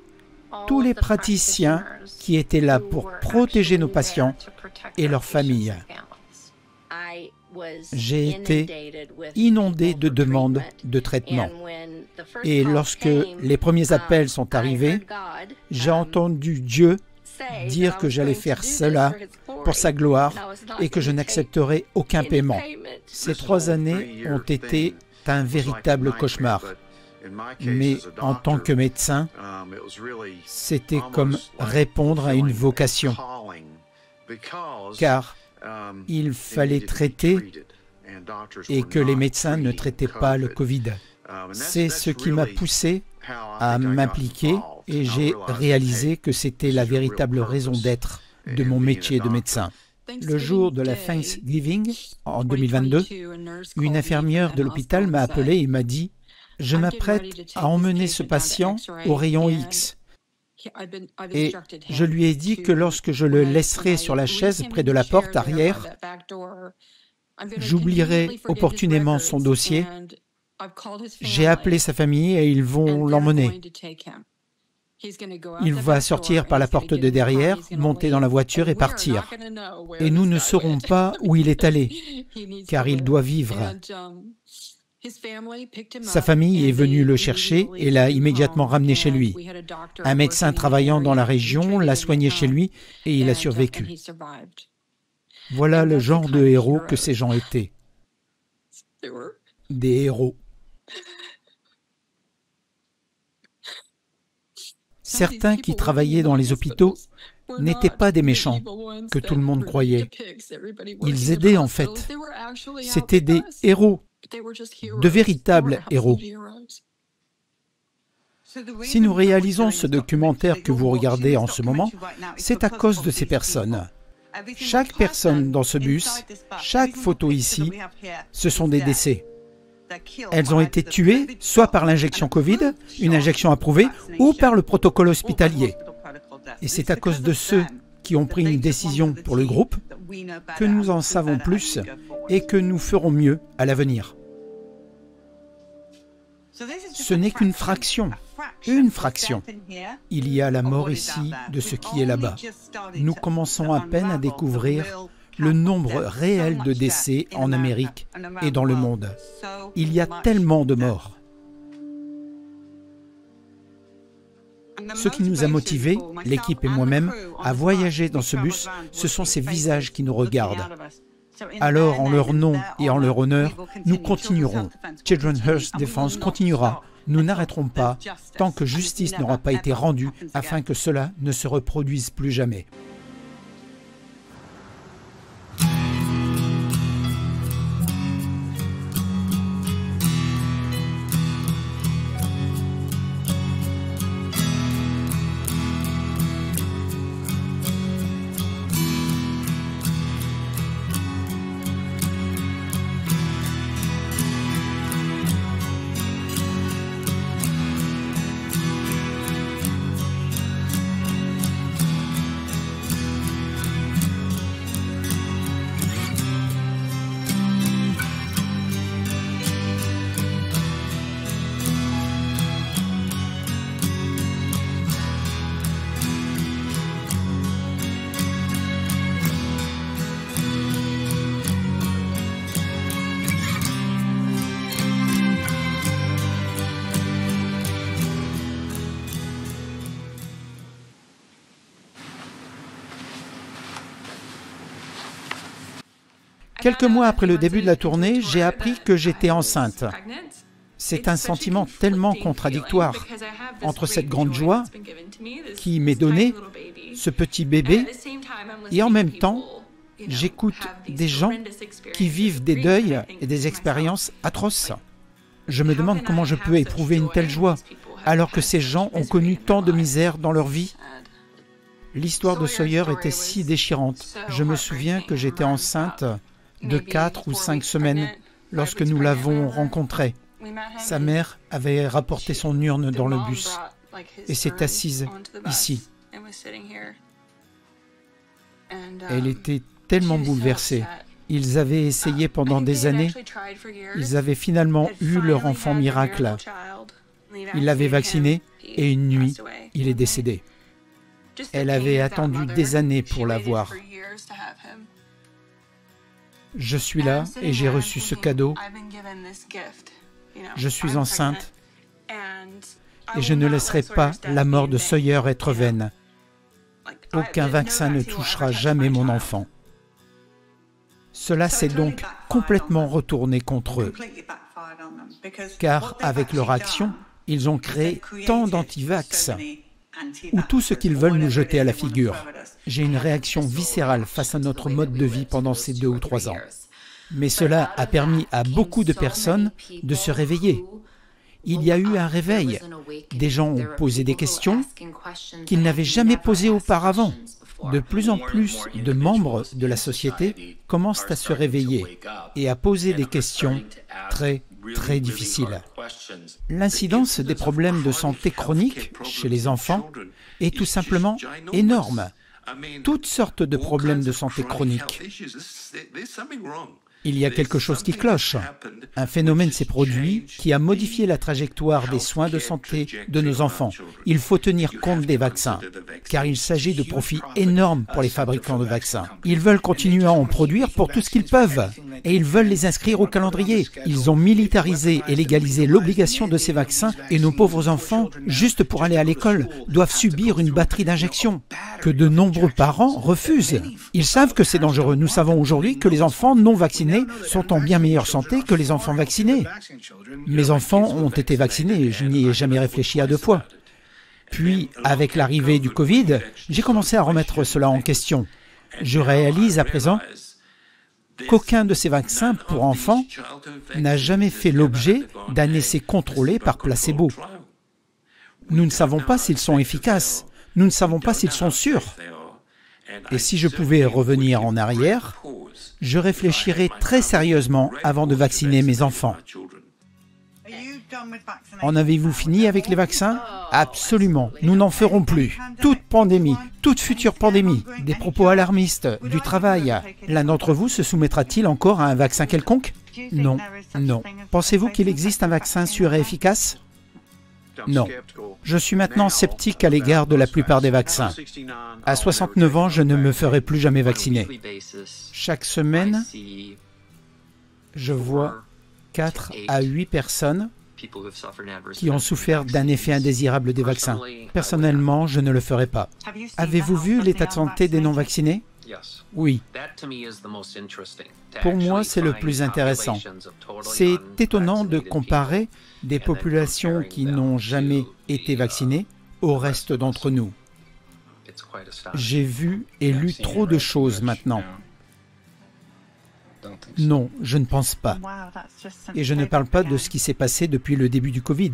tous les praticiens qui étaient là pour protéger nos patients et leurs familles. J'ai été inondé de demandes de traitement. Et lorsque les premiers appels sont arrivés, j'ai entendu Dieu dire que j'allais faire cela pour sa gloire et que je n'accepterai aucun paiement. Ces 3 années ont été un véritable cauchemar. Mais en tant que médecin, c'était comme répondre à une vocation, car il fallait traiter et que les médecins ne traitaient pas le Covid. C'est ce qui m'a poussé à m'impliquer et j'ai réalisé que c'était la véritable raison d'être de mon métier de médecin. Le jour de la Thanksgiving, en 2022, une infirmière de l'hôpital m'a appelé et m'a dit « Je m'apprête à emmener ce patient au rayon X. » Et je lui ai dit que lorsque je le laisserai sur la chaise près de la porte arrière, j'oublierai opportunément son dossier. J'ai appelé sa famille et ils vont l'emmener. Il va sortir par la porte de derrière, monter dans la voiture et partir. Et nous ne saurons pas où il est allé, car il doit vivre. Sa famille est venue le chercher et l'a immédiatement ramené chez lui. Un médecin travaillant dans la région l'a soigné chez lui et il a survécu. Voilà le genre de héros que ces gens étaient. Des héros. Certains qui travaillaient dans les hôpitaux n'étaient pas des méchants, que tout le monde croyait. Ils aidaient en fait. C'étaient des héros, de véritables héros. Si nous réalisons ce documentaire que vous regardez en ce moment, c'est à cause de ces personnes. Chaque personne dans ce bus, chaque photo ici, ce sont des décès. Elles ont été tuées soit par l'injection Covid, une injection approuvée, ou par le protocole hospitalier. Et c'est à cause de ceux qui ont pris une décision pour le groupe que nous en savons plus et que nous ferons mieux à l'avenir. Ce n'est qu'une fraction. Une fraction. Il y a la mort ici de ce qui est là-bas. Nous commençons à peine à découvrir le nombre réel de décès en Amérique et dans le monde. Il y a tellement de morts. Ce qui nous a motivés, l'équipe et moi-même, à voyager dans ce bus, ce sont ces visages qui nous regardent. Alors, en leur nom et en leur honneur, nous continuerons. Children's Health Defense continuera. Nous n'arrêterons pas tant que justice n'aura pas été rendue afin que cela ne se reproduise plus jamais. Quelques mois après le début de la tournée, j'ai appris que j'étais enceinte. C'est un sentiment tellement contradictoire entre cette grande joie qui m'est donnée, ce petit bébé, et en même temps, j'écoute des gens qui vivent des deuils et des expériences atroces. Je me demande comment je peux éprouver une telle joie, alors que ces gens ont connu tant de misère dans leur vie. L'histoire de Sawyer était si déchirante. Je me souviens que j'étais enceinte de 4 ou 5 semaines lorsque nous l'avons rencontré. Sa mère avait rapporté son urne dans le bus et s'est assise ici. Elle était tellement bouleversée. Ils avaient essayé pendant des années. Ils avaient finalement eu leur enfant miracle. Ils l'avaient vacciné et une nuit, il est décédé. Elle avait attendu des années pour l'avoir. Je suis là et j'ai reçu ce cadeau. Je suis enceinte et je ne laisserai pas la mort de Sawyer être vaine. Aucun vaccin ne touchera jamais mon enfant. Cela s'est donc complètement retourné contre eux, car avec leur action, ils ont créé tant d'antivax, ou tout ce qu'ils veulent nous jeter à la figure. J'ai une réaction viscérale face à notre mode de vie pendant ces 2 ou 3 ans. Mais cela a permis à beaucoup de personnes de se réveiller. Il y a eu un réveil. Des gens ont posé des questions qu'ils n'avaient jamais posées auparavant. De plus en plus de membres de la société commencent à se réveiller et à poser des questions très difficiles. L'incidence des problèmes de santé chroniques chez les enfants est tout simplement énorme. Toutes sortes de problèmes de santé chronique. Il y a quelque chose qui cloche. Un phénomène s'est produit qui a modifié la trajectoire des soins de santé de nos enfants. Il faut tenir compte des vaccins, car il s'agit de profits énormes pour les fabricants de vaccins. Ils veulent continuer à en produire pour tout ce qu'ils peuvent, et ils veulent les inscrire au calendrier. Ils ont militarisé et légalisé l'obligation de ces vaccins, et nos pauvres enfants, juste pour aller à l'école, doivent subir une batterie d'injections que de nombreux parents refusent. Ils savent que c'est dangereux. Nous savons aujourd'hui que les enfants non vaccinés sont en bien meilleure santé que les enfants vaccinés. Mes enfants ont été vaccinés, je n'y ai jamais réfléchi à 2 fois. Puis, avec l'arrivée du Covid, j'ai commencé à remettre cela en question. Je réalise à présent qu'aucun de ces vaccins pour enfants n'a jamais fait l'objet d'un essai contrôlé par placebo. Nous ne savons pas s'ils sont efficaces, nous ne savons pas s'ils sont sûrs. Et si je pouvais revenir en arrière, je réfléchirais très sérieusement avant de vacciner mes enfants. En avez-vous fini avec les vaccins? Absolument, nous n'en ferons plus. Toute pandémie, toute future pandémie, des propos alarmistes, du travail, l'un d'entre vous se soumettra-t-il encore à un vaccin quelconque? Non, non. Pensez-vous qu'il existe un vaccin sûr et efficace? Non. Je suis maintenant sceptique à l'égard de la plupart des vaccins. À 69 ans, je ne me ferai plus jamais vacciner. Chaque semaine, je vois 4 à 8 personnes qui ont souffert d'un effet indésirable des vaccins. Personnellement, je ne le ferai pas. Avez-vous vu l'état de santé des non-vaccinés? Oui. Pour moi, c'est le plus intéressant. C'est étonnant de comparer des populations qui n'ont jamais été vaccinées au reste d'entre nous. J'ai vu et lu trop de choses maintenant. Non, je ne pense pas. Et je ne parle pas de ce qui s'est passé depuis le début du Covid.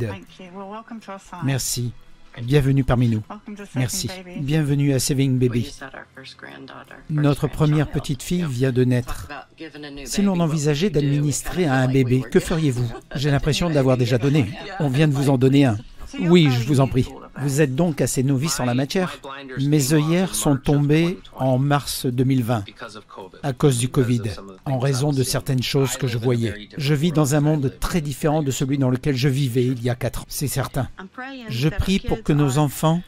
Merci. Bienvenue parmi nous. Merci. Bienvenue à Saving Baby. Notre première petite fille vient de naître. Si l'on envisageait d'administrer à un bébé, que feriez-vous? J'ai l'impression de l'avoir déjà donné. On vient de vous en donner un. Oui, je vous en prie. Vous êtes donc assez novice en la matière. Mes œillères sont tombées en mars 2020 à cause du Covid, en raison de certaines choses que je voyais. Je vis dans un monde très différent de celui dans lequel je vivais il y a 4 ans, c'est certain. Je prie pour que nos enfants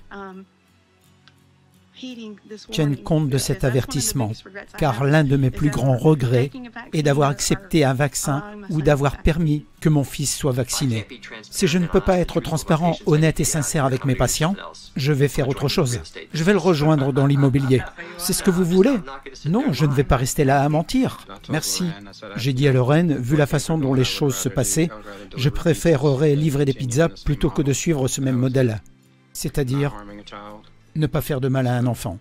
tiennent compte de cet avertissement, car l'un de mes plus grands regrets est d'avoir accepté un vaccin ou d'avoir permis que mon fils soit vacciné. Si je ne peux pas être transparent, honnête et sincère avec mes patients, je vais faire autre chose. Je vais le rejoindre dans l'immobilier. C'est ce que vous voulez? Non, je ne vais pas rester là à mentir. Merci. J'ai dit à Lorraine, vu la façon dont les choses se passaient, je préférerais livrer des pizzas plutôt que de suivre ce même modèle. C'est-à-dire ne pas faire de mal à un enfant.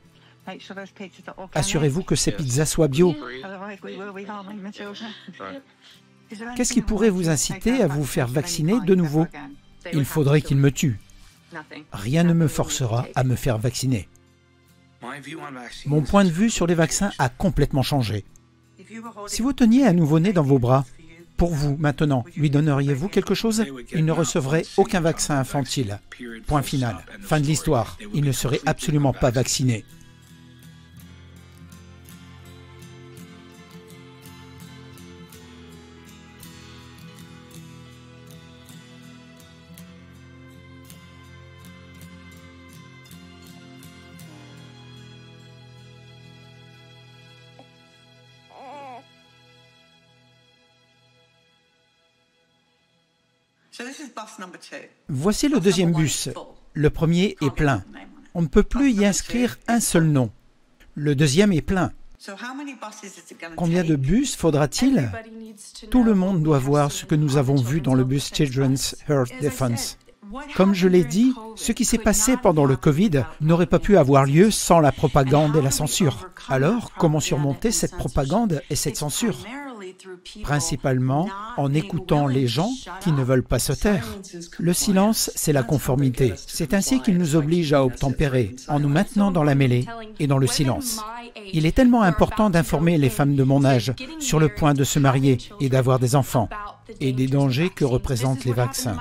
Assurez-vous que ces pizzas soient bio. Qu'est-ce qui pourrait vous inciter à vous faire vacciner de nouveau? Il faudrait qu'il me tue. Rien ne me forcera à me faire vacciner. Mon point de vue sur les vaccins a complètement changé. Si vous teniez un nouveau-né dans vos bras, pour vous, maintenant, lui donneriez-vous quelque chose? Il ne recevrait aucun vaccin infantile. Point final. Fin de l'histoire. Il ne serait absolument pas vacciné. Voici le deuxième bus. Le premier est plein. On ne peut plus y inscrire un seul nom. Le deuxième est plein. Combien de bus faudra-t-il? Tout le monde doit voir ce que nous avons vu dans le bus Children's Health Defense. Comme je l'ai dit, ce qui s'est passé pendant le Covid n'aurait pas pu avoir lieu sans la propagande et la censure. Alors, comment surmonter cette propagande et cette censure? Principalement en écoutant les gens qui ne veulent pas se taire. Le silence, c'est la conformité. C'est ainsi qu'il nous oblige à obtempérer, en nous maintenant dans la mêlée et dans le silence. Il est tellement important d'informer les femmes de mon âge sur le point de se marier et d'avoir des enfants, et des dangers que représentent les vaccins.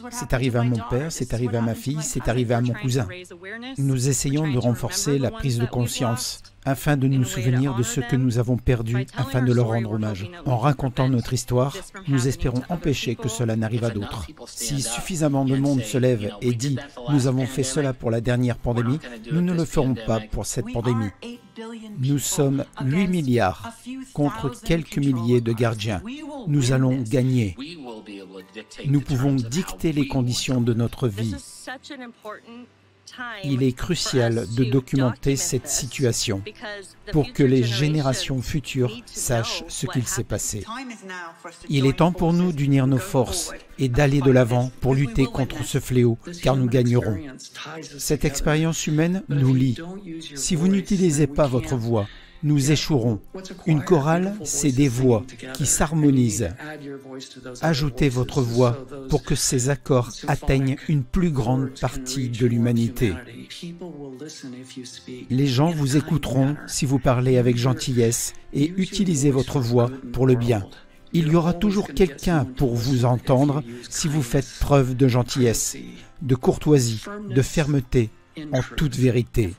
C'est arrivé à mon père, c'est arrivé à ma fille, c'est arrivé à mon cousin. Nous essayons de renforcer la prise de conscience afin de nous souvenir de ce que nous avons perdu, afin de leur rendre hommage. En racontant notre histoire, nous espérons empêcher que cela n'arrive à d'autres. Si suffisamment de monde se lève et dit « Nous avons fait cela pour la dernière pandémie », nous ne le ferons pas pour cette pandémie. Nous sommes 8 milliards contre quelques milliers de gardiens. Nous allons gagner. Nous pouvons dicter les conditions de notre vie. Il est crucial de documenter cette situation pour que les générations futures sachent ce qu'il s'est passé. Il est temps pour nous d'unir nos forces et d'aller de l'avant pour lutter contre ce fléau, car nous gagnerons. Cette expérience humaine nous lie. Si vous n'utilisez pas votre voix, nous échouerons. Une chorale, c'est des voix qui s'harmonisent. Ajoutez votre voix pour que ces accords atteignent une plus grande partie de l'humanité. Les gens vous écouteront si vous parlez avec gentillesse et utilisez votre voix pour le bien. Il y aura toujours quelqu'un pour vous entendre si vous faites preuve de gentillesse, de courtoisie, de fermeté, en toute vérité.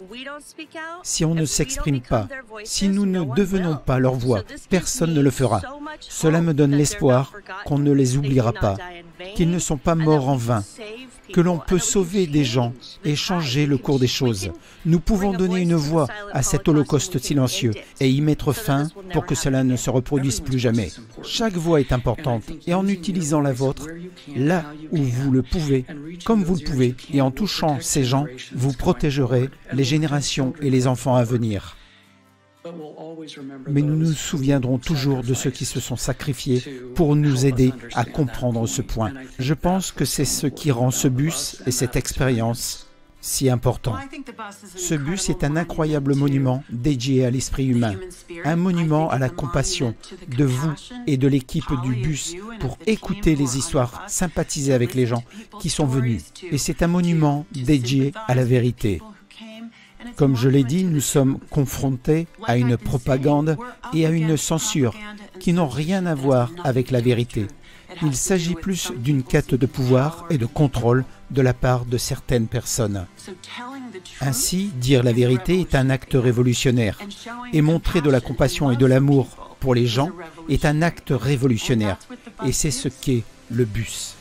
Si on ne s'exprime pas, si nous ne devenons pas leur voix, personne ne le fera. Cela me donne l'espoir qu'on ne les oubliera pas, qu'ils ne sont pas morts en vain, que l'on peut sauver des gens et changer le cours des choses. Nous pouvons donner une voix à cet holocauste silencieux et y mettre fin pour que cela ne se reproduise plus jamais. Chaque voix est importante et en utilisant la vôtre, là où vous le pouvez, comme vous le pouvez, et en touchant ces gens, vous protégerez les générations et les enfants à venir. Mais nous nous souviendrons toujours de ceux qui se sont sacrifiés pour nous aider à comprendre ce point. Je pense que c'est ce qui rend ce bus et cette expérience si important. Ce bus est un incroyable monument dédié à l'esprit humain, un monument à la compassion de vous et de l'équipe du bus pour écouter les histoires, sympathiser avec les gens qui sont venus. Et c'est un monument dédié à la vérité. Comme je l'ai dit, nous sommes confrontés à une propagande et à une censure qui n'ont rien à voir avec la vérité. Il s'agit plus d'une quête de pouvoir et de contrôle de la part de certaines personnes. Ainsi, dire la vérité est un acte révolutionnaire, et montrer de la compassion et de l'amour pour les gens est un acte révolutionnaire, et c'est ce qu'est le bus.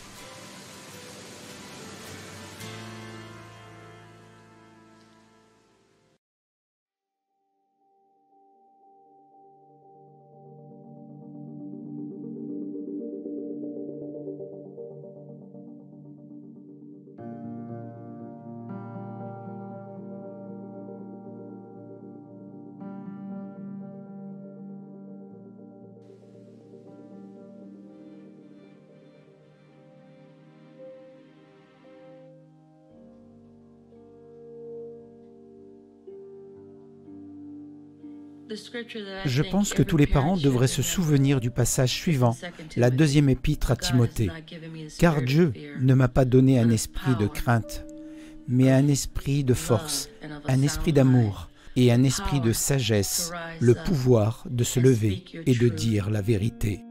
Je pense que tous les parents devraient se souvenir du passage suivant, la deuxième épître à Timothée. « Car Dieu ne m'a pas donné un esprit de crainte, mais un esprit de force, un esprit d'amour et un esprit de sagesse, le pouvoir de se lever et de dire la vérité. »